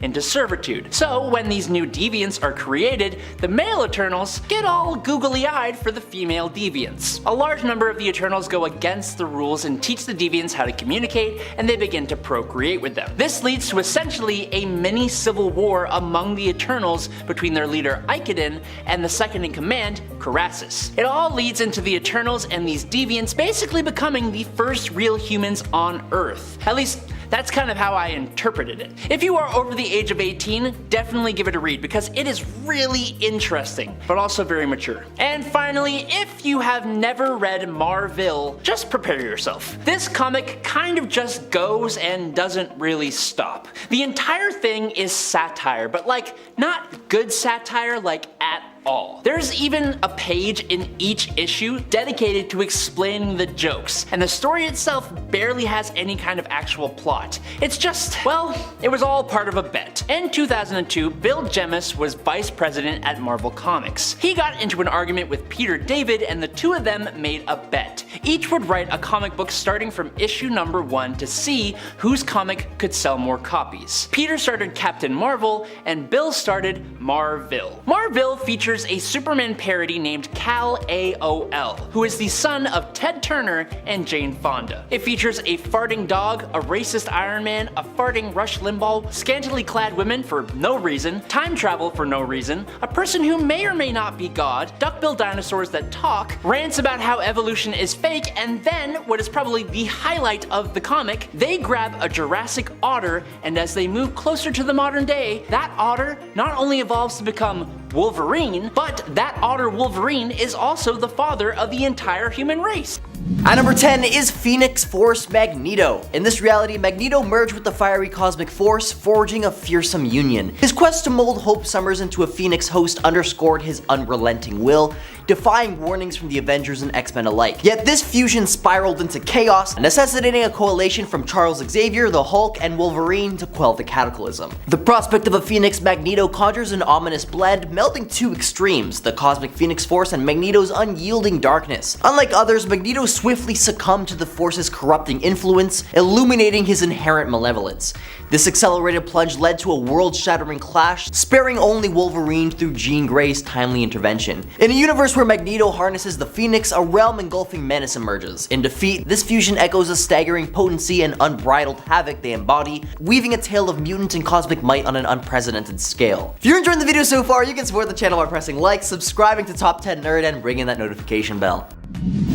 into servitude. So when these new deviants are created, the male Eternals get all googly-eyed for the female deviants. A large number of the Eternals go against the rules and teach the deviants how to communicate, and they begin to procreate with them. This leads to essentially a mini civil war among the Eternals between their leader Icodin and the second in command, Crassus. It all leads into the Eternals and these deviants basically becoming the first real humans on Earth. At least, that's kind of how I interpreted it. If you are over the age of 18, definitely give it a read because it is really interesting, but also very mature. And finally, if you have never read Marvel, just prepare yourself. This comic kind of just goes and doesn't really stop. The entire thing is satire, but like, not good satire like at all. There's even a page in each issue dedicated to explaining the jokes, and the story itself barely has any kind of actual plot. It's just, well, it was all part of a bet. In 2002, Bill Jemas was vice president at Marvel Comics. He got into an argument with Peter David, and the two of them made a bet. Each would write a comic book starting from issue number 1 to see whose comic could sell more copies. Peter started Captain Marvel, and Bill started Marvel. Marvel features a Superman parody named Kal-AOL, who is the son of Ted Turner and Jane Fonda. It features a farting dog, a racist Iron Man, a farting Rush Limbaugh, scantily clad women for no reason, time travel for no reason, a person who may or may not be God, duckbill dinosaurs that talk, rants about how evolution is fake, and then, what is probably the highlight of the comic, they grab a Jurassic otter, and as they move closer to the modern day, that otter not only evolves to become Wolverine, but that otter Wolverine is also the father of the entire human race.
At number 10 is Phoenix Force Magneto. In this reality, Magneto merged with the fiery cosmic force, forging a fearsome union. His quest to mold Hope Summers into a Phoenix host underscored his unrelenting will, defying warnings from the Avengers and X-Men alike. Yet this fusion spiraled into chaos, necessitating a coalition from Charles Xavier, the Hulk, and Wolverine to quell the cataclysm. The prospect of a Phoenix Magneto conjures an ominous blend, melding two extremes, the cosmic Phoenix Force and Magneto's unyielding darkness. Unlike others, Magneto swiftly succumbed to the Force's corrupting influence, illuminating his inherent malevolence. This accelerated plunge led to a world-shattering clash, sparing only Wolverine through Jean Grey's timely intervention. In a universe where Magneto harnesses the Phoenix, a realm-engulfing menace emerges. In defeat, this fusion echoes the staggering potency and unbridled havoc they embody, weaving a tale of mutant and cosmic might on an unprecedented scale. If you're enjoying the video so far, you can support the channel by pressing like, subscribing to Top 10 Nerd, and ringing that notification bell.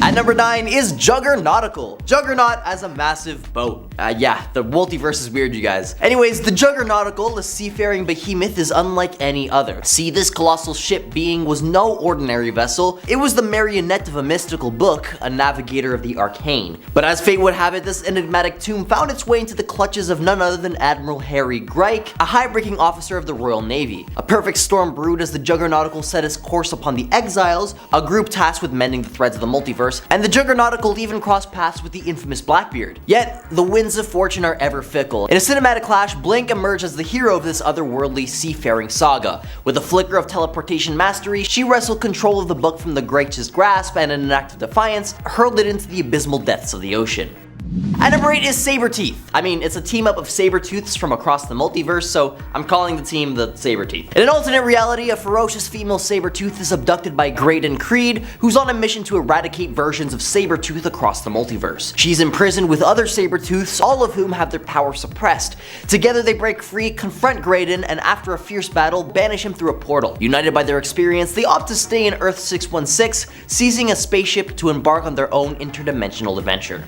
At number 9 is Juggernautical. Juggernaut as a massive boat. Yeah, the multiverse is weird, you guys. Anyways, the Juggernautical, the seafaring behemoth, is unlike any other. See, this colossal ship being was no ordinary vessel. It was the marionette of a mystical book, a navigator of the arcane. But as fate would have it, this enigmatic tomb found its way into the clutches of none other than Admiral Harry Greik, a high-breaking officer of the Royal Navy. A perfect storm brewed as the Juggernautical set its course upon the Exiles, a group tasked with mending the threads of the multiverse, and the Juggernautical even crossed paths with the infamous Blackbeard. Yet, the winds of fortune are ever fickle. In a cinematic clash, Blink emerged as the hero of this otherworldly seafaring saga. With a flicker of teleportation mastery, she wrestled control of the book from the Greich's grasp and in an act of defiance, hurled it into the abysmal depths of the ocean. At number 8 is Sabertooth. I mean, it's a team up of Sabertooths from across the multiverse, so I'm calling the team the Sabertooth. In an alternate reality, a ferocious female Sabertooth is abducted by Graydon Creed, who's on a mission to eradicate versions of Sabertooth across the multiverse. She's imprisoned with other Sabertooths, all of whom have their power suppressed. Together they break free, confront Graydon, and after a fierce battle, banish him through a portal. United by their experience, they opt to stay in Earth 616, seizing a spaceship to embark on their own interdimensional adventure.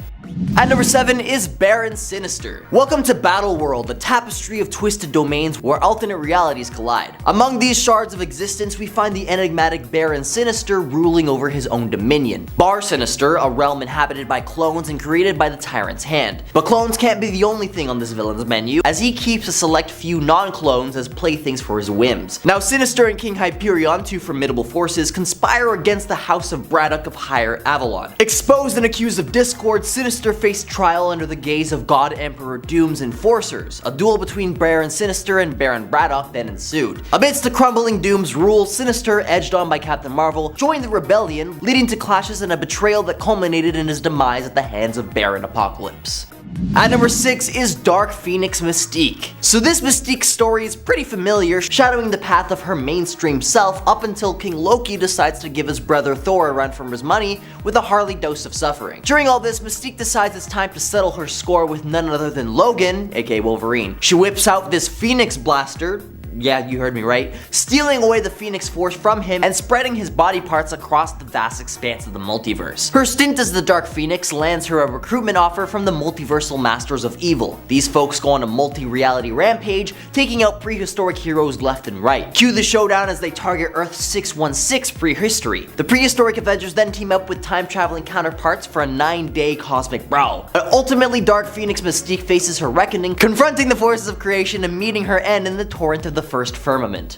At number 7 is Baron Sinister. Welcome to Battle World, the tapestry of twisted domains where alternate realities collide. Among these shards of existence, we find the enigmatic Baron Sinister ruling over his own dominion. Bar Sinister, a realm inhabited by clones and created by the Tyrant's hand. But clones can't be the only thing on this villain's menu, as he keeps a select few non-clones as playthings for his whims. Now Sinister and King Hyperion, two formidable forces, conspire against the House of Braddock of Higher Avalon. Exposed and accused of discord, Sinister faced trial under the gaze of God Emperor Doom's enforcers. A duel between Baron Sinister and Baron Braddock then ensued. Amidst the crumbling Doom's rule, Sinister, edged on by Captain Marvel, joined the rebellion, leading to clashes and a betrayal that culminated in his demise at the hands of Baron Apocalypse. At number 6 is Dark Phoenix Mystique. So this Mystique story is pretty familiar, shadowing the path of her mainstream self up until King Loki decides to give his brother Thor a run for his money with a Harley dose of suffering. During all this, Mystique decides it's time to settle her score with none other than Logan, aka Wolverine. She whips out this Phoenix Blaster, yeah, you heard me right, stealing away the Phoenix Force from him and spreading his body parts across the vast expanse of the multiverse. Her stint as the Dark Phoenix lands her a recruitment offer from the Multiversal Masters of Evil. These folks go on a multi-reality rampage, taking out prehistoric heroes left and right. Cue the showdown as they target Earth 616 prehistory. The prehistoric Avengers then team up with time-traveling counterparts for a 9-day cosmic brawl. But ultimately, Dark Phoenix Mystique faces her reckoning, confronting the forces of creation and meeting her end in the torrent of the first firmament.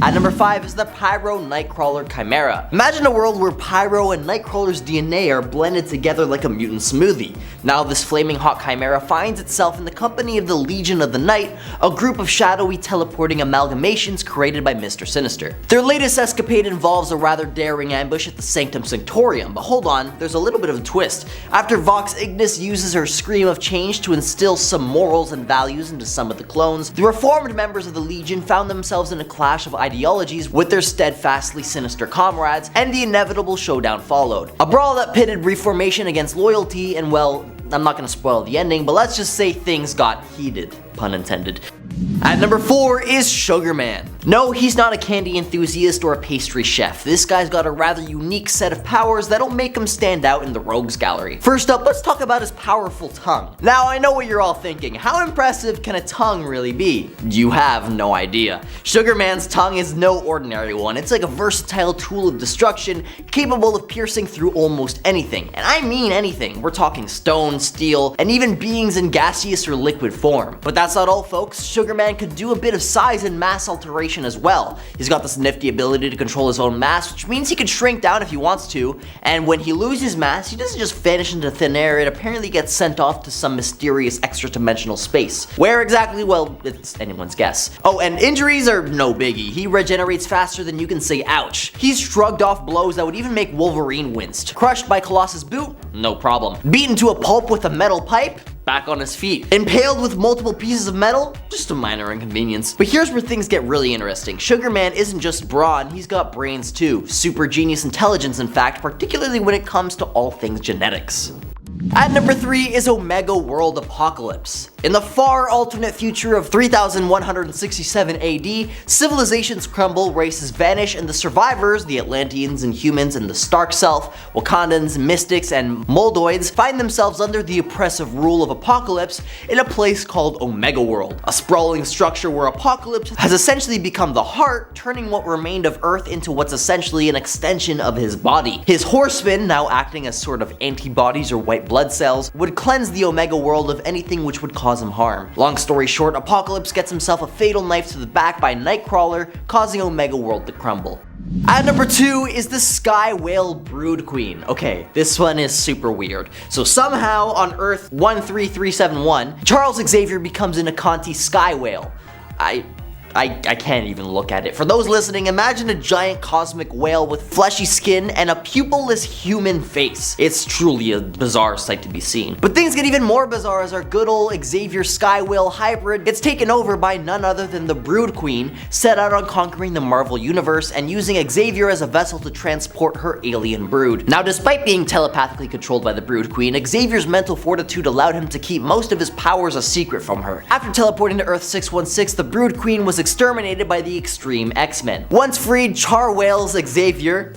At number 5 is the Pyro Nightcrawler Chimera. Imagine a world where Pyro and Nightcrawler's DNA are blended together like a mutant smoothie. Now this flaming hot chimera finds itself in the company of the Legion of the Night, a group of shadowy teleporting amalgamations created by Mr. Sinister. Their latest escapade involves a rather daring ambush at the Sanctum Sanctorium, but hold on, there's a little bit of a twist. After Vox Ignis uses her Scream of Change to instill some morals and values into some of the clones, the reformed members of the Legion found themselves in a clash of ideologies with their steadfastly sinister comrades, and the inevitable showdown followed. A brawl that pitted reformation against loyalty, and well, I'm not gonna spoil the ending, but let's just say things got heated, pun intended. At number 4 is Sugar Man. No, he's not a candy enthusiast or a pastry chef. This guy's got a rather unique set of powers that'll make him stand out in the rogues gallery. First up, let's talk about his powerful tongue. Now, I know what you're all thinking. How impressive can a tongue really be? You have no idea. Sugar Man's tongue is no ordinary one. It's like a versatile tool of destruction, capable of piercing through almost anything. And I mean anything. We're talking stone, steel, and even beings in gaseous or liquid form. But that's not all, folks. Sugar Man could do a bit of size and mass alteration as well. He's got this nifty ability to control his own mass, which means he can shrink down if he wants to, and when he loses mass, he doesn't just vanish into thin air, it apparently gets sent off to some mysterious extra-dimensional space. Where exactly? Well, it's anyone's guess. Oh, and injuries are no biggie. He regenerates faster than you can say ouch. He's shrugged off blows that would even make Wolverine winced. Crushed by Colossus' boot? No problem. Beaten to a pulp with a metal pipe? Back on his feet. Impaled with multiple pieces of metal? Just a minor inconvenience. But here's where things get really interesting. Sugar Man isn't just brawn, he's got brains too. Super genius intelligence, in fact, particularly when it comes to all things genetics. At number 3 is Omega World Apocalypse. In the far alternate future of 3167 AD, civilizations crumble, races vanish, and the survivors, the Atlanteans and humans and the Stark Self, Wakandans, Mystics, and Moldoids, find themselves under the oppressive rule of Apocalypse in a place called Omega World, a sprawling structure where Apocalypse has essentially become the heart, turning what remained of Earth into what's essentially an extension of his body. His horsemen, now acting as sort of antibodies or white blood cells, would cleanse the Omega World of anything which would cause him harm. Long story short, Apocalypse gets himself a fatal knife to the back by Nightcrawler, causing Omega World to crumble. At number 2 is the Sky Whale Brood Queen. Okay, this one is super weird. So somehow on Earth 13371, Charles Xavier becomes an Akanti Sky Whale. I can't even look at it. For those listening, imagine a giant cosmic whale with fleshy skin and a pupilless human face. It's truly a bizarre sight to be seen. But things get even more bizarre as our good old Xavier Sky Whale hybrid gets taken over by none other than the Brood Queen, set out on conquering the Marvel Universe and using Xavier as a vessel to transport her alien brood. Now, despite being telepathically controlled by the Brood Queen, Xavier's mental fortitude allowed him to keep most of his powers a secret from her. After teleporting to Earth 616, the Brood Queen was exterminated by the Extreme X-Men. Once freed, Char Whale's Xavier,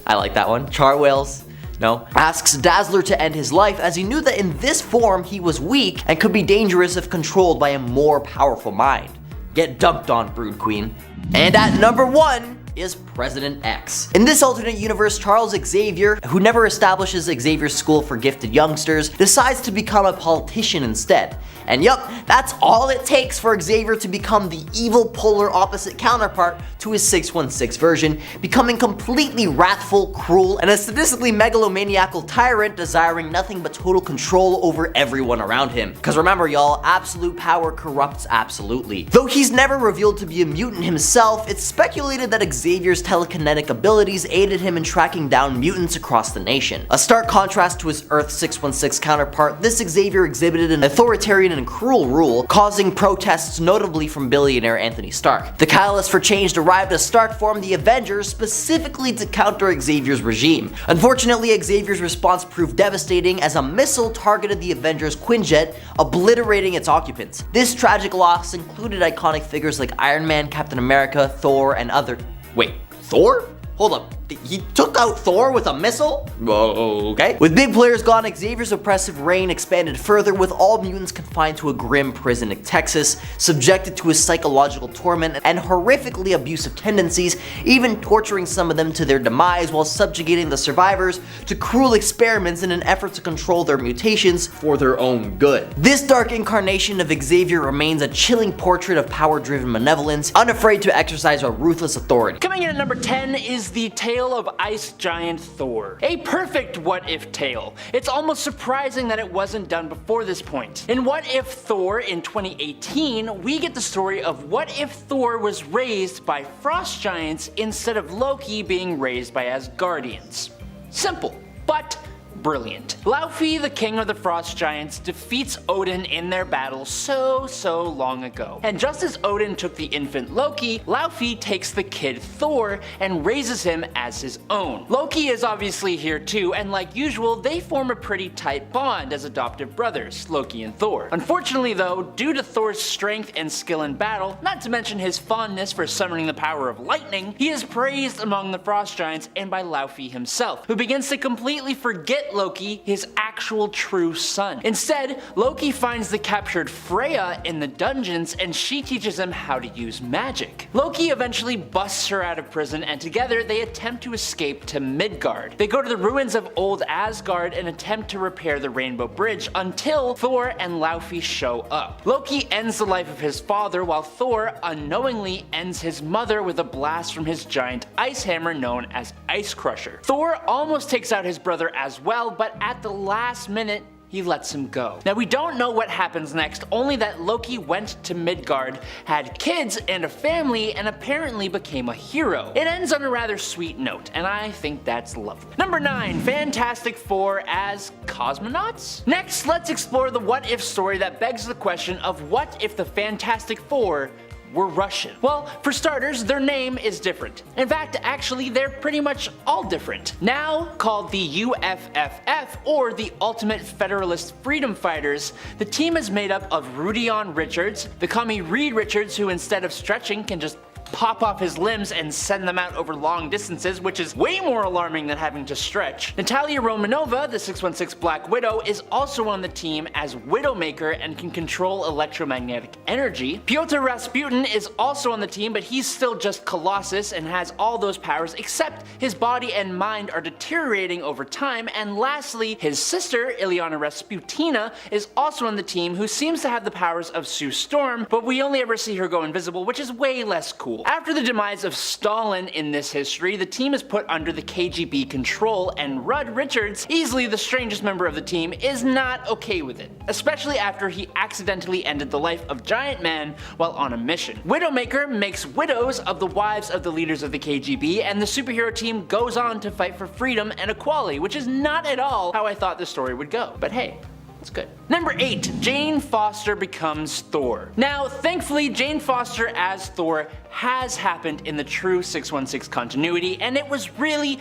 I like that one, Char Whale's, no, asks Dazzler to end his life as he knew that in this form he was weak and could be dangerous if controlled by a more powerful mind. Get dumped on, Brood Queen. And at number 1 is President X. In this alternate universe, Charles Xavier, who never establishes Xavier's School for Gifted Youngsters, decides to become a politician instead. And yup, that's all it takes for Xavier to become the evil polar opposite counterpart to his 616 version, becoming completely wrathful, cruel, and a sadistically megalomaniacal tyrant desiring nothing but total control over everyone around him. Cause remember y'all, absolute power corrupts absolutely. Though he's never revealed to be a mutant himself, it's speculated that Xavier's telekinetic abilities aided him in tracking down mutants across the nation. A stark contrast to his Earth 616 counterpart, this Xavier exhibited an authoritarian and cruel rule, causing protests notably from billionaire Anthony Stark. The catalyst for change arrived as Stark formed the Avengers specifically to counter Xavier's regime. Unfortunately, Xavier's response proved devastating as a missile targeted the Avengers' Quinjet, obliterating its occupants. This tragic loss included iconic figures like Iron Man, Captain America, Thor, and other. Wait, Thor? Hold up, he took out Thor with a missile? Okay. With big players gone, Xavier's oppressive reign expanded further, with all mutants confined to a grim prison in Texas, subjected to his psychological torment and horrifically abusive tendencies, even torturing some of them to their demise while subjugating the survivors to cruel experiments in an effort to control their mutations for their own good. This dark incarnation of Xavier remains a chilling portrait of power-driven malevolence, unafraid to exercise a ruthless authority.
Coming in at number 10 is the tale of Ice Giant Thor. A perfect what-if tale. It's almost surprising that it wasn't done before this point. In What If Thor in 2018, we get the story of what if Thor was raised by frost giants instead of Loki being raised by Asgardians. Simple, but brilliant. Laufey, the king of the frost giants, defeats Odin in their battle so long ago. And just as Odin took the infant Loki, Laufey takes the kid Thor and raises him as his own. Loki is obviously here too, and like usual, they form a pretty tight bond as adoptive brothers, Loki and Thor. Unfortunately though, due to Thor's strength and skill in battle, not to mention his fondness for summoning the power of lightning, he is praised among the frost giants and by Laufey himself, who begins to completely forget Loki, his actual true son. Instead, Loki finds the captured Freya in the dungeons and she teaches him how to use magic. Loki eventually busts her out of prison and together they attempt to escape to Midgard. They go to the ruins of old Asgard and attempt to repair the Rainbow Bridge until Thor and Laufey show up. Loki ends the life of his father while Thor unknowingly ends his mother with a blast from his giant ice hammer known as Ice Crusher. Thor almost takes out his brother as well, but at the last minute, he lets him go. Now we don't know what happens next, only that Loki went to Midgard, had kids and a family, and apparently became a hero. It ends on a rather sweet note, and I think that's lovely. Number 9, Fantastic Four as cosmonauts? Next, let's explore the what if story that begs the question of what if the Fantastic Four were Russian. Well, for starters, their name is different. In fact, actually, they're pretty much all different. Now called the UFFF, or the Ultimate Federalist Freedom Fighters, the team is made up of Rudion Richards, the commie Reed Richards, who instead of stretching can just pop off his limbs and send them out over long distances, which is way more alarming than having to stretch. Natalia Romanova, the 616 Black Widow, is also on the team as Widowmaker and can control electromagnetic energy. Pyotr Rasputin is also on the team, but he's still just Colossus and has all those powers, except his body and mind are deteriorating over time. And lastly, his sister, Ilyana Rasputina, is also on the team, who seems to have the powers of Sue Storm, but we only ever see her go invisible, which is way less cool. Deadpool. After the demise of Stalin in this history, the team is put under the KGB control, and Rudd Richards, easily the strangest member of the team, is not okay with it, especially after he accidentally ended the life of Giant Man while on a mission. Widowmaker makes widows of the wives of the leaders of the KGB, and the superhero team goes on to fight for freedom and equality, which is not at all how I thought the story would go. But hey, it's good. Number 8. Jane Foster becomes Thor. Now, thankfully, Jane Foster as Thor has happened in the true 616 continuity, and it was really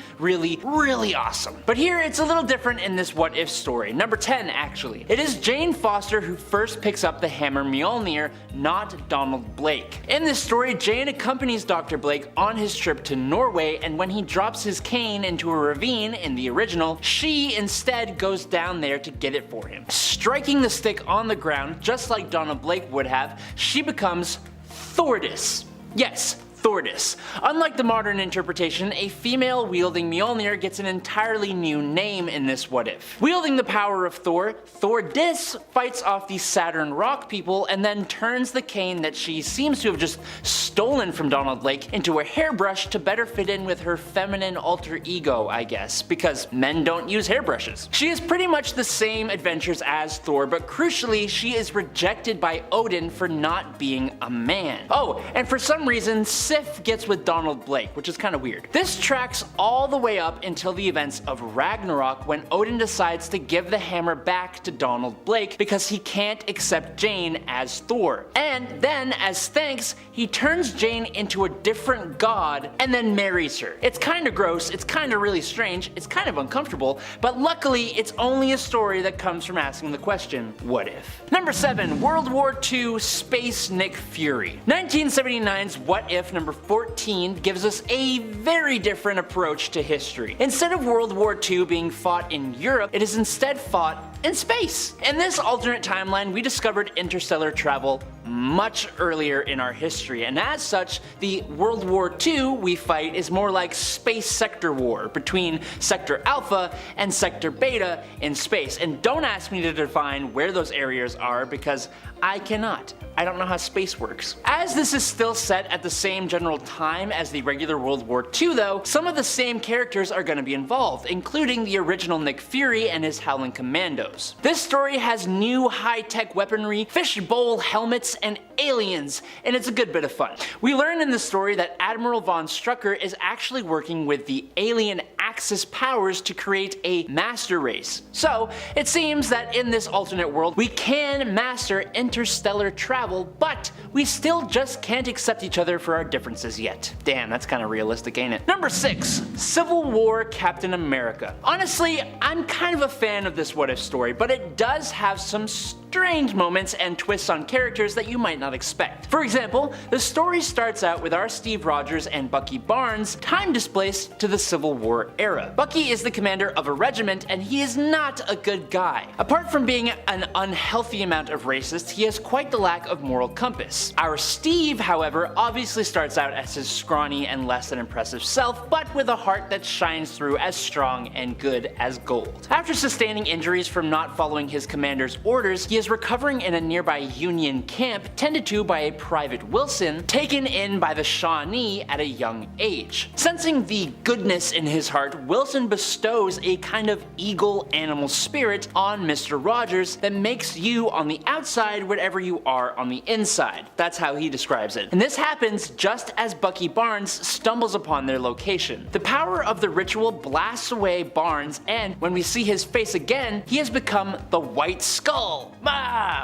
awesome. But here, it's a little different in this What If story. Number 10, actually. It is Jane Foster who first picks up the hammer Mjolnir, not Donald Blake. In this story, Jane accompanies Dr. Blake on his trip to Norway, and when he drops his cane into a ravine in the original, she instead goes down there to get it for him. Striking the stick on the ground, just like Donald Blake would have, she becomes Thordis. Yes, Thordis. Unlike the modern interpretation, a female wielding Mjolnir gets an entirely new name in this What If. Wielding the power of Thor, Thordis fights off the Saturn Rock people and then turns the cane that she seems to have just stolen from Donald Blake into a hairbrush to better fit in with her feminine alter ego, I guess, because men don't use hairbrushes. She has pretty much the same adventures as Thor, but crucially, she is rejected by Odin for not being a man. Oh, and for some reason, Sif gets with Donald Blake, which is kind of weird. This tracks all the way up until the events of Ragnarok, when Odin decides to give the hammer back to Donald Blake because he can't accept Jane as Thor. And then, as thanks, he turns Jane into a different god and then marries her. It's kind of gross, it's kind of really strange, it's kind of uncomfortable, but luckily it's only a story that comes from asking the question, what if? Number 7. World War II Space Nick Fury. 1979's What If number 14 gives us a very different approach to history. Instead of World War II being fought in Europe, it is instead fought in space. In this alternate timeline, we discovered interstellar travel much earlier in our history, and as such, the World War II we fight is more like space sector war between Sector Alpha and Sector Beta in space. And don't ask me to define where those areas are because I cannot. I don't know how space works. As this is still set at the same general time as the regular World War II though, some of the same characters are going to be involved, including the original Nick Fury and his Howling Commandos. This story has new high-tech weaponry, fishbowl helmets, and aliens, and it's a good bit of fun. We learn in the story that Admiral von Strucker is actually working with the alien Axis powers to create a master race. So, it seems that in this alternate world, we can master interstellar travel, but we still just can't accept each other for our differences yet. Damn, that's kind of realistic, ain't it? Number 6. Civil War Captain America. Honestly, I'm kind of a fan of this What If story, but it does have some strange moments and twists on characters that you might not expect. For example, the story starts out with our Steve Rogers and Bucky Barnes time displaced to the Civil War era. Bucky is the commander of a regiment and he is not a good guy. Apart from being an unhealthy amount of racist, he has quite the lack of moral compass. Our Steve, however, obviously starts out as his scrawny and less than impressive self, but with a heart that shines through as strong and good as gold. After sustaining injuries from not following his commander's orders, he is recovering in a nearby Union camp tended to by a Private Wilson, taken in by the Shawnee at a young age. Sensing the goodness in his heart, Wilson bestows a kind of eagle animal spirit on Mr. Rogers that makes you on the outside whatever you are on the inside. That's how he describes it. And this happens just as Bucky Barnes stumbles upon their location. The power of the ritual blasts away Barnes, and when we see his face again, he has become the White Skull.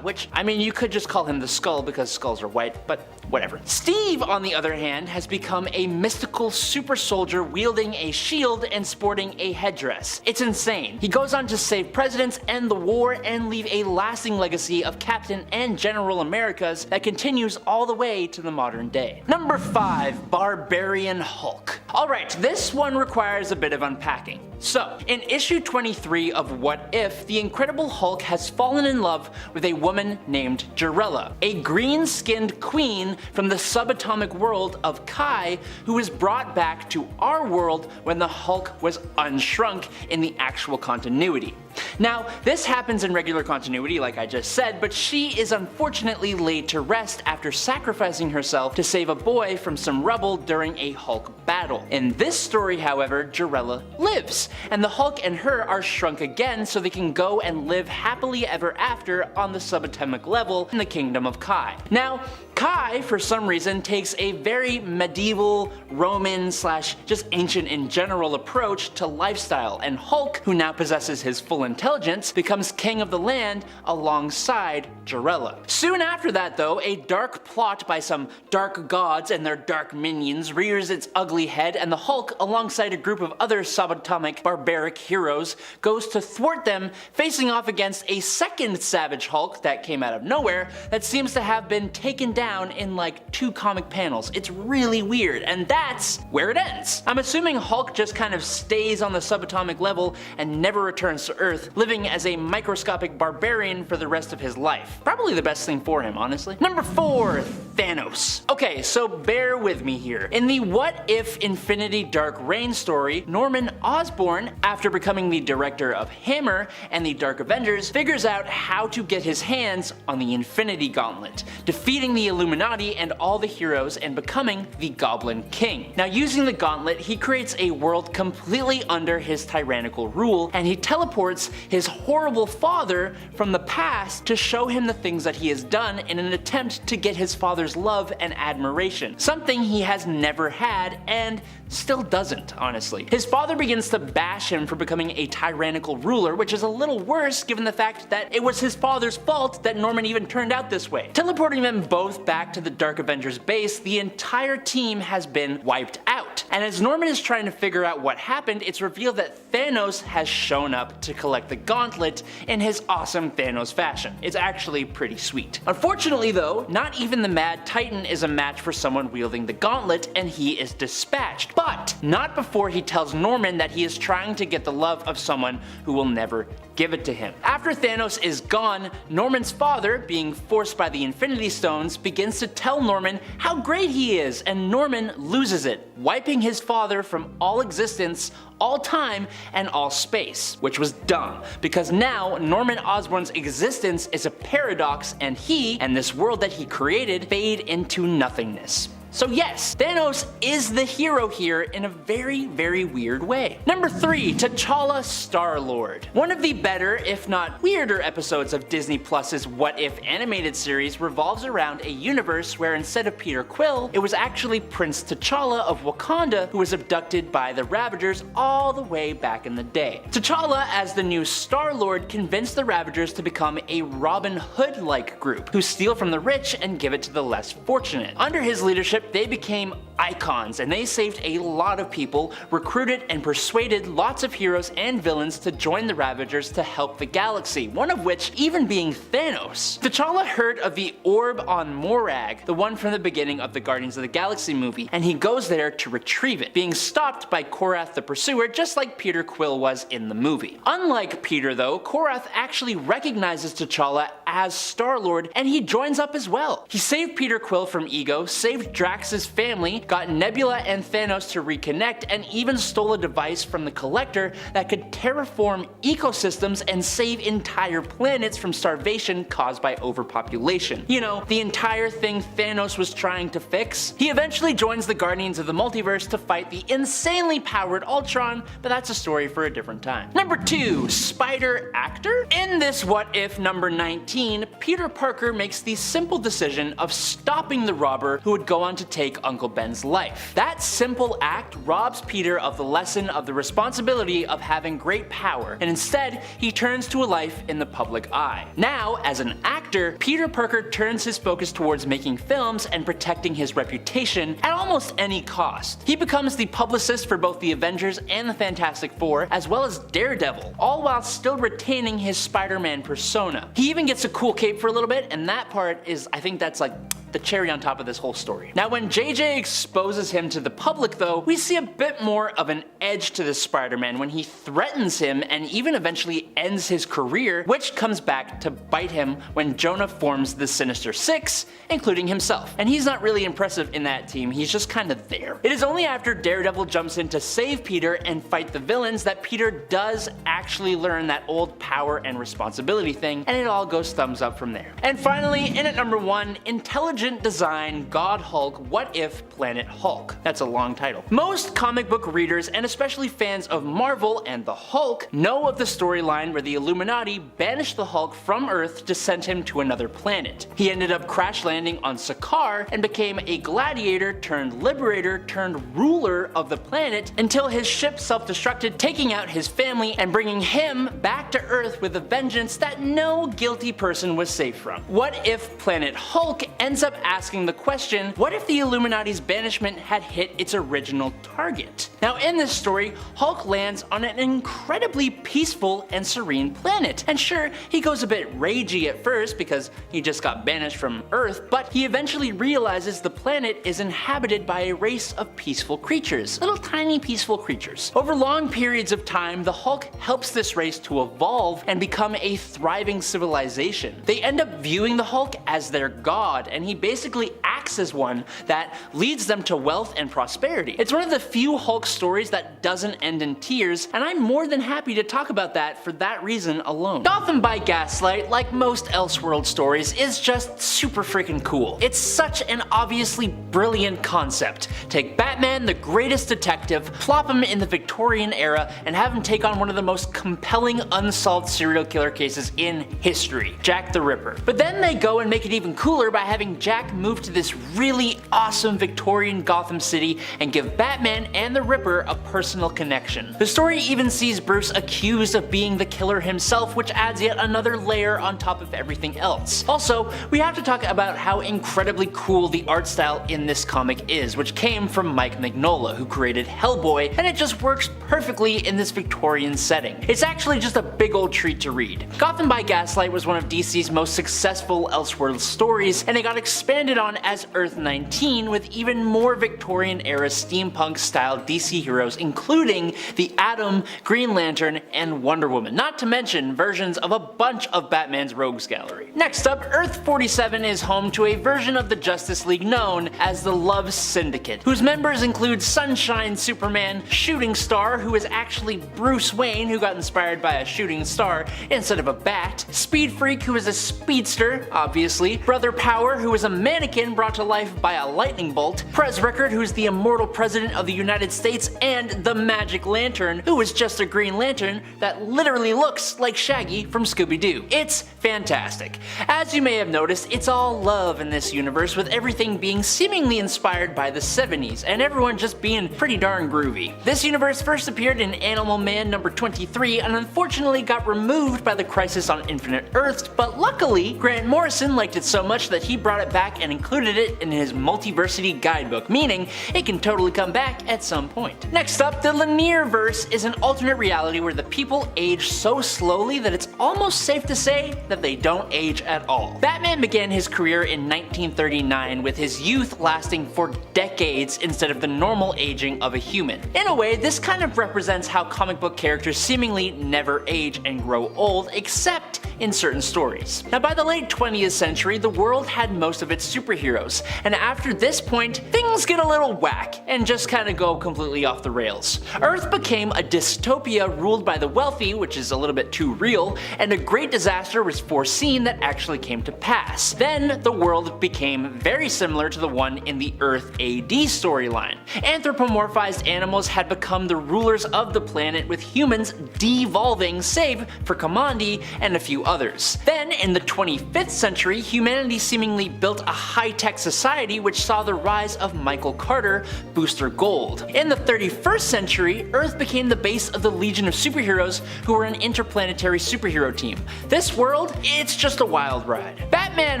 Which, I mean, you could just call him the Skull because skulls are white, but whatever. Steve, on the other hand, has become a mystical super soldier wielding a shield and sporting a headdress. It's insane. He goes on to save presidents, end the war, and leave a lasting legacy of Captain and General Americas that continues all the way to the modern day. Number 5. Barbarian Hulk. Alright, this one requires a bit of unpacking. So, in issue 23 of What If, the Incredible Hulk has fallen in love with a woman named Jarella, a green-skinned queen from the subatomic world of Kai who was brought back to our world when the Hulk was unshrunk in the actual continuity. Now, this happens in regular continuity like I just said, but she is unfortunately laid to rest after sacrificing herself to save a boy from some rubble during a Hulk battle. In this story, however, Jarella lives, and the Hulk and her are shrunk again so they can go and live happily ever after on the subatomic level in the kingdom of Kai. Now, Kai, for some reason, takes a very medieval, Roman / just ancient in general approach to lifestyle, and Hulk, who now possesses his full intelligence, becomes king of the land alongside Jarella. Soon after that though, a dark plot by some dark gods and their dark minions rears its ugly head, and the Hulk, alongside a group of other subatomic barbaric heroes, goes to thwart them, facing off against a second Savage Hulk that came out of nowhere that seems to have been taken down in like 2 comic panels. It's really weird, and that's where it ends. I'm assuming Hulk just kind of stays on the subatomic level and never returns to Earth, living as a microscopic barbarian for the rest of his life. Probably the best thing for him, honestly. Number 4, Thanos. Okay, so bear with me here. In the What If Infinity Dark Reign story, Norman Osborn, after becoming the director of Hammer and the Dark Avengers, figures out how to get his hands on the Infinity Gauntlet, defeating the Illuminati and all the heroes and becoming the Goblin King. Now, using the gauntlet, he creates a world completely under his tyrannical rule, and he teleports his horrible father from the past to show him the things that he has done in an attempt to get his father's love and admiration, something he has never had and still doesn't, honestly. His father begins to bash him for becoming a tyrannical ruler, which is a little worse given the fact that it was his father's fault that Norman even turned out this way. Teleporting them both back to the Dark Avengers base, the entire team has been wiped out. And as Norman is trying to figure out what happened, it's revealed that Thanos has shown up to collect the gauntlet in his awesome Thanos fashion. It's actually pretty sweet. Unfortunately though, not even the Mad Titan is a match for someone wielding the gauntlet, and he is dispatched. But not before he tells Norman that he is trying to get the love of someone who will never give it to him. After Thanos is gone, Norman's father, being forced by the Infinity Stones, begins to tell Norman how great he is, and Norman loses it, wiping his father from all existence, all time, and all space. Which was dumb, because now Norman Osborn's existence is a paradox, and he, and this world that he created, fade into nothingness. So yes, Thanos is the hero here in a very, very weird way. Number 3, T'Challa Star-Lord. One of the better, if not weirder, episodes of Disney Plus's What If animated series revolves around a universe where instead of Peter Quill, it was actually Prince T'Challa of Wakanda who was abducted by the Ravagers all the way back in the day. T'Challa, as the new Star-Lord, convinced the Ravagers to become a Robin Hood-like group who steal from the rich and give it to the less fortunate. Under his leadership, they became icons, and they saved a lot of people, recruited and persuaded lots of heroes and villains to join the Ravagers to help the galaxy, one of which even being Thanos. T'Challa heard of the orb on Morag, the one from the beginning of the Guardians of the Galaxy movie, and he goes there to retrieve it, being stopped by Korath the Pursuer just like Peter Quill was in the movie. Unlike Peter though, Korath actually recognizes T'Challa as Star-Lord, and he joins up as well. He saved Peter Quill from Ego, saved Drax's family, got Nebula and Thanos to reconnect, and even stole a device from the Collector that could terraform ecosystems and save entire planets from starvation caused by overpopulation. You know, the entire thing Thanos was trying to fix. He eventually joins the Guardians of the Multiverse to fight the insanely powered Ultron, but that's a story for a different time. Number 2, Spider Actor? In this What If number 19, Peter Parker makes the simple decision of stopping the robber who would go on to take Uncle Ben's life. That simple act robs Peter of the lesson of the responsibility of having great power, and instead he turns to a life in the public eye. Now, as an actor, Peter Parker turns his focus towards making films and protecting his reputation at almost any cost. He becomes the publicist for both the Avengers and the Fantastic Four, as well as Daredevil, all while still retaining his Spider-Man persona. He even gets a cool cape for a little bit, and that part is, I think that's like the cherry on top of this whole story. Now when JJ exposes him to the public though, we see a bit more of an edge to the Spider-Man when he threatens him and even eventually ends his career, which comes back to bite him when Jonah forms the Sinister Six, including himself. And he's not really impressive in that team, he's just kind of there. It is only after Daredevil jumps in to save Peter and fight the villains that Peter does actually learn that old power and responsibility thing, and it all goes thumbs up from there. And finally, in at number 1, Intelligent Design God Hulk What If Planet Hulk. That's a long title. Most comic book readers, and especially fans of Marvel and the Hulk, know of the storyline where the Illuminati banished the Hulk from Earth to send him to another planet. He ended up crash landing on Sakaar and became a gladiator turned liberator turned ruler of the planet until his ship self-destructed, taking out his family and bringing him back to Earth with a vengeance that no guilty person was safe from. What if Planet Hulk ends up asking the question, what if the Illuminati's banishment had hit its original target? Now in this story, Hulk lands on an incredibly peaceful and serene planet. And sure, he goes a bit ragey at first because he just got banished from Earth, but he eventually realizes the planet is inhabited by a race of peaceful creatures. Little tiny peaceful creatures. Over long periods of time, the Hulk helps this race to evolve and become a thriving civilization. They end up viewing the Hulk as their god, and he basically acts as one that leads them to wealth and prosperity. It's one of the few Hulk stories that doesn't end in tears, and I'm more than happy to talk about that for that reason alone. Gotham by Gaslight, like most Elseworld stories, is just super freaking cool. It's such an obviously brilliant concept. Take Batman, the greatest detective, plop him in the Victorian era, and have him take on one of the most compelling unsolved serial killer cases in history, Jack the Ripper. But then they go and make it even cooler by having Jack move to this really awesome Victorian Gotham City and give Batman and the Ripper a personal connection. The story even sees Bruce accused of being the killer himself, which adds yet another layer on top of everything else. Also, we have to talk about how incredibly cool the art style in this comic is, which came from Mike Mignola, who created Hellboy, and it just works perfectly in this Victorian setting. It's actually just a big old treat to read. Gotham by Gaslight was one of DC's most successful Elseworld stories, and it got expanded on as Earth 19 with even more Victorian-era steampunk-style DC heroes, including the Atom, Green Lantern, and Wonder Woman, not to mention versions of a bunch of Batman's rogues gallery. Next up, Earth 47 is home to a version of the Justice League known as the Love Syndicate, whose members include Sunshine Superman, Shooting Star, who is actually Bruce Wayne, who got inspired by a shooting star instead of a bat, Speed Freak, who is a speedster, obviously, Brother Power, who is a mannequin brought to life by a lightning bolt, Prez Rickard, who is the immortal president of the United States, and the Magic Lantern, who is just a Green Lantern that literally looks like Shaggy from Scooby-Doo. It's fantastic. As you may have noticed, it's all love in this universe, with everything being seemingly inspired by the 70s, and everyone just being pretty darn groovy. This universe first appeared in Animal Man number 23 and unfortunately got removed by the Crisis on Infinite Earths, but luckily, Grant Morrison liked it so much that he brought it back and included it in his Multiversity guidebook, meaning it can totally come back at some point. Next up, the Linear-verse is an alternate reality where the people age so slowly that it's almost safe to say that they don't age at all. Batman began his career in 1939, with his youth lasting for decades instead of the normal aging of a human. In a way, this kind of represents how comic book characters seemingly never age and grow old, except in certain stories. Now, by the late 20th century, the world had most of its superheroes, and after this point, things get a little whack and just kinda go completely off the rails. Earth became a dystopia ruled by the wealthy, which is a little bit too real, and a great disaster was foreseen that actually came to pass. Then, the world became very similar to the one in the Earth AD storyline. Anthropomorphized animals had become the rulers of the planet, with humans devolving, save for Kamandi and a few others. Then, in the 25th century, humanity seemingly built a high-tech society which saw the rise of Michael Carter, Booster Gold. In the 31st century, Earth became the base of the Legion of Superheroes, who were an interplanetary superhero team. This world, it's just a wild ride. Batman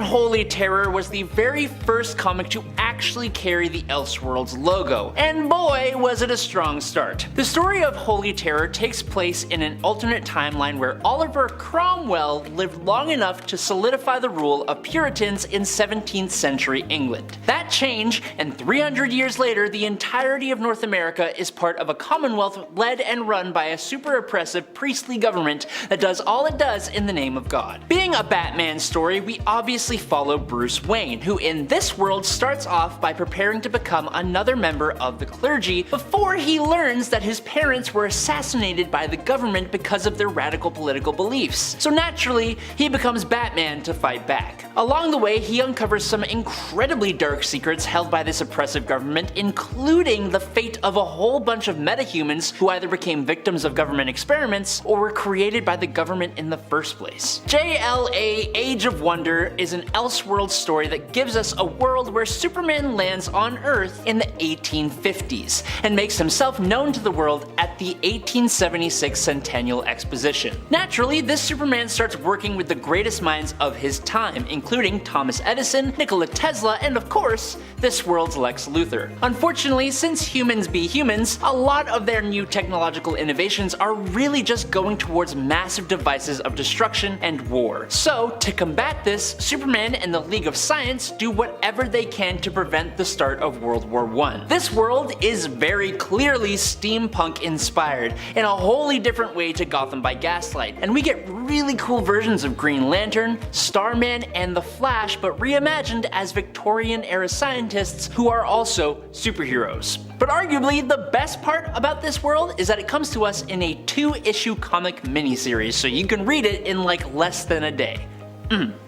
Holy Terror was the very first comic to actually carry the Elseworlds logo, and boy was it a strong start. The story of Holy Terror takes place in an alternate timeline where Oliver Cromwell lived long enough to solidify the rule of Puritans in 17th century England. That changed, and 300 years later the entirety of North America is part of a commonwealth led and run by a super oppressive priestly government that does all it does in the name of God. Being a Batman story, we obviously follow Bruce Wayne, who in this world starts off by preparing to become another member of the clergy before he learns that his parents were assassinated by the government because of their radical political beliefs. So naturally, he becomes Batman to fight back. Along the way, he uncovers some incredibly dark secrets held by this oppressive government, including the fate of a whole bunch of metahumans who either became victims of government experiments or were created by the government in the first place. JLA Age of Wonder is an Elseworlds story that gives us a world where Superman lands on Earth in the 1850s and makes himself known to the world at the 1876 Centennial Exposition. Naturally, this Superman starts working with the greatest minds of his time, including Thomas Edison, Nikola Tesla, and of course, this world's Lex Luthor. Unfortunately, since humans be humans, a lot of their new technological innovations are really just going towards massive devices of destruction and war. So, to combat this, Superman and the League of Science do whatever they can to prevent the start of World War I. This world is very clearly steampunk inspired in a wholly different way to Gotham by Gaslight, and we get really cool versions of Green Lantern, Starman, and the Flash, but reimagined as Victorian era scientists who are also superheroes. But arguably, the best part about this world is that it comes to us in a 2-issue comic miniseries, so you can read it in like less than a day.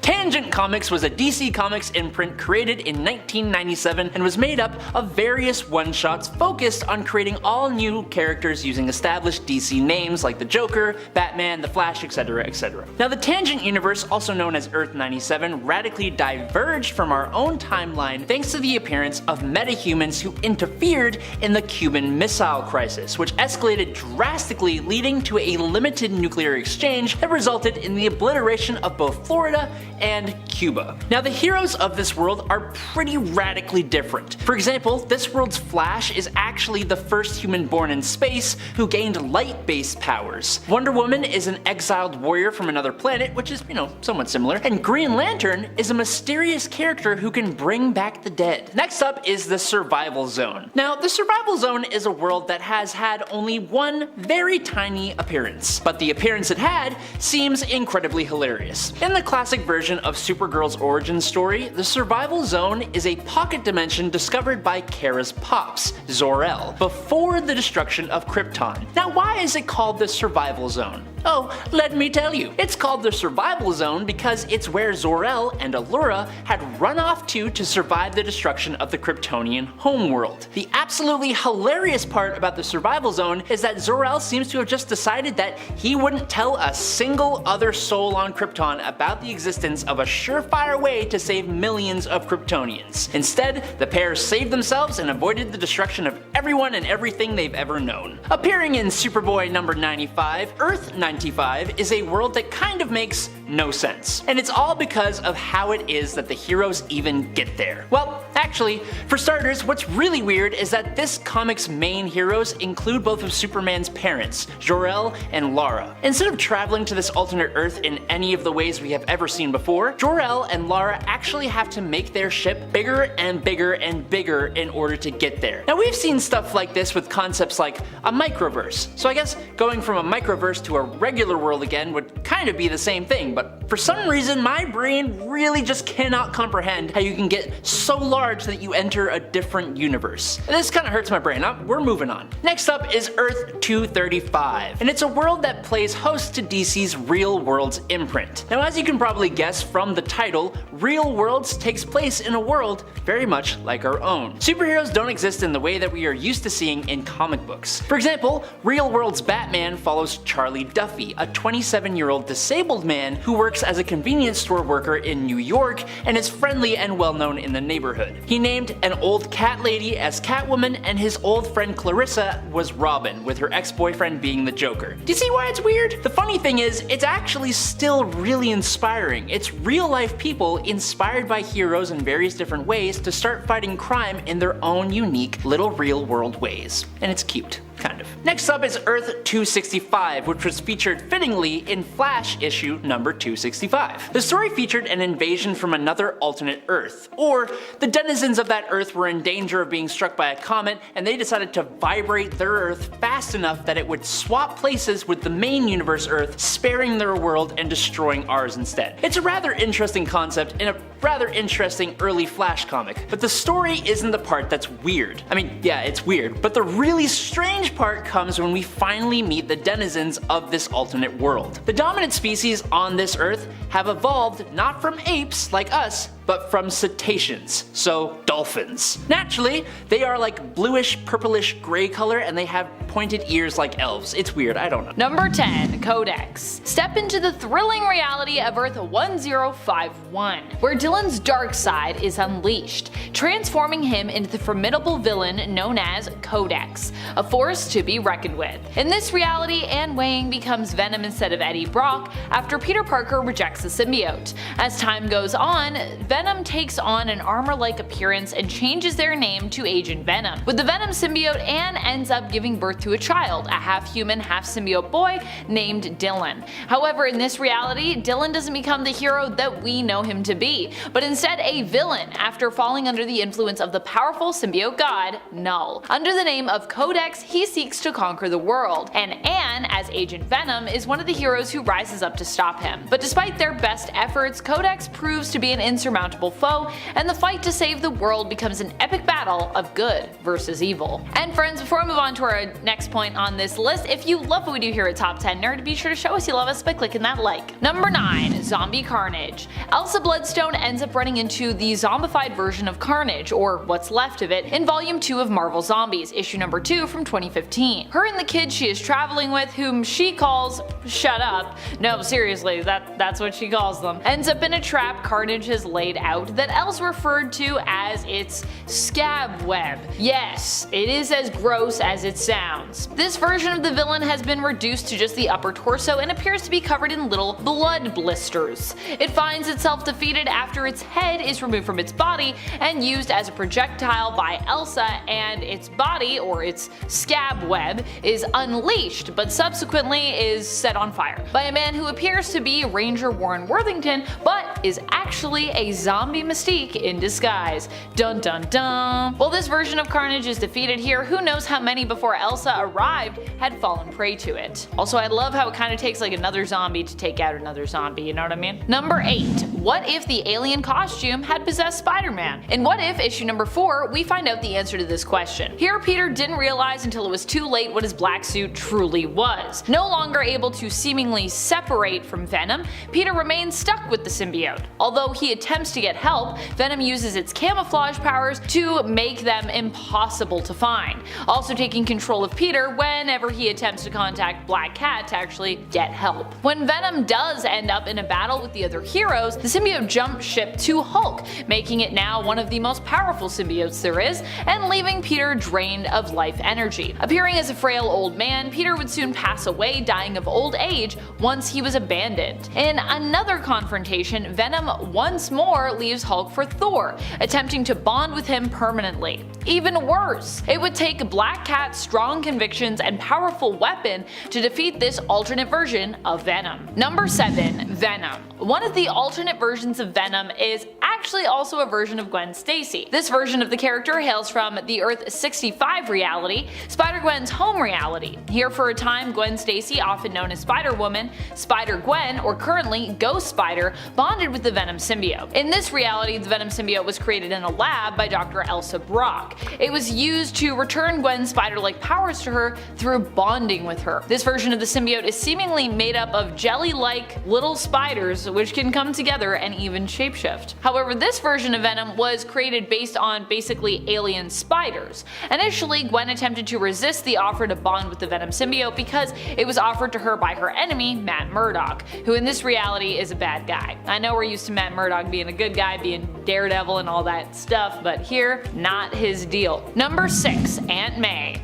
Tangent Comics was a DC Comics imprint created in 1997 and was made up of various one-shots focused on creating all new characters using established DC names like the Joker, Batman, the Flash, etc, etc. Now the Tangent universe, also known as Earth 97, radically diverged from our own timeline thanks to the appearance of metahumans who interfered in the Cuban Missile Crisis, which escalated drastically, leading to a limited nuclear exchange that resulted in the obliteration of both Florida and Cuba. Now the heroes of this world are pretty radically different. For example, this world's Flash is actually the first human born in space who gained light-based powers. Wonder Woman is an exiled warrior from another planet, which is, somewhat similar. And Green Lantern is a mysterious character who can bring back the dead. Next up is the Survival Zone. Now, the Survival Zone is a world that has had only one very tiny appearance, but the appearance it had seems incredibly hilarious. In the classic version of Supergirl's origin story, the Survival Zone is a pocket dimension discovered by Kara's pops, Zor-El, before the destruction of Krypton. Now why is it called the Survival Zone? Oh, let me tell you. It's called the Survival Zone because it's where Zor-El and Allura had run off to survive the destruction of the Kryptonian homeworld. The absolutely hilarious part about the Survival Zone is that Zor-El seems to have just decided that he wouldn't tell a single other soul on Krypton about the existence of a surefire way to save millions of Kryptonians. Instead, the pair saved themselves and avoided the destruction of everyone and everything they've ever known. Appearing in Superboy number 95, Earth 95 is a world that kind of makes no sense. And it's all because of how it is that the heroes even get there. Well, actually, for starters, what's really weird is that this comic's main heroes include both of Superman's parents, Jor-El and Lara. Instead of traveling to this alternate Earth in any of the ways we have ever seen before, Jor-El and Lara actually have to make their ship bigger and bigger and bigger in order to get there. Now we've seen stuff like this with concepts like a microverse, so I guess going from a microverse to a regular world again would kind of be the same thing, but for some reason my brain really just cannot comprehend how you can get so large that you enter a different universe. This kind of hurts my brain. We're moving on. Next up is Earth 235, and it's a world that plays host to DC's Real Worlds imprint. Now as you can probably guess from the title, Real Worlds takes place in a world very much like our own. Superheroes don't exist in the way that we are used to seeing in comic books. For example, Real Worlds Batman follows Charlie Duffy, a 27-year-old disabled man who works works as a convenience store worker in New York and is friendly and well known in the neighborhood. He named an old cat lady as Catwoman, and his old friend Clarissa was Robin, with her ex-boyfriend being the Joker. Do you see why it's weird? The funny thing is, it's actually still really inspiring. It's real life people inspired by heroes in various different ways to start fighting crime in their own unique little real world ways. And it's cute. Kind of. Next up is Earth 265, which was featured fittingly in Flash issue number 265. The story featured an invasion from another alternate Earth, or the denizens of that Earth were in danger of being struck by a comet, and they decided to vibrate their Earth fast enough that it would swap places with the main universe Earth, sparing their world and destroying ours instead. It's a rather interesting concept in a rather interesting early Flash comic, but the story isn't the part that's weird. I mean, yeah, it's weird, but the really strange part comes when we finally meet the denizens of this alternate world. The dominant species on this Earth have evolved not from apes like us, but from cetaceans, so dolphins. Naturally, they are like bluish, purplish, gray color, and they have pointed ears like elves. It's weird, I don't know.
Number 10. Codex. Step into the thrilling reality of Earth 1051, where Dylan's dark side is unleashed, transforming him into the formidable villain known as Codex, a force to be reckoned with. In this reality, Anne Wang becomes Venom instead of Eddie Brock after Peter Parker rejects the symbiote. As time goes on, Venom takes on an armor-like appearance and changes their name to Agent Venom. With the Venom symbiote, Anne ends up giving birth to a child, a half-human, half-symbiote boy named Dylan. However, in this reality, Dylan doesn't become the hero that we know him to be, but instead a villain after falling under the influence of the powerful symbiote god, Null. Under the name of Codex, he seeks to conquer the world, and Anne, as Agent Venom, is one of the heroes who rises up to stop him. But despite their best efforts, Codex proves to be an insurmountable foe, and the fight to save the world becomes an epic battle of good versus evil. And friends, before we move on to our next point on this list, if you love what we do here at Top 10 Nerd, be sure to show us you love us by clicking that like. Number 9. Zombie Carnage. Elsa Bloodstone ends up running into the zombified version of Carnage, or what's left of it, in Volume 2 of Marvel Zombies, issue number 2 from 2015. Her and the kid she is traveling with, whom she calls Shut Up, no seriously, that's what she calls them, ends up in a trap Carnage has laid out that Elsa referred to as its scab web. Yes, it is as gross as it sounds. This version of the villain has been reduced to just the upper torso and appears to be covered in little blood blisters. It finds itself defeated after its head is removed from its body and used as a projectile by Elsa, and its body, or its scab web, is unleashed but subsequently is set on fire by a man who appears to be Ranger Warren Worthington but is actually a zombie Mystique in disguise. Dun dun dun. While this version of Carnage is defeated here, who knows how many before Elsa arrived had fallen prey to it. Also, I love how it kind of takes like another zombie to take out another zombie, you know what I mean? Number 8. What if the alien costume had possessed Spider-Man? In What If issue number 4, we find out the answer to this question. Here, Peter didn't realize until it was too late what his black suit truly was. No longer able to seemingly separate from Venom, Peter remains stuck with the symbiote. Although he attempts to get help, Venom uses its camouflage powers to make them impossible to find, also taking control of Peter whenever he attempts to contact Black Cat to actually get help. When Venom does end up in a battle with the other heroes, the symbiote jumps ship to Hulk, making it now one of the most powerful symbiotes there is, and leaving Peter drained of life energy. Appearing as a frail old man, Peter would soon pass away, dying of old age once he was abandoned. In another confrontation, Venom once more leaves Hulk for Thor, attempting to bond with him permanently. Even worse, it would take Black Cat's strong convictions and powerful weapon to defeat this alternate version of Venom. Number 7. Venom. One of the alternate versions of Venom is actually also a version of Gwen Stacy. This version of the character hails from the Earth 65 reality, Spider-Gwen's home reality. Here for a time, Gwen Stacy, often known as Spider-Woman, Spider-Gwen, or currently Ghost Spider, bonded with the Venom symbiote. In this reality, the Venom symbiote was created in a lab by Dr. Elsa Brock. It was used to return Gwen's spider-like powers to her through bonding with her. This version of the symbiote is seemingly made up of jelly-like little spiders which can come together and even shapeshift. However, However, this version of Venom was created based on basically alien spiders. Initially, Gwen attempted to resist the offer to bond with the Venom symbiote because it was offered to her by her enemy, Matt Murdock, who in this reality is a bad guy. I know we're used to Matt Murdock being a good guy, being Daredevil and all that stuff, but here, not his deal. Number 6. Aunt May.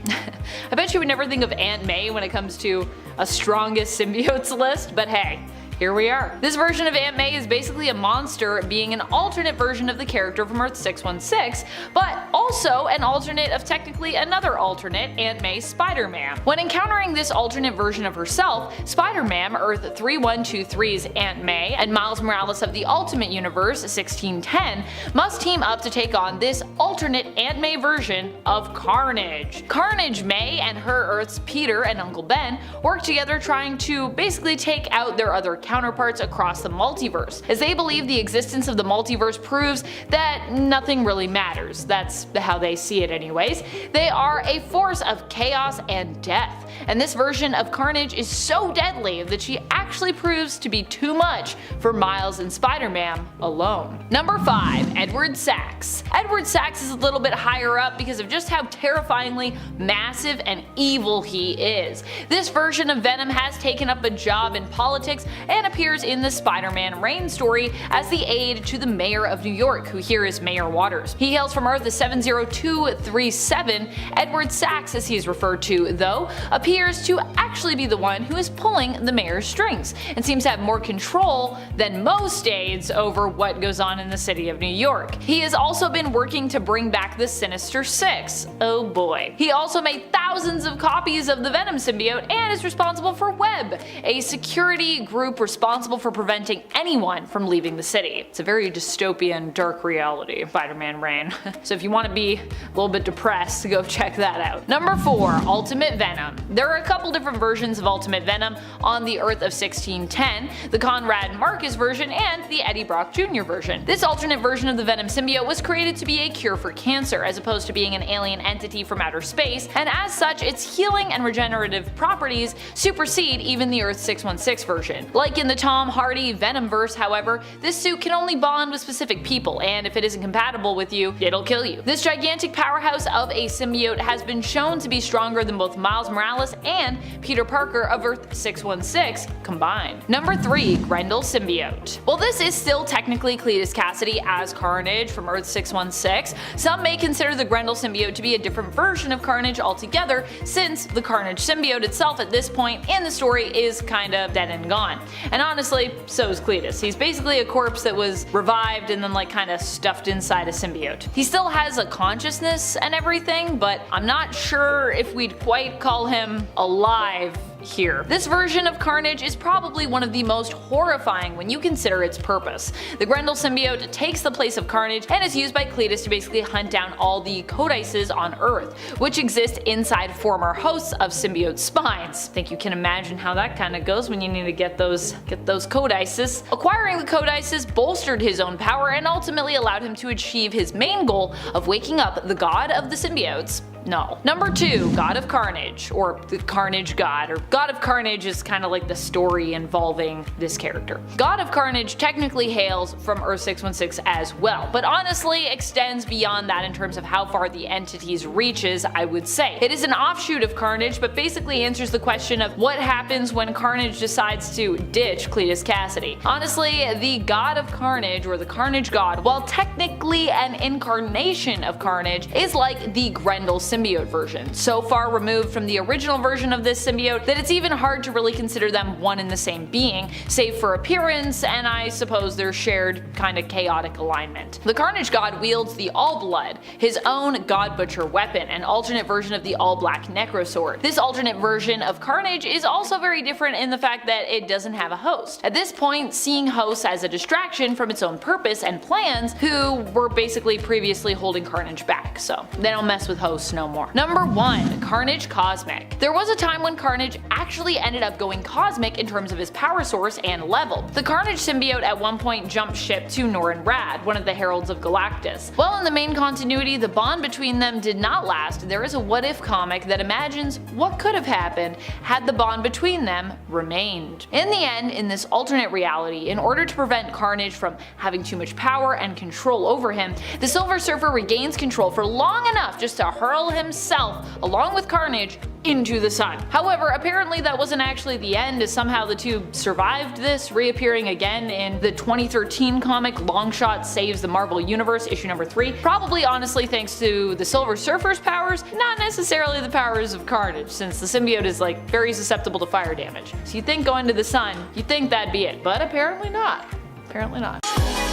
I bet you would never think of Aunt May when it comes to a strongest symbiotes list, but hey, here we are. This version of Aunt May is basically a monster being an alternate version of the character from Earth 616, but also an alternate of technically another alternate, Aunt May Spider-Man. When encountering this alternate version of herself, Spider-Man, Earth 3123's Aunt May, and Miles Morales of the Ultimate Universe 1610 must team up to take on this alternate Aunt May version of Carnage. Carnage May and her Earth's Peter and Uncle Ben work together trying to basically take out their other counterparts across the multiverse, as they believe the existence of the multiverse proves that nothing really matters. That's how they see it anyways. They are a force of chaos and death, and this version of Carnage is so deadly that she actually proves to be too much for Miles and Spider-Man alone. Number 5. Edward Sachs. Edward Sachs is a little bit higher up because of just how terrifyingly massive and evil he is. This version of Venom has taken up a job in politics and appears in the Spider-Man Reign story as the aide to the mayor of New York, who here is Mayor Waters. He hails from Earth 70237. Edward Sachs, as he is referred to, though, appears to actually be the one who is pulling the mayor's strings, and seems to have more control than most aides over what goes on in the city of New York. He has also been working to bring back the Sinister Six. Oh boy. He also made thousands of copies of the Venom symbiote and is responsible for Web, a security group responsible for preventing anyone from leaving the city. It's a very dystopian, dark reality, Spider-Man Reign. So if you want to be a little bit depressed, go check that out. Number 4. Ultimate Venom. There are a couple different versions of Ultimate Venom on the Earth of 1610, the Conrad Marcus version and the Eddie Brock Jr. version. This alternate version of the Venom symbiote was created to be a cure for cancer, as opposed to being an alien entity from outer space, and as such, its healing and regenerative properties supersede even the Earth 616 version. Like in the Tom Hardy Venomverse, however, this suit can only bond with specific people, and if it isn't compatible with you, it'll kill you. This gigantic powerhouse of a symbiote has been shown to be stronger than both Miles Morales and Peter Parker of Earth 616 combined. Number 3. Grendel Symbiote. While this is still technically Cletus Cassidy as Carnage from Earth 616, some may consider the Grendel symbiote to be a different version of Carnage altogether, since the Carnage symbiote itself at this point in the story is kinda dead and gone. And honestly, so is Cletus. He's basically a corpse that was revived and then kinda stuffed inside a symbiote. He still has a consciousness and everything, but I'm not sure if we'd quite call him alive here. This version of Carnage is probably one of the most horrifying when you consider its purpose. The Grendel symbiote takes the place of Carnage and is used by Cletus to basically hunt down all the codices on Earth, which exist inside former hosts of symbiote spines. Think you can imagine how that kinda goes when you need to get those codices. Acquiring the codices bolstered his own power and ultimately allowed him to achieve his main goal of waking up the god of the symbiotes. No. Number 2. God of Carnage, or the Carnage God, or God of Carnage is kind of like the story involving this character. God of Carnage technically hails from Earth 616 as well, but honestly extends beyond that in terms of how far the entity's reaches, I would say. It is an offshoot of Carnage, but basically answers the question of what happens when Carnage decides to ditch Cletus Cassidy. Honestly, the God of Carnage, or the Carnage God, while technically an incarnation of Carnage, is like the Grendel symbiote version, so far removed from the original version of this symbiote that it's even hard to really consider them one and the same being, save for appearance and I suppose their shared kinda chaotic alignment. The Carnage God wields the All Blood, his own God Butcher weapon, an alternate version of the All Black Necrosword. This alternate version of Carnage is also very different in the fact that it doesn't have a host. At this point, seeing hosts as a distraction from its own purpose and plans, who were basically previously holding Carnage back, so they don't mess with hosts no no more. Number 1. Carnage Cosmic. There was a time when Carnage actually ended up going cosmic in terms of his power source and level. The Carnage symbiote at one point jumped ship to Norrin Radd, one of the Heralds of Galactus. While in the main continuity the bond between them did not last, there is a what if comic that imagines what could have happened had the bond between them remained. In the end, in this alternate reality, in order to prevent Carnage from having too much power and control over him, the Silver Surfer regains control for long enough just to hurl himself, along with Carnage, into the sun. However, apparently that wasn't actually the end, as somehow the two survived this, reappearing again in the 2013 comic Longshot Saves the Marvel Universe issue number 3, probably honestly thanks to the Silver Surfer's powers, not necessarily the powers of Carnage, since the symbiote is like very susceptible to fire damage. So you think going to the sun, you'd think that'd be it, but apparently not. Apparently not.